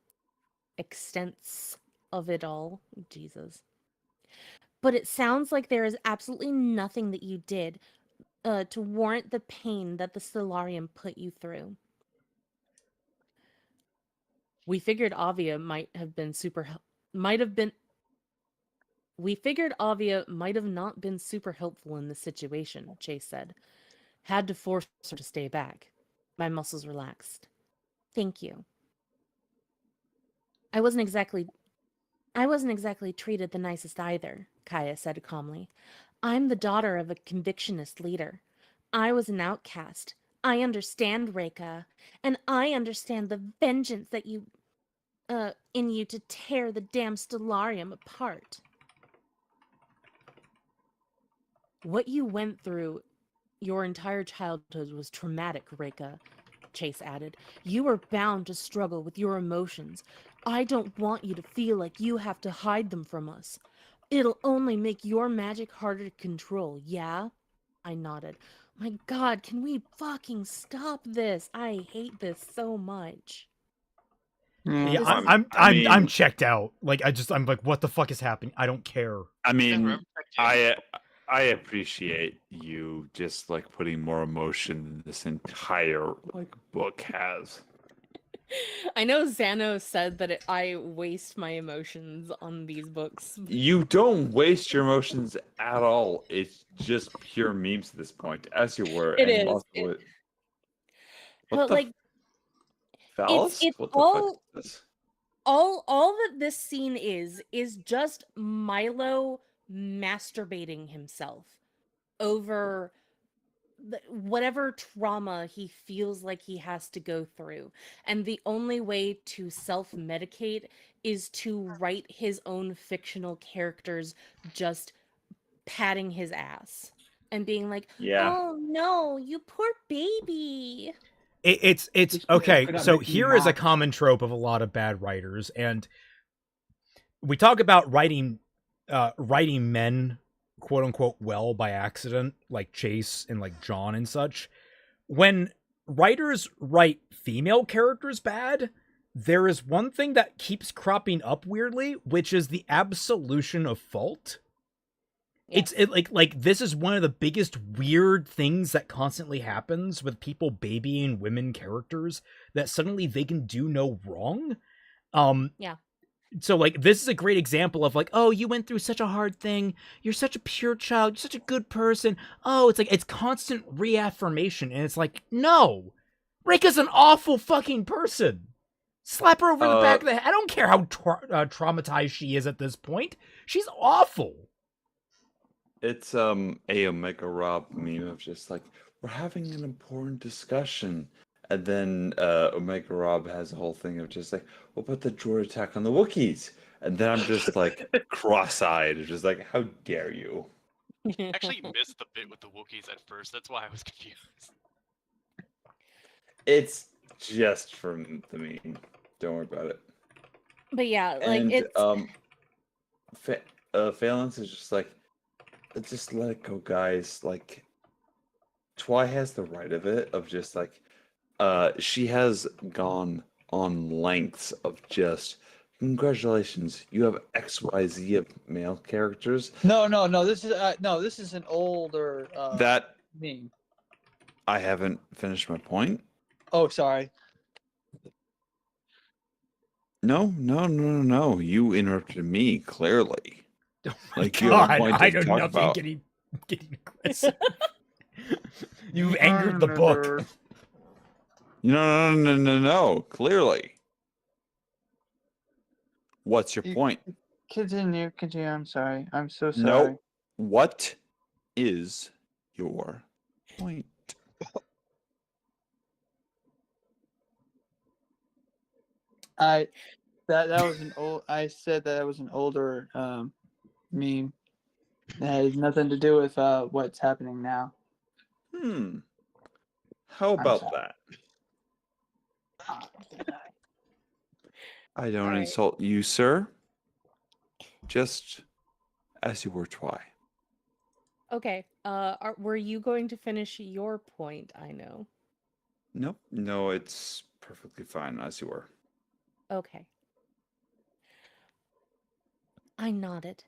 [SPEAKER 2] Jesus. But it sounds like there is absolutely nothing that you did to warrant the pain that the Stellarium put you through. We figured Avia might have not been super helpful in this situation, Chase said. Had to force her to stay back. My muscles relaxed. Thank you. I wasn't exactly treated the nicest either, Kaya said calmly. I'm the daughter of a convictionist leader. I was an outcast. I understand, Reika, and I understand the vengeance that you, in you to tear the damn Stellarium apart. What you went through your entire childhood was traumatic, Reika. Chase added. You are bound to struggle with your emotions. I don't want you to feel like you have to hide them from us. It'll only make your magic harder to control, yeah? I nodded. My god, can we fucking stop this? I hate this so much.
[SPEAKER 1] Yeah,
[SPEAKER 2] This
[SPEAKER 1] I'm checked out. Like I'm like, what the fuck is happening? I don't care.
[SPEAKER 3] I mean, I appreciate you just like putting more emotion than this entire like book has.
[SPEAKER 2] I know Xano said that I waste my emotions on these books.
[SPEAKER 3] You don't waste your emotions at all. It's just pure memes at this point, as you were.
[SPEAKER 2] It
[SPEAKER 3] and
[SPEAKER 2] is.
[SPEAKER 3] What
[SPEAKER 2] But
[SPEAKER 3] the
[SPEAKER 2] like,
[SPEAKER 3] phallus?
[SPEAKER 2] it's
[SPEAKER 3] What the fuck is this?
[SPEAKER 2] all that this scene is just Milo masturbating himself over whatever trauma he feels like he has to go through, and the only way to self-medicate is to write his own fictional characters just patting his ass and being like,
[SPEAKER 3] Yeah.
[SPEAKER 2] oh no, you poor baby.
[SPEAKER 1] It's okay. So here is a common trope of a lot of bad writers, and we talk about writing men, quote unquote, well by accident, like Chase and like John and such. When writers write female characters bad, there is one thing that keeps cropping up weirdly, which is the absolution of fault. Yes. Like this is one of the biggest weird things that constantly happens with people babying women characters, that suddenly they can do no wrong.
[SPEAKER 2] Yeah.
[SPEAKER 1] So like this is a great example of like, oh, you went through such a hard thing, you're such a pure child, you're such a good person. Oh, it's like it's constant reaffirmation, and it's like, no, Rika's an awful fucking person. Slap her over the back of the head. I don't care how traumatized she is at this point. She's awful.
[SPEAKER 3] It's a Omega Rob meme of just like, we're having an important discussion, and then Omega Rob has a whole thing of just like, what about the droid attack on the Wookiees? And then I'm just like cross-eyed, just like, how dare you?
[SPEAKER 6] I actually missed the bit with the Wookiees at first. That's why I was confused.
[SPEAKER 3] It's just from the meme. Don't worry about it.
[SPEAKER 2] But yeah, like
[SPEAKER 3] And
[SPEAKER 2] it's
[SPEAKER 3] Phalance is just like, just let it go, guys. Like, Twy has the right of it, of just like, she has gone on lengths of just, congratulations, you have XYZ of male characters.
[SPEAKER 16] No. This is an older
[SPEAKER 3] That
[SPEAKER 16] meme.
[SPEAKER 3] I haven't finished my point.
[SPEAKER 16] Oh, sorry.
[SPEAKER 3] No. You interrupted me clearly. Like you
[SPEAKER 1] God,
[SPEAKER 3] have a point
[SPEAKER 1] I
[SPEAKER 3] to
[SPEAKER 1] know
[SPEAKER 3] talk
[SPEAKER 1] nothing
[SPEAKER 3] about.
[SPEAKER 1] getting aggressive. You've angered the book.
[SPEAKER 3] No. Clearly. What's your point?
[SPEAKER 16] Continue. I'm sorry. I'm so sorry.
[SPEAKER 3] No. What is your point?
[SPEAKER 16] That was an old. I said that was an older meme. It has nothing to do with what's happening now.
[SPEAKER 3] How about that? I don't insult you, sir. Just as you were, Twy.
[SPEAKER 2] okay. Were you going to finish your point? I know.
[SPEAKER 3] Nope. No, it's perfectly fine as you were.
[SPEAKER 2] Okay. I nodded.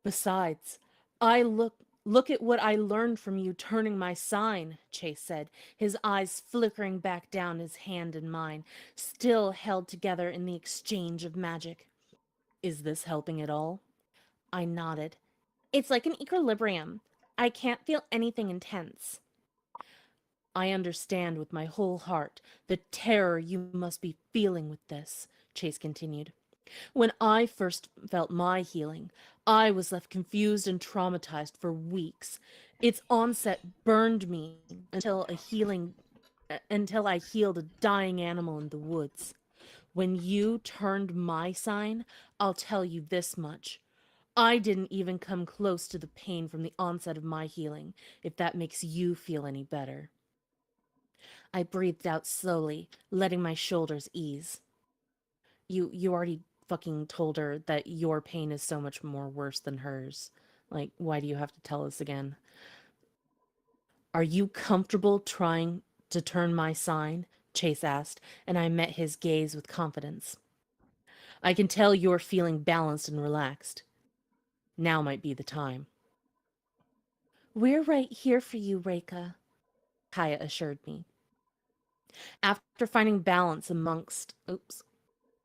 [SPEAKER 2] Besides, I look at what I learned from you turning my sign, Chase said, his eyes flickering back down his hand in mine, still held together in the exchange of magic. Is this helping at all? I nodded. It's like an equilibrium. I can't feel anything intense. I understand with my whole heart the terror you must be feeling with this, Chase continued. When I first felt my healing, I was left confused and traumatized for weeks. Its onset burned me until I healed a dying animal in the woods. When you turned my sign, I'll tell you this much. I didn't even come close to the pain from the onset of my healing, if that makes you feel any better. I breathed out slowly, letting my shoulders ease. You already fucking told her that your pain is so much more worse than hers. Like, why do you have to tell us again? Are you comfortable trying to turn my sign? Chase asked, and I met his gaze with confidence. I can tell you're feeling balanced and relaxed. Now might be the time. We're right here for you, Reika, Kaya assured me. After finding balance amongst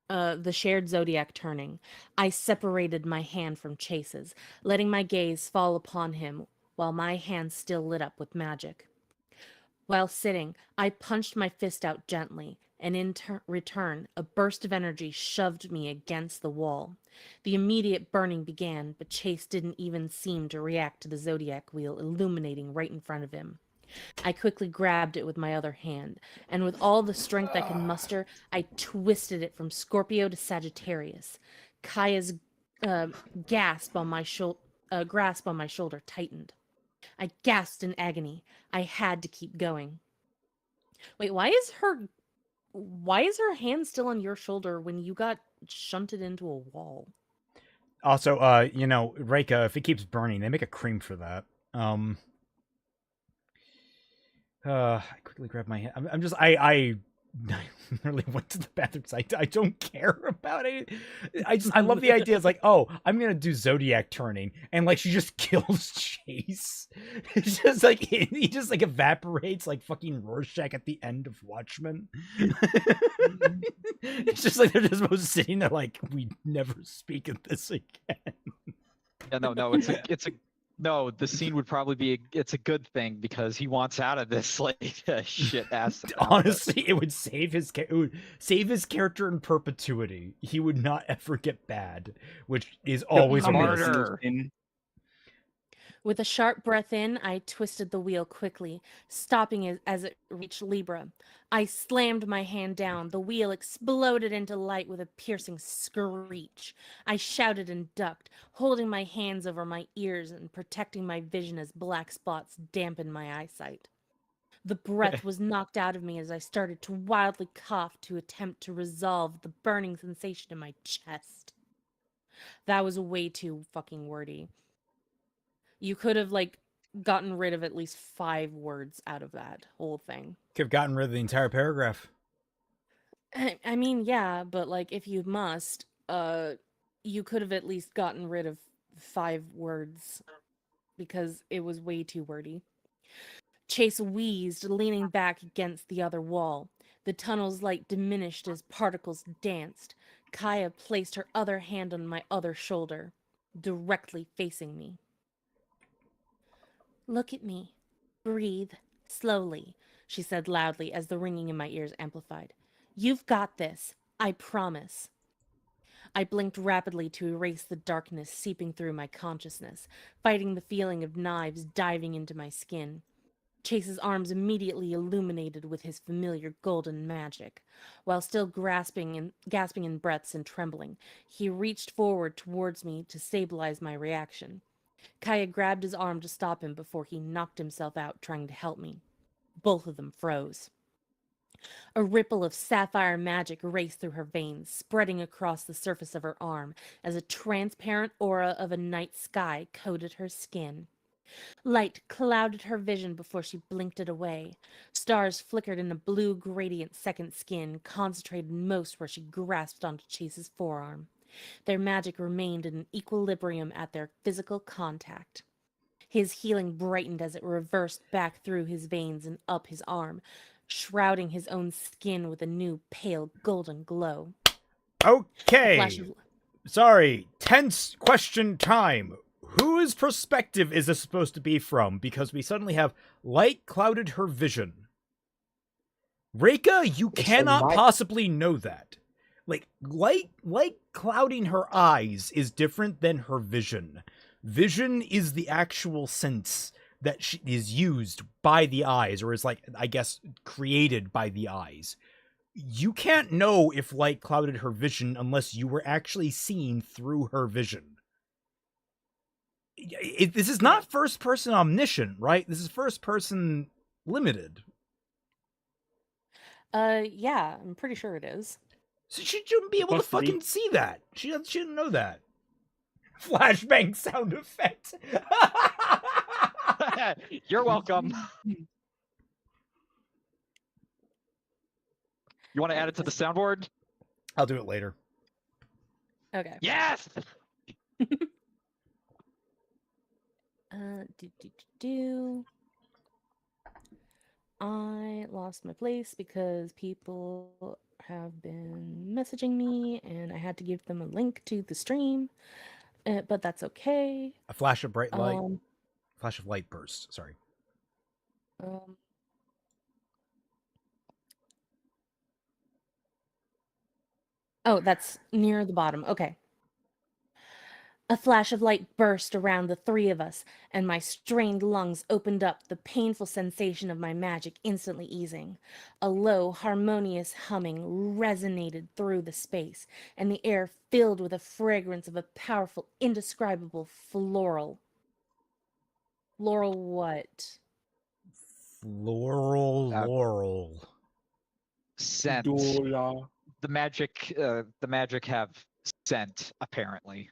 [SPEAKER 2] the shared zodiac turning, I separated my hand from Chase's, letting my gaze fall upon him while my hand still lit up with magic. While sitting, I punched my fist out gently, and in return, a burst of energy shoved me against the wall. The immediate burning began, but Chase didn't even seem to react to the zodiac wheel illuminating right in front of him. I quickly grabbed it with my other hand, and with all the strength I could muster, I twisted it from Scorpio to Sagittarius. Kaya's grasp on my shoulder tightened. I gasped in agony. I had to keep going. Wait, why is her hand still on your shoulder when you got shunted into a wall?
[SPEAKER 1] Also, Reika, if it keeps burning, they make a cream for that. I quickly grabbed my hand. I literally went to the bathroom. I don't care about it. I love the idea. It's like, oh, I'm gonna do zodiac turning, and like she just kills Chase. It's just like he just like evaporates like fucking Rorschach at the end of Watchmen. It's just like they're just both sitting there like, we never speak of this again.
[SPEAKER 5] Yeah, no, it's a no. The scene would probably be it's a good thing because he wants out of this like shit ass.
[SPEAKER 1] Honestly, it would save his character in perpetuity. He would not ever get bad, which is always a
[SPEAKER 5] martyr.
[SPEAKER 2] With a sharp breath in, I twisted the wheel quickly, stopping it as it reached Libra. I slammed my hand down. The wheel exploded into light with a piercing screech. I shouted and ducked, holding my hands over my ears and protecting my vision as black spots dampened my eyesight. The breath was knocked out of me as I started to wildly cough to attempt to resolve the burning sensation in my chest. That was way too fucking wordy. You could have, like, gotten rid of at least 5 words out of that whole thing.
[SPEAKER 1] Could have gotten rid of the entire paragraph.
[SPEAKER 2] I mean, yeah, but, like, if you must, you could have at least gotten rid of 5 words because it was way too wordy. Chase wheezed, leaning back against the other wall. The tunnel's light diminished as particles danced. Kaya placed her other hand on my other shoulder, directly facing me. Look at me. Breathe. Slowly, she said loudly as the ringing in my ears amplified. You've got this. I promise. I blinked rapidly to erase the darkness seeping through my consciousness, fighting the feeling of knives diving into my skin. Chase's arms immediately illuminated with his familiar golden magic. While still gasping in breaths and trembling, he reached forward towards me to stabilize my reaction. Kaya grabbed his arm to stop him before he knocked himself out trying to help me. Both of them froze. A ripple of sapphire magic raced through her veins, spreading across the surface of her arm as a transparent aura of a night sky coated her skin. Light clouded her vision before she blinked it away. Stars flickered in a blue gradient second skin, concentrated most where she grasped onto Chase's forearm. Their magic remained in equilibrium at their physical contact. His healing brightened as it reversed back through his veins and up his arm, shrouding his own skin with a new pale golden glow.
[SPEAKER 1] Okay. Sorry. Tense question time. Whose perspective is this supposed to be from? Because we suddenly have light clouded her vision. Reika, you cannot possibly know that. Like, light clouding her eyes is different than her vision. Vision is the actual sense that is used by the eyes, or is, like, I guess, created by the eyes. You can't know if light clouded her vision unless you were actually seeing through her vision. This is not first-person omniscient, right? This is first-person limited.
[SPEAKER 2] Yeah, I'm pretty sure it is.
[SPEAKER 1] So she shouldn't be able to
[SPEAKER 7] Supposed to be.
[SPEAKER 1] fucking see that. She didn't know that. Flashbang sound effect.
[SPEAKER 5] You're welcome. You want to add it to the soundboard?
[SPEAKER 1] I'll do it later.
[SPEAKER 2] Okay.
[SPEAKER 5] Yes.
[SPEAKER 2] I lost my place because people have been messaging me and I had to give them a link to the stream. But that's okay.
[SPEAKER 1] A flash of bright light.
[SPEAKER 2] Um,
[SPEAKER 1] Flash of light burst. Sorry.
[SPEAKER 2] Oh, that's near the bottom. Okay. A flash of light burst around the three of us, and my strained lungs opened up, the painful sensation of my magic instantly easing. A low, harmonious humming resonated through the space, and the air filled with a fragrance of a powerful, indescribable floral. Floral what?
[SPEAKER 1] Laurel.
[SPEAKER 5] Scent.
[SPEAKER 7] Dola.
[SPEAKER 5] The magic have scent, apparently.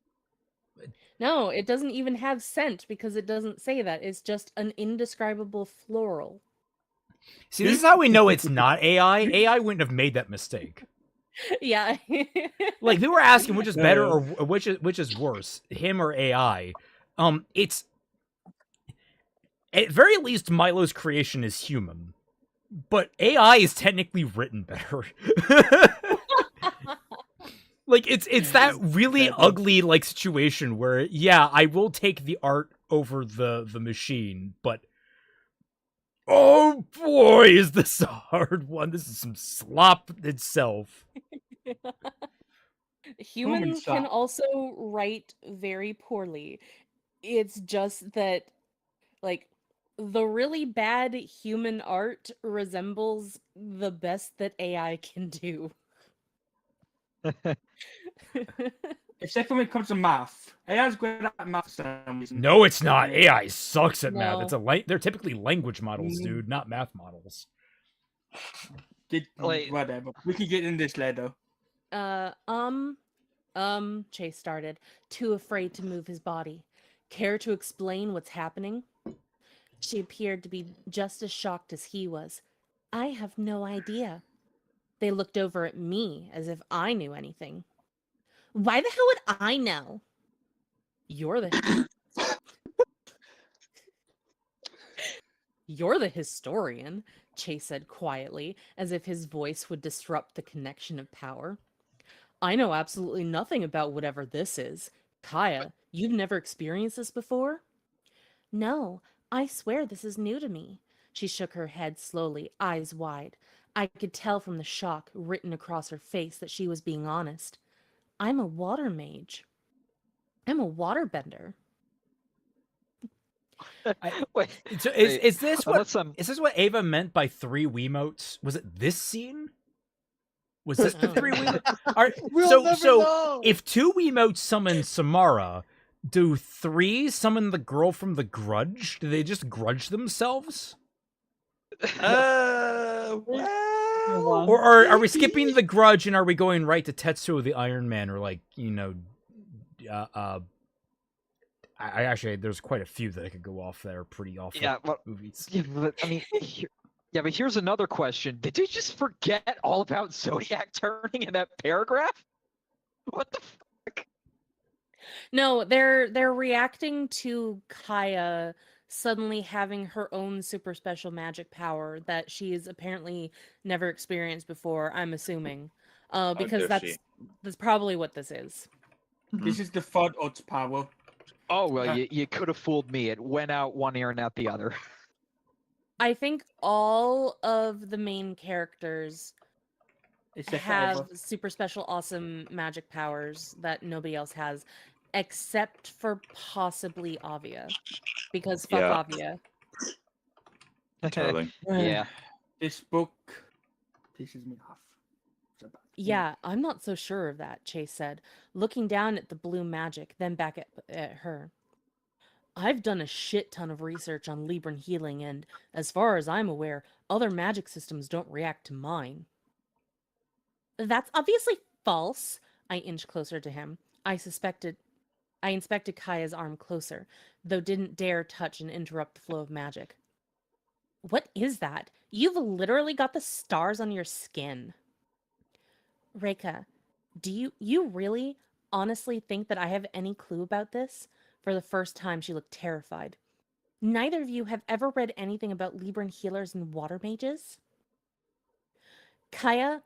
[SPEAKER 2] No, it doesn't even have scent because it doesn't say that. It's just an indescribable floral.
[SPEAKER 1] See, this is how we know it's not AI. AI wouldn't have made that mistake.
[SPEAKER 2] Yeah.
[SPEAKER 1] Like, they were asking which is better or which is worse, him or AI. It's at very least Milo's creation is human, but AI is technically written better. Like, it's that really ugly, like, situation where, yeah, I will take the art over the machine, but oh boy, is this a hard one. This is some slop itself.
[SPEAKER 2] Humans can also write very poorly. It's just that, like, the really bad human art resembles the best that AI can do.
[SPEAKER 7] Except when it comes to math. AI's great at math for some reason.
[SPEAKER 1] No, it's not. AI sucks at math.
[SPEAKER 2] No.
[SPEAKER 1] It's they're typically language models, dude, not math models.
[SPEAKER 7] Whatever. We can get in this later.
[SPEAKER 2] Chase started, too afraid to move his body. Care to explain what's happening? She appeared to be just as shocked as he was. I have no idea. They looked over at me as if I knew anything. Why the hell would I know? You're the You're the historian, Chase said quietly, as if his voice would disrupt the connection of power. I know absolutely nothing about whatever this is. Kaya, you've never experienced this before? No, I swear this is new to me. She shook her head slowly, eyes wide. I could tell from the shock written across her face that she was being honest. I'm a water mage. I'm a waterbender.
[SPEAKER 1] So is this what Ava meant by 3 Wiimotes? Was it this scene? Was this the 3 Wiimotes? So if 2 Wiimotes summon Samara, do 3 summon the girl from The Grudge? Do they just grudge themselves? Or are we skipping The Grudge and are we going right to Tetsuo the Iron Man, or like, you know, I actually, there's quite a few that I could go off that are pretty awful movies.
[SPEAKER 5] Yeah, but I mean, but here's another question: did you just forget all about Zodiac turning in that paragraph? What the fuck?
[SPEAKER 2] No, they're reacting to Kaya suddenly having her own super special magic power that she's apparently never experienced before, I'm assuming. Because that's probably what this is.
[SPEAKER 7] This is the third odds power.
[SPEAKER 5] Oh, well, you could have fooled me. It went out one ear and out the other.
[SPEAKER 2] I think all of the main characters have super special, awesome magic powers that nobody else has, except for possibly Avia. Because fuck Avia.
[SPEAKER 3] Totally.
[SPEAKER 5] Yeah.
[SPEAKER 7] This book pisses me off.
[SPEAKER 2] Yeah, I'm not so sure of that, Chase said, looking down at the blue magic, then back at her. I've done a shit ton of research on Libran healing, and as far as I'm aware, other magic systems don't react to mine. That's obviously false. I inched closer to him. I inspected Kaya's arm closer, though didn't dare touch and interrupt the flow of magic. What is that? You've literally got the stars on your skin. Reika, do you really honestly think that I have any clue about this? For the first time, she looked terrified. Neither of you have ever read anything about Libran healers and water mages? Kaya,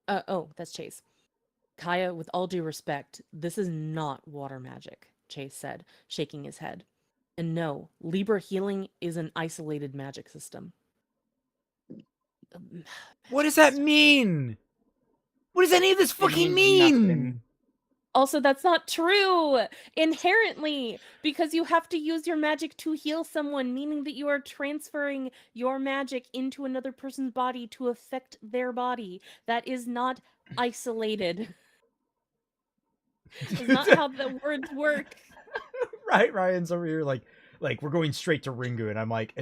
[SPEAKER 2] that's Chase. Kaya, with all due respect, this is not water magic, Chase said, shaking his head. And no, Libra healing is an isolated magic system.
[SPEAKER 1] What does that mean? What does any of this fucking mean?
[SPEAKER 2] Also, that's not true, inherently, because you have to use your magic to heal someone, meaning that you are transferring your magic into another person's body to affect their body. That is not isolated. That's not how the words work.
[SPEAKER 1] Right, Ryan's over here like we're going straight to Ringu, and I'm like,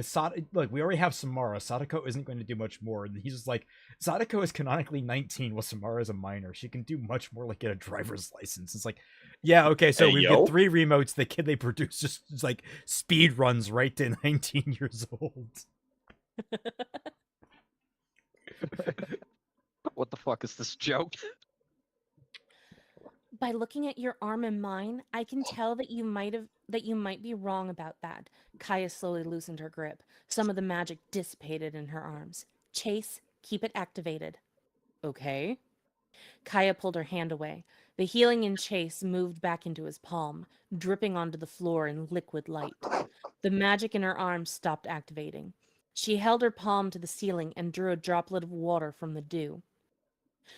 [SPEAKER 1] look, we already have Samara. Sadako isn't going to do much more. And he's just like, Sadako is canonically 19, while Samara is a minor. She can do much more, like get a driver's license. It's like, yeah, okay, so we get 3 remotes. The kid they produce just like speed runs right to 19 years old.
[SPEAKER 5] What the fuck is this joke?
[SPEAKER 2] By looking at your arm and mine, I can tell that you might be wrong about that. Kaya slowly loosened her grip. Some of the magic dissipated in her arms. Chase, keep it activated. Okay. Kaya pulled her hand away. The healing in Chase moved back into his palm, dripping onto the floor in liquid light. The magic in her arms stopped activating. She held her palm to the ceiling and drew a droplet of water from the dew.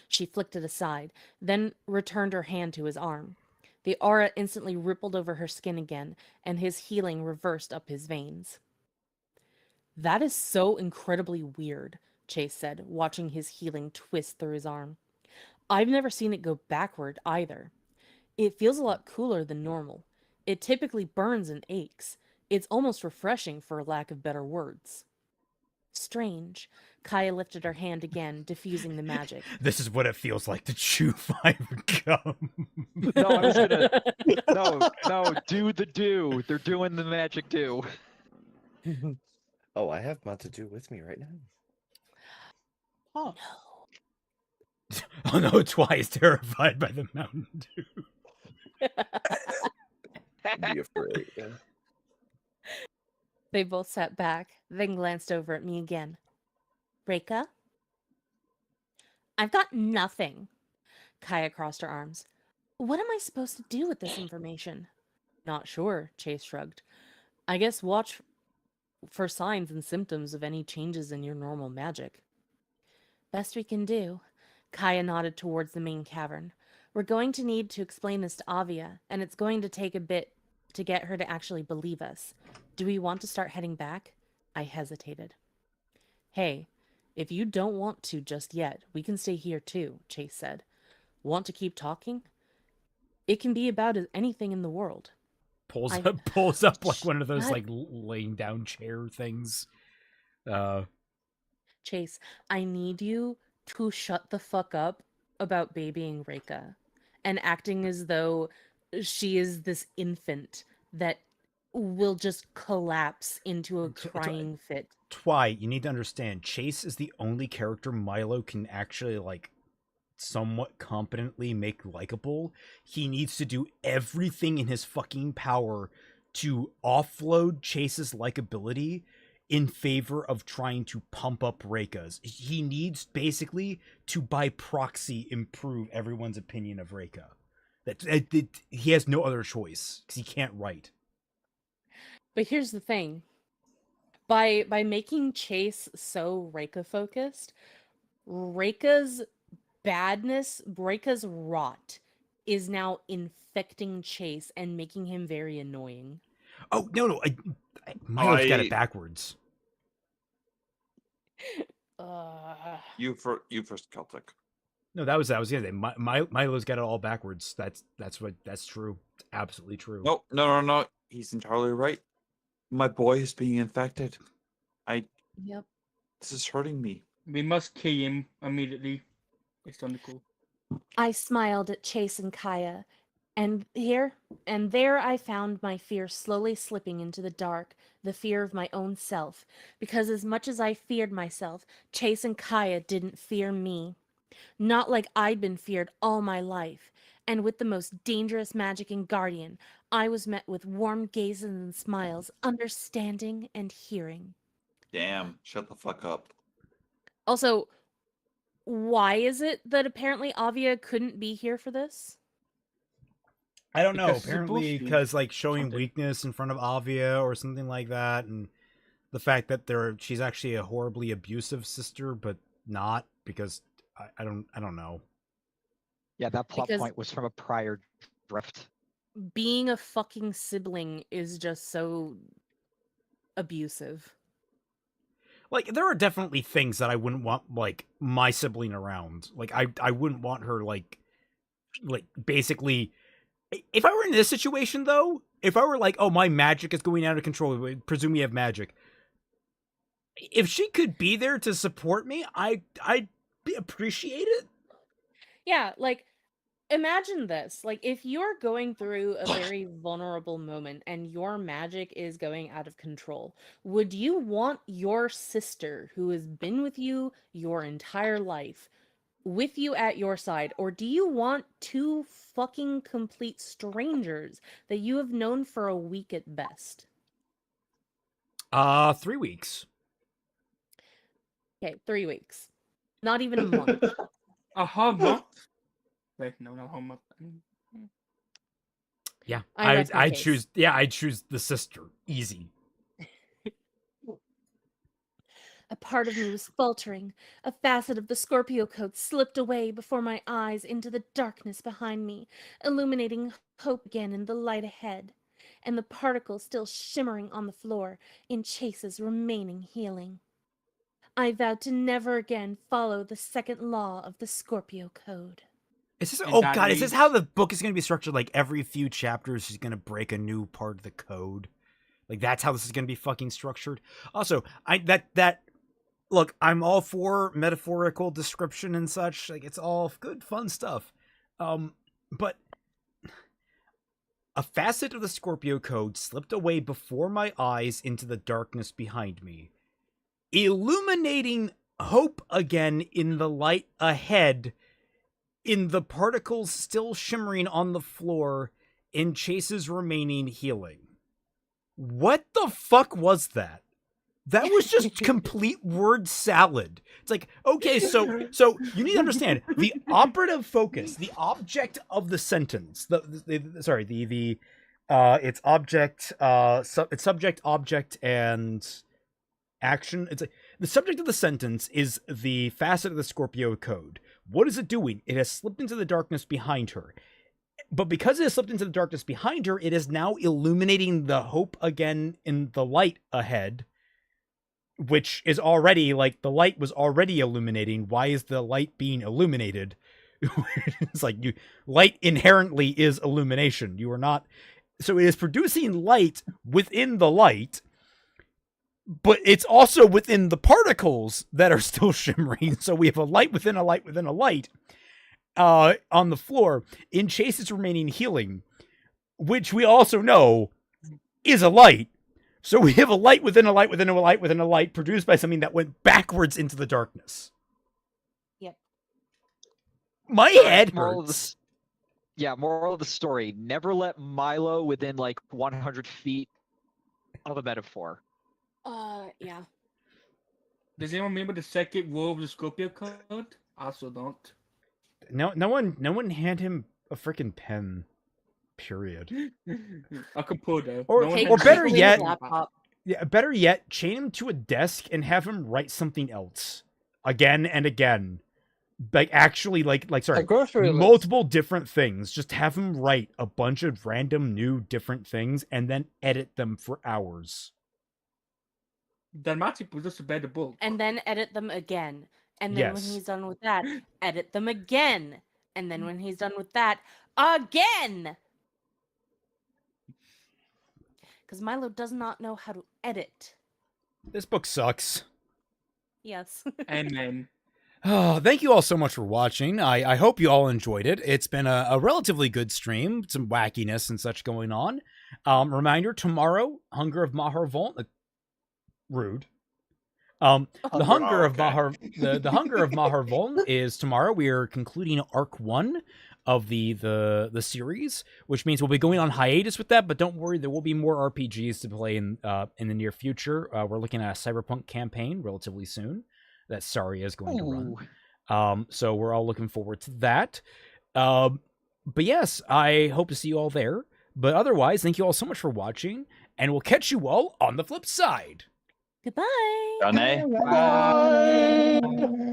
[SPEAKER 2] She flicked it aside, then returned her hand to his arm. The aura instantly rippled over her skin again, and his healing reversed up his veins. That is so incredibly weird, Chase said, watching his healing twist through his arm. I've never seen it go backward either. It feels a lot cooler than normal. It typically burns and aches. It's almost refreshing, for lack of better words. Strange. Kaya lifted her hand again, diffusing the magic.
[SPEAKER 1] This is what it feels like to chew 5 gum.
[SPEAKER 5] No, I was gonna. No, do the do. They're doing the magic do.
[SPEAKER 8] Oh, I have Mountain Dew with me right now.
[SPEAKER 11] Oh.
[SPEAKER 1] Oh no, Twice terrified by the Mountain Dew.
[SPEAKER 8] Be afraid. Yeah.
[SPEAKER 2] They both sat back, then glanced over at me again. Reika? I've got nothing. Kaya crossed her arms. What am I supposed to do with this information? Not sure, Chase shrugged. I guess watch for signs and symptoms of any changes in your normal magic. Best we can do. Kaya nodded towards the main cavern. We're going to need to explain this to Avia, and it's going to take a bit to get her to actually believe us. Do we want to start heading back? I hesitated. Hey, if you don't want to just yet, we can stay here too, Chase said. Want to keep talking? It can be about anything in the world.
[SPEAKER 1] Pulls up like one of those like laying down chair things.
[SPEAKER 2] Chase, I need you to shut the fuck up about babying Reika and acting as though she is this infant that will just collapse into a crying fit.
[SPEAKER 1] You need to understand, Chase is the only character Milo can actually like somewhat competently make likable. He needs to do everything in his fucking power to offload Chase's likability in favor of trying to pump up Reika's. He needs basically to by proxy improve everyone's opinion of Reika. That he has no other choice because he can't write.
[SPEAKER 2] But here's the thing. By making Chase so Reika focused, Reika's badness, Reika's rot is now infecting Chase and making him very annoying.
[SPEAKER 1] Oh no, Milo's got it backwards.
[SPEAKER 3] You first, Celtic.
[SPEAKER 1] No, that was the other thing. Milo's got it all backwards. That's true. It's absolutely true.
[SPEAKER 3] No. He's entirely right. My boy is being infected.
[SPEAKER 2] Yep.
[SPEAKER 3] This is hurting me.
[SPEAKER 7] We must kill him immediately. It's only cool.
[SPEAKER 17] I smiled at Chase and Kaya, and there I found my fear slowly slipping into the dark, the fear of my own self, because as much as I feared myself, Chase and Kaya didn't fear me. Not like I'd been feared all my life. And with the most dangerous magic and guardian, I was met with warm gazes and smiles, understanding and hearing.
[SPEAKER 3] Damn, shut the fuck up.
[SPEAKER 17] Also, why is it that apparently Avia couldn't be here for this?
[SPEAKER 1] I don't know.
[SPEAKER 7] Because it's a
[SPEAKER 1] Apparently,
[SPEAKER 7] bullshit
[SPEAKER 1] because like showing
[SPEAKER 7] something.
[SPEAKER 1] weakness in front of Avia or something like that, and the fact that she's actually a horribly abusive sister, but not because I don't know.
[SPEAKER 5] Yeah, that plot
[SPEAKER 17] Because-
[SPEAKER 5] point was from a prior drift.
[SPEAKER 17] Being a fucking sibling is just so abusive.
[SPEAKER 1] Like there are definitely things that I wouldn't want like my sibling around. Like I wouldn't want her like basically. If I were in this situation though, if I were like, oh, my magic is going out of control, presume you have magic. If she could be there to support me, I'd appreciate it.
[SPEAKER 17] Yeah, like imagine this. Like if you're going through a very vulnerable moment and your magic is going out of control, would you want your sister who has been with you your entire life with you at your side, or do you want two fucking complete strangers that you have known for a week at best?
[SPEAKER 1] 3 weeks.
[SPEAKER 17] Okay, 3 weeks. Not even a month.
[SPEAKER 7] A whole month? Wait, no, not a whole month.
[SPEAKER 1] Yeah,
[SPEAKER 17] I rest my
[SPEAKER 1] I
[SPEAKER 17] case.
[SPEAKER 1] choose. Yeah, I choose the sister. Easy.
[SPEAKER 17] A part of me was faltering. A facet of the Scorpio code slipped away before my eyes into the darkness behind me, illuminating hope again in the light ahead, and the particles still shimmering on the floor in Chase's remaining healing. I vowed to never again follow the second law of the Scorpio code.
[SPEAKER 1] Is this?
[SPEAKER 7] And
[SPEAKER 1] Oh
[SPEAKER 7] that
[SPEAKER 1] god, is this
[SPEAKER 7] means-
[SPEAKER 1] how the book is going to be structured? Like every few chapters, she's going to break a new part of the code. Like that's how this is going to be fucking structured. Also, look, I'm all for metaphorical description and such. Like it's all good, fun stuff. But a facet of the Scorpio code slipped away before my eyes into the darkness behind me, illuminating hope again in the light ahead, in the particles still shimmering on the floor, in Chase's remaining healing. What the fuck was that? That was just complete word salad. It's like, okay, so you need to understand the operative focus, the object of the sentence. It's object, it's subject, object, and action. It's like the subject of the sentence is the facet of the Scorpio code. What is it doing? It has slipped into the darkness behind her. But because it has slipped into the darkness behind her, it is now illuminating the hope again in the light ahead, which is already, like, the light was already illuminating. Why is the light being illuminated? It's like, light inherently is illumination. You are not... So it is producing light within the light, but it's also within the particles that are still shimmering. So we have a light within a light within a light on the floor in Chase's remaining healing, which we also know is a light. So we have a light within a light within a light within a light produced by something that went backwards into the darkness.
[SPEAKER 17] Yep.
[SPEAKER 1] My head hurts.
[SPEAKER 5] Moral of the story: never let Milo within like 100 feet of a metaphor.
[SPEAKER 17] Yeah.
[SPEAKER 7] Does anyone remember the second rule of the Scorpio code? I also don't.
[SPEAKER 1] No one hand him a freaking pen. Period.
[SPEAKER 7] A computer.
[SPEAKER 1] Or,
[SPEAKER 7] No one
[SPEAKER 1] or
[SPEAKER 7] has
[SPEAKER 1] better
[SPEAKER 7] a
[SPEAKER 1] yet,
[SPEAKER 7] laptop.
[SPEAKER 1] better yet, chain him to a desk and have him write something else again and again. Like actually, sorry,
[SPEAKER 10] grocery list.
[SPEAKER 1] multiple different things. Just have him write a bunch of random new different things and then edit them for hours.
[SPEAKER 7] That might be just a better book.
[SPEAKER 17] And then edit them again. And then when
[SPEAKER 1] Yes.
[SPEAKER 17] he's done with that, edit them again. And then when he's done with that, again! Because Milo does not know how to edit.
[SPEAKER 1] This book sucks.
[SPEAKER 17] Yes.
[SPEAKER 7] Amen.
[SPEAKER 1] Oh, thank you all so much for watching. I hope you all enjoyed it. It's been a relatively good stream, some wackiness and such going on. Reminder, tomorrow, Hunger of Mahar rude. The Hunger of Mahar Voln is tomorrow. We are concluding Arc 1 of the series, which means we'll be going on hiatus with that, but don't worry, there will be more RPGs to play in the near future. We're looking at a Cyberpunk campaign relatively soon that Saria is going to run. So we're all looking forward to that. But yes, I hope to see you all there. But otherwise, thank you all so much for watching, and we'll catch you all on the flip side.
[SPEAKER 17] Goodbye.
[SPEAKER 10] Done, eh?
[SPEAKER 12] Bye.